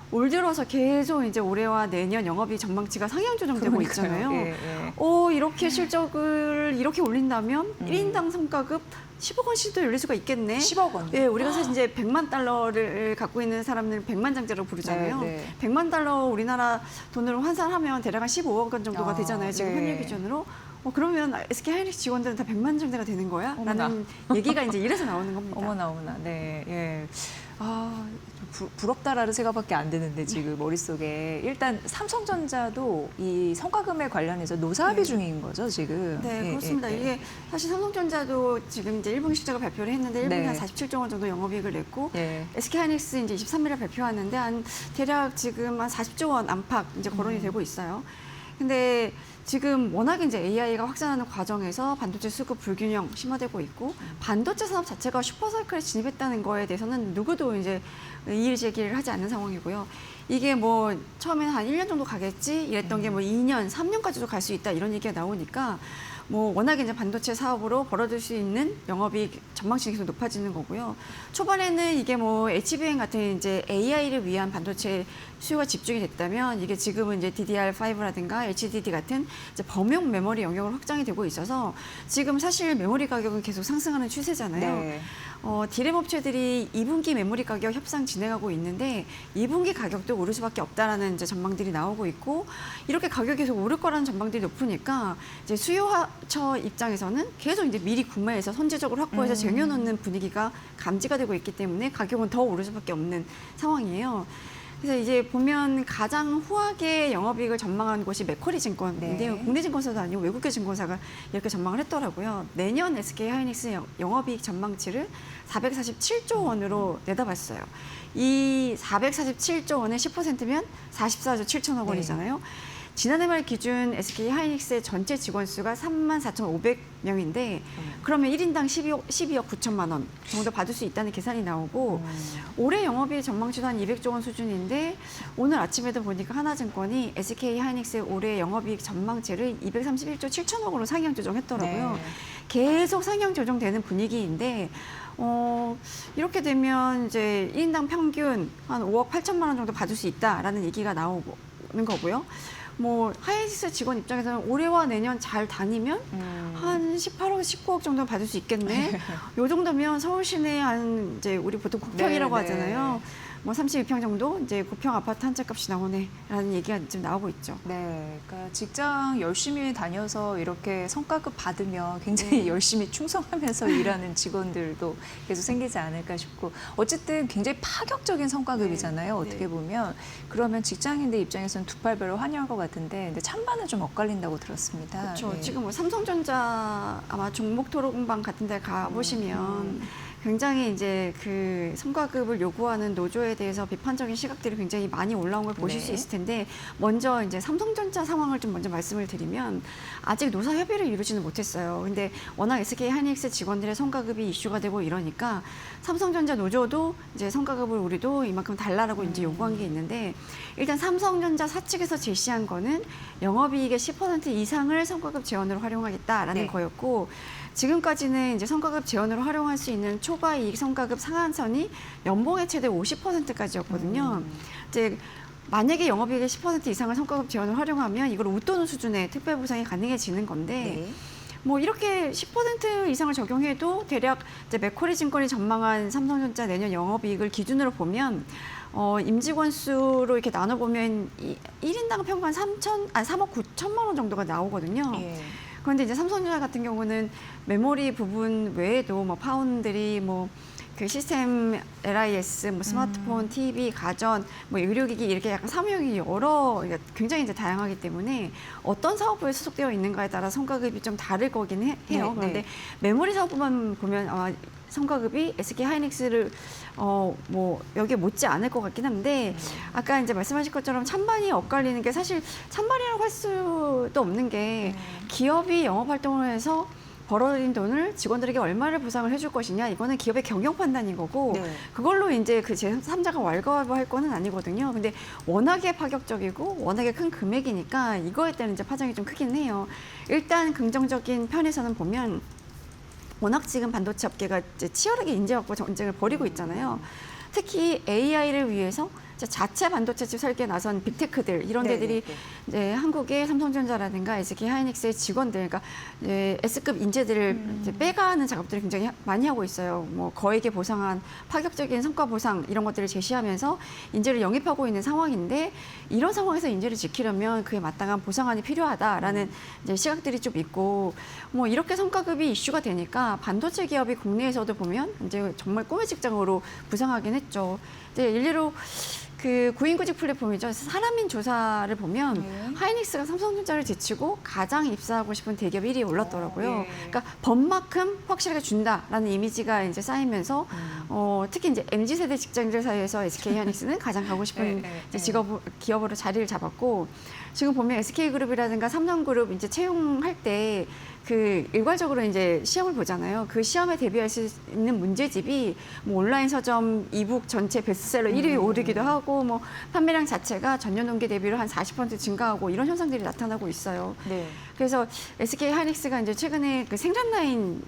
올 들어서 계속 이제 올해와 내년 영업이익 전망치가 상향 조정되고 그러니까요. 있잖아요. 예, 예. 이렇게 실적을 이렇게 올린다면 1인당 성과급 10억 원씩도 열릴 수가 있겠네. 10억 원. 예, 우리가 사실 이제 100만 달러를 갖고 있는 사람들은 100만 장자라고 부르잖아요. 네, 네. 100만 달러 우리나라 돈으로 환산하면 대략 한 15억 원 정도가 되잖아요. 지금 네. 환율 기준으로. 그러면 SK 하이닉스 직원들은 다 100만 장자가 되는 거야? 어머나. 라는 얘기가 이제 이래서 나오는 겁니다. 어머나. 네. 예. 부럽다라는 생각밖에 안 드는데 지금 머릿속에 일단 삼성전자도 이 성과금에 관련해서 노사합의 중인 거죠, 지금. 네, 예, 그렇습니다. 예, 예. 이게 사실 삼성전자도 지금 이제 1분기 실적을 발표를 했는데 1분기 네. 한 47조 원 정도 영업이익을 냈고 예. SK 하이닉스 이제 23일에 발표하는데 한 대략 지금 한 40조 원 안팎 이제 거론이 되고 있어요. 근데 지금 워낙 이제 AI가 확산하는 과정에서 반도체 수급 불균형 심화되고 있고 반도체 산업 자체가 슈퍼사이클에 진입했다는 거에 대해서는 누구도 이제 이의 제기를 하지 않는 상황이고요. 이게 뭐 처음에는 한 1년 정도 가겠지 이랬던 게 뭐 2년, 3년까지도 갈 수 있다 이런 얘기가 나오니까 뭐 워낙에 이제 반도체 사업으로 벌어들 수 있는 영업이익 전망치가 계속 높아지는 거고요. 초반에는 이게 뭐 HBM 같은 이제 AI를 위한 반도체 수요가 집중이 됐다면 이게 지금은 이제 DDR5라든가 HDD 같은 이제 범용 메모리 영역으로 확장이 되고 있어서 지금 사실 메모리 가격은 계속 상승하는 추세잖아요. 네. 디램 업체들이 2분기 메모리 가격 협상 진행하고 있는데 2분기 가격도 오를 수밖에 없다라는 이제 전망들이 나오고 있고 이렇게 가격이 계속 오를 거라는 전망들이 높으니까 이제 수요처 입장에서는 계속 이제 미리 구매해서 선제적으로 확보해서 쟁여놓는 분위기가 감지가 되고 있기 때문에 가격은 더 오를 수밖에 없는 상황이에요. 그래서 이제 보면 가장 후하게 영업이익을 전망한 곳이 맥쿼리 증권인데요. 네. 국내 증권사도 아니고 외국계 증권사가 이렇게 전망을 했더라고요. 내년 SK 하이닉스 영업이익 전망치를 447조 원으로 내다봤어요. 이 447조 원의 10%면 44조 7천억 원이잖아요. 지난해 말 기준 SK 하이닉스의 전체 직원 수가 34,500명인데 그러면 1인당 12억 9천만 원 정도 받을 수 있다는 계산이 나오고 올해 영업이익 전망치도 한 200조 원 수준인데 오늘 아침에도 보니까 하나증권이 SK 하이닉스의 올해 영업이익 전망치를 231조 7천억으로 상향 조정했더라고요. 네. 계속 상향 조정되는 분위기인데 이렇게 되면 이제 1인당 평균 한 5억 8천만 원 정도 받을 수 있다라는 얘기가 나오는 거고요. 뭐 하이닉스 직원 입장에서는 올해와 내년 잘 다니면 한 18억, 19억 정도 받을 수 있겠네. 요 정도면 서울 시내 한 이제 우리 보통 9평이라고 네, 하잖아요. 뭐 32평 정도 이제 9평 아파트 한 채 값이 나오네라는 얘기가 지금 나오고 있죠. 네, 그러니까 직장 열심히 다녀서 이렇게 성과급 받으면 굉장히 열심히 충성하면서 일하는 직원들도 계속 생기지 않을까 싶고 어쨌든 굉장히 파격적인 성과급이잖아요. 어떻게 보면 그러면 직장인들 입장에서는 두 팔 별로 환영할 것 같은데 근데 찬반은 좀 엇갈린다고 들었습니다. 그렇죠. 네. 지금 뭐 삼성전자 아마 종목 토론방 같은 데 가보시면 굉장히 이제 그 성과급을 요구하는 노조에 대해서 비판적인 시각들이 굉장히 많이 올라온 걸 보실 네. 수 있을 텐데 먼저 이제 삼성전자 상황을 좀 먼저 말씀을 드리면 아직 노사 협의를 이루지는 못했어요. 근데 워낙 SK 하이닉스 직원들의 성과급이 이슈가 되고 이러니까 삼성전자 노조도 이제 성과급을 우리도 이만큼 달라라고 이제 요구한 게 있는데 일단 삼성전자 사측에서 제시한 거는 영업이익의 10% 이상을 성과급 재원으로 활용하겠다라는 네. 거였고 지금까지는 이제 성과급 재원으로 활용할 수 있는 초과 이익 성과급 상한선이 연봉의 최대 50%까지였거든요. 이제 만약에 영업이익의 10% 이상을 성과급 재원을 활용하면 이걸 웃도는 수준의 특별 보상이 가능해지는 건데 네. 뭐 이렇게 10% 이상을 적용해도 대략 이제 맥쿼리 증권이 전망한 삼성전자 내년 영업이익을 기준으로 보면 임직원 수로 이렇게 나눠보면 1인당 평균 한 3억 9천만 원 정도가 나오거든요. 예. 그런데 이제 삼성전자 같은 경우는 메모리 부분 외에도 뭐 파운드리, 뭐 그 시스템 LIS, 뭐 스마트폰, TV, 가전, 뭐 의료기기 이렇게 약간 사무용이 그러니까 굉장히 이제 다양하기 때문에 어떤 사업부에 소속되어 있는가에 따라 성과급이 좀 다를 거긴 해요. 네, 그런데 네. 메모리 사업부만 보면 아마 성과급이 SK 하이닉스를 뭐 여기에 못지 않을 것 같긴 한데 아까 이제 말씀하신 것처럼 찬반이 엇갈리는 게 사실 찬반이라고 할 수도 없는 게 기업이 영업 활동을 해서 벌어들인 돈을 직원들에게 얼마를 보상을 해줄 것이냐 이거는 기업의 경영 판단인 거고 네. 그걸로 이제 그 제3자가 왈가왈부할 거는 아니거든요. 근데 워낙에 파격적이고 워낙에 큰 금액이니까 이거에 따른 이제 파장이 좀 크긴 해요. 일단 긍정적인 편에서는 보면 워낙 지금 반도체 업계가 이제 치열하게 인재 확보 전쟁을 벌이고 있잖아요. 특히 AI를 위해서 자체 반도체 칩 설계에 나선 빅테크들 이런 데들이 이제 한국의 삼성전자라든가 SK 하이닉스의 직원들, 그러니까 이제 S급 인재들을 이제 빼가는 작업들을 굉장히 많이 하고 있어요. 뭐 거액에 보상한 파격적인 성과 보상 이런 것들을 제시하면서 인재를 영입하고 있는 상황인데 이런 상황에서 인재를 지키려면 그에 마땅한 보상안이 필요하다라는 이제 시각들이 좀 있고 뭐 이렇게 성과급이 이슈가 되니까 반도체 기업이 국내에서도 보면 이제 정말 꿈의 직장으로 부상하긴 했죠. 이제 일례로 그 구인구직 플랫폼이죠. 사람인 조사를 보면 하이닉스가 삼성전자를 제치고 가장 입사하고 싶은 대기업 1위에 올랐더라고요. 그러니까 번만큼 확실하게 준다라는 이미지가 이제 쌓이면서 특히 이제 MZ세대 직장인들 사이에서 SK 하이닉스는 가장 가고 싶은 이제 기업으로 자리를 잡았고 지금 보면 SK그룹이라든가 삼성그룹 이제 채용할 때 그 일괄적으로 이제 시험을 보잖아요. 그 시험에 대비할 수 있는 문제집이 뭐 온라인 서점 이북 전체 베스트셀러 1위에 오르기도 하고 뭐 판매량 자체가 전년 동기 대비로 한 40% 증가하고 이런 현상들이 나타나고 있어요. 네. 그래서 SK 하이닉스가 이제 최근에 그 생산 라인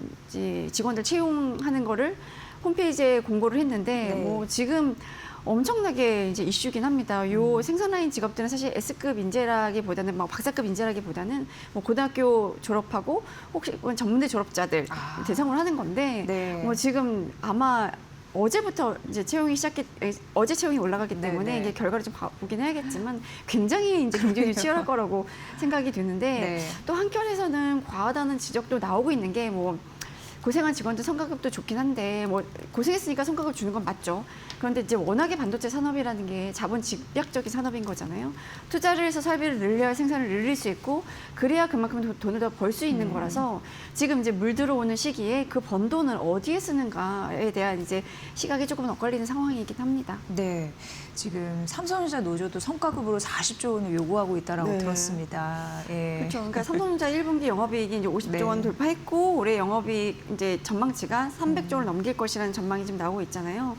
직원들 채용하는 거를 홈페이지에 공고를 했는데 뭐 지금 엄청나게 이제 이슈긴 합니다. 요 생산라인 직업들은 사실 S급 인재라기보다는 막 박사급 인재라기보다는 뭐 고등학교 졸업하고 혹시 전문대 졸업자들 대상으로 하는 건데 뭐 지금 아마 어제부터 이제 어제 채용이 올라가기 때문에 이제 결과를 좀 보긴 해야겠지만 굉장히 이제 경쟁이 치열할 거라고 생각이 드는데 또 한편에서는 과하다는 지적도 나오고 있는 게 뭐 고생한 직원들 성과급도 좋긴 한데 뭐 고생했으니까 성과급 주는 건 맞죠. 그런데 이제 워낙에 반도체 산업이라는 게 자본 집약적인 산업인 거잖아요. 투자를 해서 설비를 늘려야 생산을 늘릴 수 있고 그래야 그만큼 돈을 더 벌 수 있는 거라서 지금 이제 물 들어오는 시기에 그 번 돈을 어디에 쓰는가에 대한 이제 시각이 조금 엇갈리는 상황이긴 합니다. 네. 지금 삼성전자 노조도 성과급으로 40조 원을 요구하고 있다라고 들었습니다. 예. 그렇죠. 그러니까 삼성전자 1분기 영업이익이 이제 50조 원 돌파했고 올해 영업이익 이제 전망치가 300조 원을 넘길 것이라는 전망이 지금 나오고 있잖아요.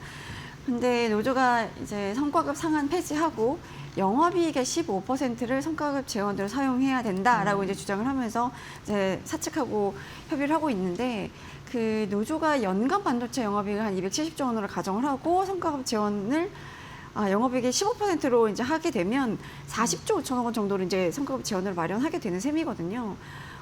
근데 노조가 이제 성과급 상한 폐지하고 영업이익의 15%를 성과급 재원으로 사용해야 된다라고 이제 주장을 하면서 이제 사측하고 협의를 하고 있는데 그 노조가 연간 반도체 영업이익을 한 270조 원으로 가정을 하고 성과급 재원을 영업이익의 15%로 이제 하게 되면 40조 5천억 원 정도로 이제 성과급 재원을 마련하게 되는 셈이거든요.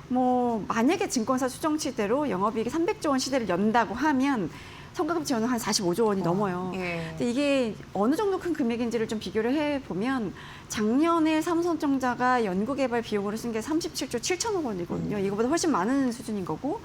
뭐 만약에 증권사 추정치대로 영업이익이 300조 원 시대를 연다고 하면 성과급 지원은 한 45조 원이 넘어요. 근데 이게 어느 정도 큰 금액인지를 좀 비교를 해보면 작년에 삼성전자가 연구개발 비용으로 쓴 게 37조 7천억 원이거든요. 이거보다 훨씬 많은 수준인 거고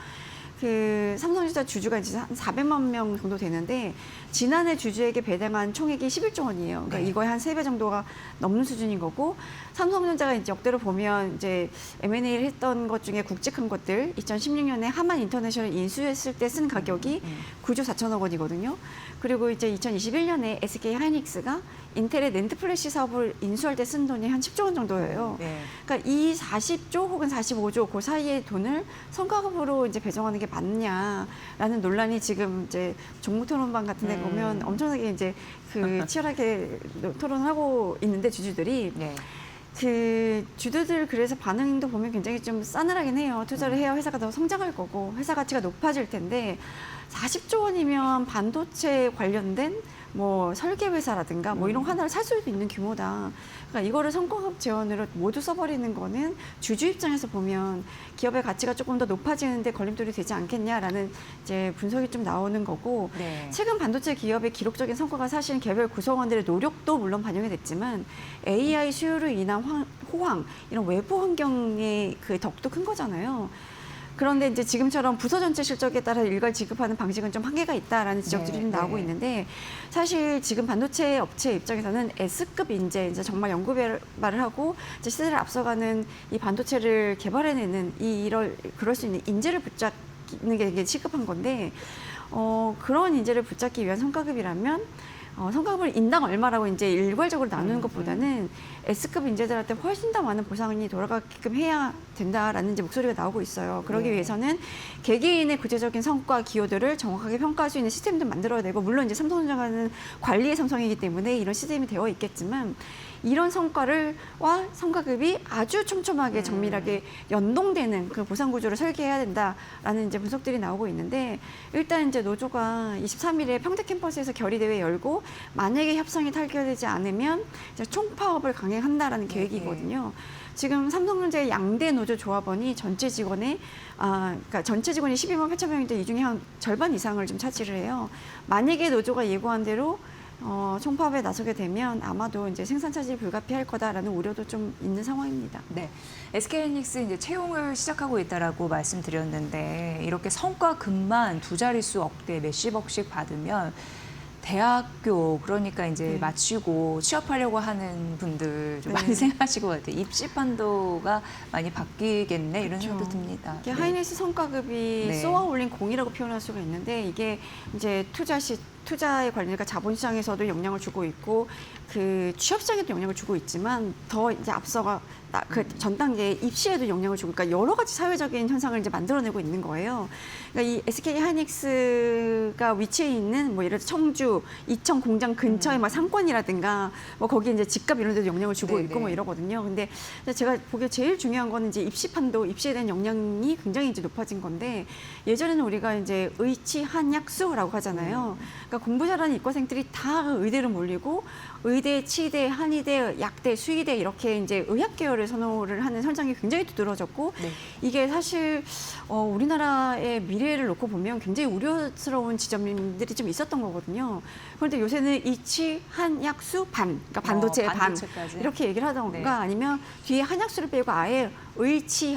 그 삼성전자 주주가 이제 한 400만 명 정도 되는데 지난해 주주에게 배당한 총액이 11조 원이에요. 그러니까 이거의 한 3배 정도가 넘는 수준인 거고 삼성전자가 이제 역대로 보면 이제 M&A를 했던 것 중에 굵직한 것들 2016년에 하만 인터내셔널 인수했을 때 쓴 가격이 9조 4천억 원이거든요. 그리고 이제 2021년에 SK 하이닉스가 인텔의 낸드 플래시 사업을 인수할 때 쓴 돈이 한 10조 원 정도예요. 그러니까 이 40조 혹은 45조 그 사이의 돈을 성과급으로 이제 배정하는 게 맞냐라는 논란이 지금 이제 종무토론방 같은 데 보면 엄청나게 이제 그 치열하게 토론을 하고 있는데 주주들이 그 주주들 그래서 반응도 보면 굉장히 좀 싸늘하긴 해요. 투자를 해야 회사가 더 성장할 거고 회사 가치가 높아질 텐데 40조 원이면 반도체 관련된 뭐 설계 회사라든가 뭐 이런 거 하나를 살 수도 있는 규모다. 그러니까 이거를 성과급 지원으로 모두 써버리는 거는 주주 입장에서 보면 기업의 가치가 조금 더 높아지는데 걸림돌이 되지 않겠냐라는 이제 분석이 좀 나오는 거고 네. 최근 반도체 기업의 기록적인 성과가 사실 개별 구성원들의 노력도 물론 반영이 됐지만 AI 수요로 인한 호황 이런 외부 환경의 그 덕도 큰 거잖아요. 그런데 이제 지금처럼 부서 전체 실적에 따라 일괄 지급하는 방식은 좀 한계가 있다라는 지적들이 좀 나오고 있는데 사실 지금 반도체 업체 입장에서는 S급 인재, 이제 정말 연구 개발을 하고 이제 시대를 앞서가는 이 반도체를 개발해내는 그럴 수 있는 인재를 붙잡는 게 이게 시급한 건데 그런 인재를 붙잡기 위한 성과급이라면 성과급을 인당 얼마라고 이제 일괄적으로 나누는 것보다는 S급 인재들한테 훨씬 더 많은 보상이 돌아가게끔 해야 된다라는 이제 목소리가 나오고 있어요. 그러기 위해서는 개개인의 구체적인 성과 기여도를 정확하게 평가할 수 있는 시스템도 만들어야 되고 물론 이제 삼성전자는 관리의 삼성이기 때문에 이런 시스템이 되어 있겠지만 이런 성과와 성과급이 아주 촘촘하게 정밀하게 연동되는 그 보상 구조를 설계해야 된다라는 이제 분석들이 나오고 있는데 일단 이제 노조가 23일에 평택 캠퍼스에서 결의대회 열고 만약에 협상이 타결되지 않으면 이제 총파업을 강행한다라는 계획이거든요. 지금 삼성전자의 양대 노조 조합원이 전체 직원의 그러니까 전체 직원이 12만 8천 명인데 이 중에 한 절반 이상을 좀 차지를 해요. 만약에 노조가 예고한 대로 총파업에 나서게 되면 아마도 이제 생산 차질 불가피할 거다라는 우려도 좀 있는 상황입니다. 네, SK하이닉스 이제 채용을 시작하고 있다라고 말씀드렸는데 이렇게 성과급만 두 자릿수 억대 몇십억씩 받으면 대학교 그러니까 이제 마치고 취업하려고 하는 분들 좀 많이 생각하실 것 같아요. 입시 판도가 많이 바뀌겠네 이런 생각도 듭니다. 이게 하이닉스 성과급이 쏘아 올린 공이라고 표현할 수가 있는데 이게 이제 투자에 관련해서 자본시장에서도 영향을 주고 있고 그 취업시장에도 영향을 주고 있지만 더 이제 앞서가 그 전 단계 입시에도 영향을 주고 그러니까 여러 가지 사회적인 현상을 이제 만들어내고 있는 거예요. 그러니까 이 SK 하이닉스가 위치해 있는 뭐 예를 들어 청주, 이천 공장 근처에 막 상권이라든가 뭐 거기 이제 집값 이런 데도 영향을 주고 있고 뭐 이러거든요. 근데 제가 보기에 제일 중요한 거는 이제 입시 판도, 입시에 대한 영향이 굉장히 이제 높아진 건데 예전에는 우리가 이제 의치, 한약, 수라고 하잖아요. 그러니까 공부 잘하는 이과생들이 다 의대로 몰리고 의대, 치대, 한의대, 약대, 수의대 이렇게 이제 의학 계열을 선호를 하는 현상이 굉장히 두드러졌고 이게 사실 우리나라의 미래를 놓고 보면 굉장히 우려스러운 지점들이 좀 있었던 거거든요. 그런데 요새는 이치, 한약, 수, 반, 그러니까 반도체의 반 이렇게 얘기를 하던가 아니면 뒤에 한약수를 빼고 아예 의치,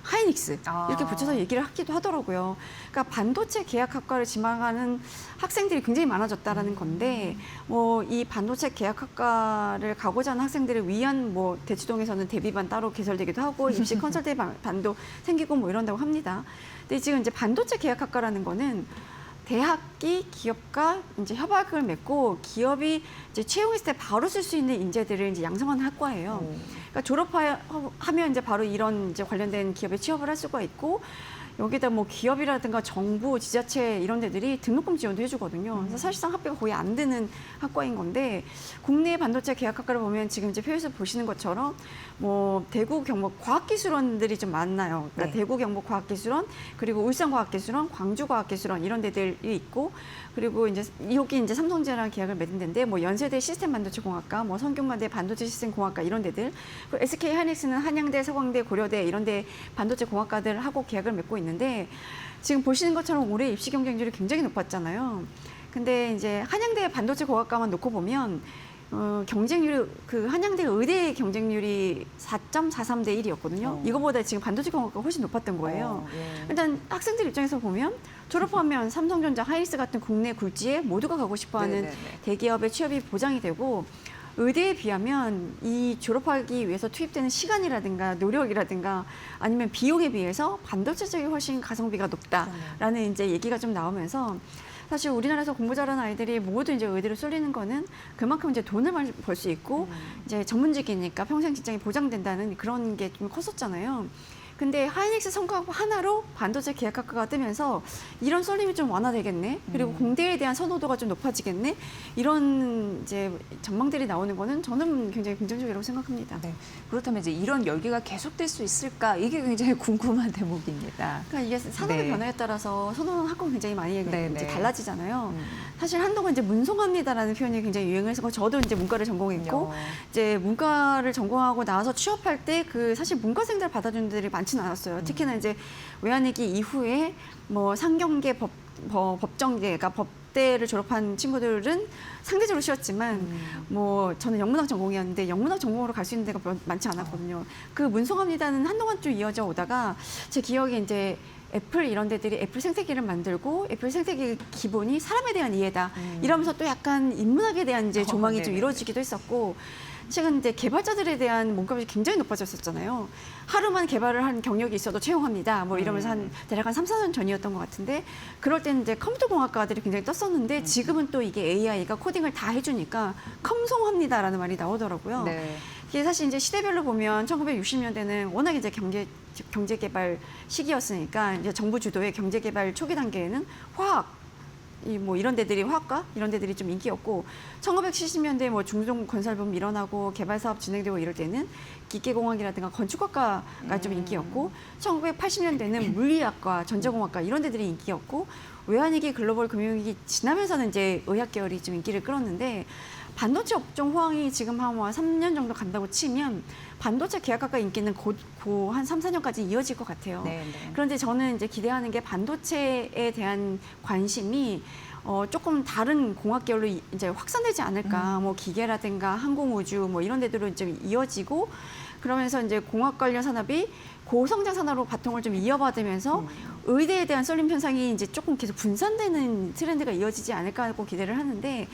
하이닉스 이렇게 붙여서 얘기를 하기도 하더라고요. 그러니까 반도체 계약학과를 지망하는 학생들이 굉장히 많아졌다라는 건데 뭐 이 반도체 계약학과를 가고자 하는 학생들을 위한 뭐 대치동에서는 대비반 따로 개설되기도 하고 입시 컨설팅 반도 생기고 뭐 이런다고 합니다. 근데 지금 이제 반도체 계약학과라는 거는 대학기 기업과 이제 협약을 맺고 기업이 이제 채용했을 때 바로 쓸 수 있는 인재들을 이제 양성하는 학과예요. 그러니까 졸업하면 이제 바로 이런 이제 관련된 기업에 취업을 할 수가 있고 여기다 뭐 기업이라든가 정부, 지자체 이런 데들이 등록금 지원도 해주거든요. 그래서 사실상 학비가 거의 안 드는 학과인 건데 국내 반도체 계약학과를 보면 지금 이제 표에서 보시는 것처럼 뭐 대구 경북 과학기술원들이 좀 많나요. 그러니까 대구 경북 과학기술원 그리고 울산 과학기술원, 광주 과학기술원 이런 데들이 있고 그리고 이제 여기 이제 삼성전자랑 계약을 맺은 데인데 뭐 연세대 시스템 반도체 공학과, 뭐 성균관대 반도체 시스템 공학과 이런 데들, 그리고 SK 하이닉스는 한양대, 서강대, 고려대 이런 데 반도체 공학과들 하고 계약을 맺고 있는데 지금 보시는 것처럼 올해 입시 경쟁률이 굉장히 높았잖아요. 근데 이제 한양대 반도체 공학과만 놓고 보면 경쟁률이 그 한양대 의대 경쟁률이 4.43대 1이었거든요. 이거보다 지금 반도체 공학과가 훨씬 높았던 거예요. 일단 학생들 입장에서 보면 졸업하면 삼성전자, 하이닉스 같은 국내 굴지에 모두가 가고 싶어하는 대기업의 취업이 보장이 되고 의대에 비하면 이 졸업하기 위해서 투입되는 시간이라든가 노력이라든가 아니면 비용에 비해서 반도체 쪽이 훨씬 가성비가 높다라는 이제 얘기가 좀 나오면서 사실 우리나라에서 공부 잘하는 아이들이 모두 이제 의대로 쏠리는 거는 그만큼 이제 돈을 벌 수 있고 이제 전문직이니까 평생 직장이 보장된다는 그런 게 좀 컸었잖아요. 근데 하이닉스 성과 하나로 반도체 계약 학과가 뜨면서 이런 쏠림이 좀 완화되겠네. 그리고 공대에 대한 선호도가 좀 높아지겠네. 이런 이제 전망들이 나오는 거는 저는 굉장히 긍정적이라고 생각합니다. 네. 그렇다면 이제 이런 열기가 계속될 수 있을까? 이게 굉장히 궁금한 대목입니다. 그러니까 이게 산업의 네. 변화에 따라서 선호하는 학과가 굉장히 많이 네, 이제 네. 달라지잖아요. 사실 한동안 이제 문송합니다라는 표현이 굉장히 유행해서 저도 이제 문과를 전공했고 이제 문과를 전공하고 나와서 취업할 때 그 사실 문과생들 받아주는 데들이 많지는 않았어요. 특히나 이제 외환위기 이후에 뭐 상경계 법정계, 그러니까 법대를 졸업한 친구들은 상대적으로 쉬웠지만 뭐 저는 영문학 전공이었는데 영문학 전공으로 갈 수 있는 데가 많지 않았거든요. 그 문송합니다는 한동안 좀 이어져 오다가 제 기억에 이제 애플 이런 데들이 애플 생태계를 만들고 애플 생태계 기본이 사람에 대한 이해다 이러면서 또 약간 인문학에 대한 이제 조망이 좀 이루어지기도 했었고 최근 이제 개발자들에 대한 몸값이 굉장히 높아졌었잖아요. 하루만 개발을 한 경력이 있어도 채용합니다. 뭐 이러면서 대략 한 3, 4년 전이었던 것 같은데 그럴 때는 이제 컴퓨터공학과들이 굉장히 떴었는데 지금은 또 이게 AI가 코딩을 다 해주니까 컴송합니다라는 말이 나오더라고요. 네. 이게 사실 이제 시대별로 보면 1960년대는 워낙 이제 경제 개발 시기였으니까 이제 정부 주도의 경제 개발 초기 단계에는 화학 뭐 이런 데들이 화학과 이런 데들이 좀 인기였고 1970년대 뭐 중동 건설붐 일어나고 개발 사업 진행되고 이럴 때는 기계공학이라든가 건축학과가 좀 인기였고 1980년대는 물리학과, 전자공학과 이런 데들이 인기였고 외환위기, 글로벌 금융위기 지나면서는 이제 의학 계열이 좀 인기를 끌었는데 반도체 업종 호황이 지금 한 3년 정도 간다고 치면 반도체 계약학과 인기는 곧 한 3, 4년까지 이어질 것 같아요. 네, 네. 그런데 저는 이제 기대하는 게 반도체에 대한 관심이 조금 다른 공학 계열로 이제 확산되지 않을까. 뭐 기계라든가 항공우주 뭐 이런 데들로 이제 이어지고 그러면서 이제 공학 관련 산업이 고성장 산업으로 바통을 좀 이어받으면서 의대에 대한 쏠림 현상이 이제 조금 계속 분산되는 트렌드가 이어지지 않을까 하고 기대를 하는데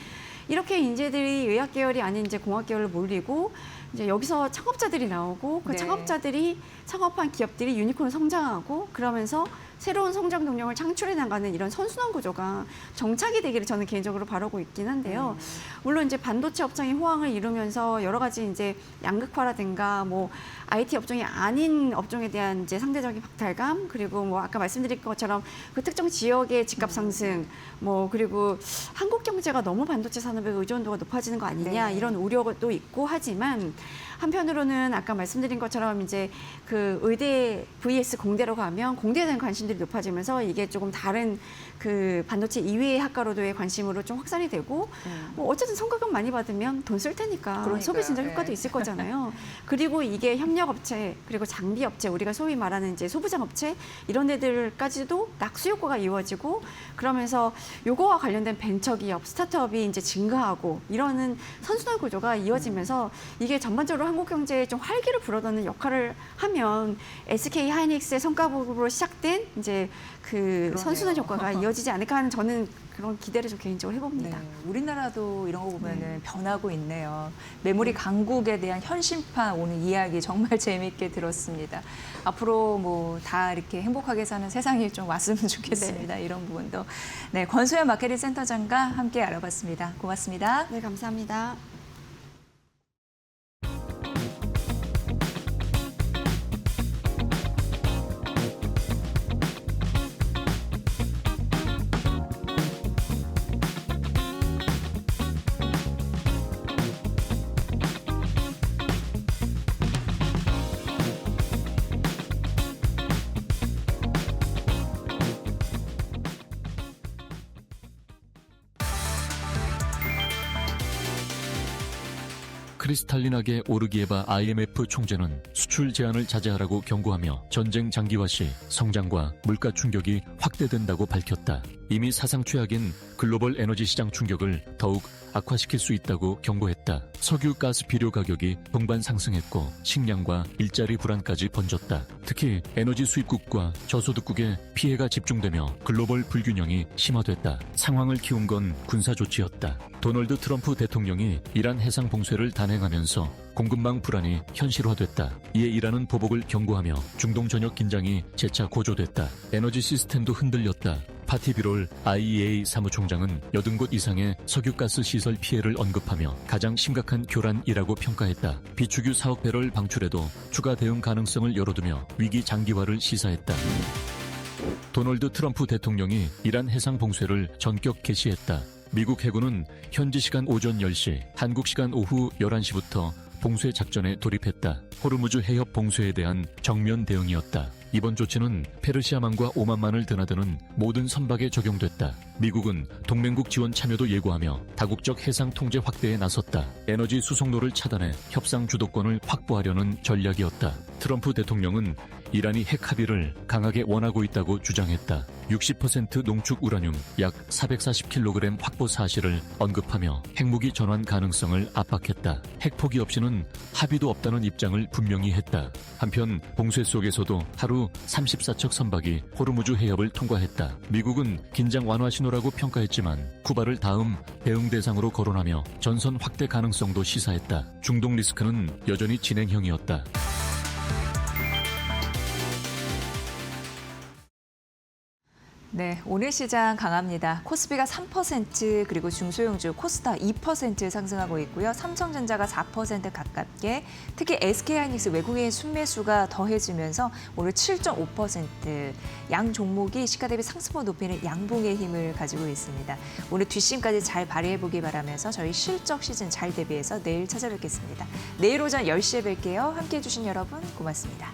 이렇게 인재들이 의학 계열이 아닌 이제 공학 계열로 몰리고 이제 여기서 창업자들이 나오고 그 네. 창업자들이 창업한 기업들이 유니콘 성장하고 그러면서 새로운 성장 동력을 창출해 나가는 이런 선순환 구조가 정착이 되기를 저는 개인적으로 바라고 있긴 한데요. 물론 이제 반도체 업종이 호황을 이루면서 여러 가지 이제 양극화라든가 뭐 IT 업종이 아닌 업종에 대한 이제 상대적인 박탈감 그리고 뭐 아까 말씀드린 것처럼 그 특정 지역의 집값 상승 뭐 그리고 한국 경제가 너무 반도체 산업의 의존도가 높아지는 거 아니냐 네. 이런 우려도 있고 하지만 한편으로는 아까 말씀드린 것처럼 이제 그 의대 vs 공대로 가면 공대에 대한 관심들이 높아지면서 이게 조금 다른 그 반도체 이외의 학과로도의 관심으로 좀 확산이 되고 뭐 어쨌든 성과금 많이 받으면 돈 쓸 테니까 그러니까요. 소비 진작 효과도 네. 있을 거잖아요. 그리고 이게 협력업체 그리고 장비업체 우리가 소위 말하는 이제 소부장업체 이런 데들까지도 낙수 효과가 이루어지고 그러면서 요거와 관련된 벤처기업 스타트업이 이제 증가하고 이러는 선순환 구조가 이어지면서 이게 전반적으로 한국 경제에 좀 활기를 불어넣는 역할을 하면 SK 하이닉스의 성과급으로 시작된 이제 그 그러네요. 선순환 효과가 이어지지 않을까 하는 저는 그런 기대를 좀 개인적으로 해봅니다. 네, 우리나라도 이런 거 보면은 변하고 있네요. 메모리 강국에 대한 현실판 오늘 이야기 정말 재미있게 들었습니다. 앞으로 뭐 다 이렇게 행복하게 사는 세상이 좀 왔으면 좋겠습니다. 이런 부분도. 네, 권소연 마케팅 센터장과 함께 알아봤습니다. 고맙습니다. 네, 감사합니다. 크리스탈린하게 오르기에바 IMF 총재는 수출 제한을 자제하라고 경고하며 전쟁 장기화 시 성장과 물가 충격이 확대된다고 밝혔다. 이미 사상 최악인 글로벌 에너지 시장 충격을 더욱 악화시킬 수 있다고 경고했다. 석유, 가스, 비료 가격이 동반 상승했고 식량과 일자리 불안까지 번졌다. 특히 에너지 수입국과 저소득국에 피해가 집중되며 글로벌 불균형이 심화됐다. 상황을 키운 건 군사 조치였다. 도널드 트럼프 대통령이 이란 해상 봉쇄를 단행하면서 공급망 불안이 현실화됐다. 이에 이란은 보복을 경고하며 중동 전역 긴장이 재차 고조됐다. 에너지 시스템도 흔들렸다. 파티비롤 IEA 사무총장은 80곳 이상의 석유가스 시설 피해를 언급하며 가장 심각한 교란이라고 평가했다. 비축유 4억 배럴 방출에도 추가 대응 가능성을 열어두며 위기 장기화를 시사했다. 도널드 트럼프 대통령이 이란 해상 봉쇄를 전격 개시했다. 미국 해군은 현지 시간 오전 10시, 한국 시간 오후 11시부터 봉쇄 작전에 돌입했다. 호르무즈 해협 봉쇄에 대한 정면 대응이었다. 이번 조치는 페르시아만과 오만만을 드나드는 모든 선박에 적용됐다. 미국은 동맹국 지원 참여도 예고하며 다국적 해상 통제 확대에 나섰다. 에너지 수송로를 차단해 협상 주도권을 확보하려는 전략이었다. 트럼프 대통령은 이란이 핵 합의를 강하게 원하고 있다고 주장했다. 60% 농축 우라늄 약 440kg 확보 사실을 언급하며 핵무기 전환 가능성을 압박했다. 핵 포기 없이는 합의도 없다는 입장을 분명히 했다. 한편 봉쇄 속에서도 하루 34척 선박이 호르무즈 해협을 통과했다. 미국은 긴장 완화 신호라고 평가했지만 쿠바를 다음 대응 대상으로 거론하며 전선 확대 가능성도 시사했다. 중동 리스크는 여전히 진행형이었다. 네, 오늘 시장 강합니다. 코스피가 3% 그리고 중소형주 코스닥 2% 상승하고 있고요. 삼성전자가 4% 가깝게 특히 SK하이닉스 외국인 순매수가 더해지면서 오늘 7.5% 양 종목이 시가 대비 상승폭 높이는 양봉의 힘을 가지고 있습니다. 오늘 뒷심까지 잘 발휘해보기 바라면서 저희 실적 시즌 잘 대비해서 내일 찾아뵙겠습니다. 내일 오전 10시에 뵐게요. 함께해 주신 여러분 고맙습니다.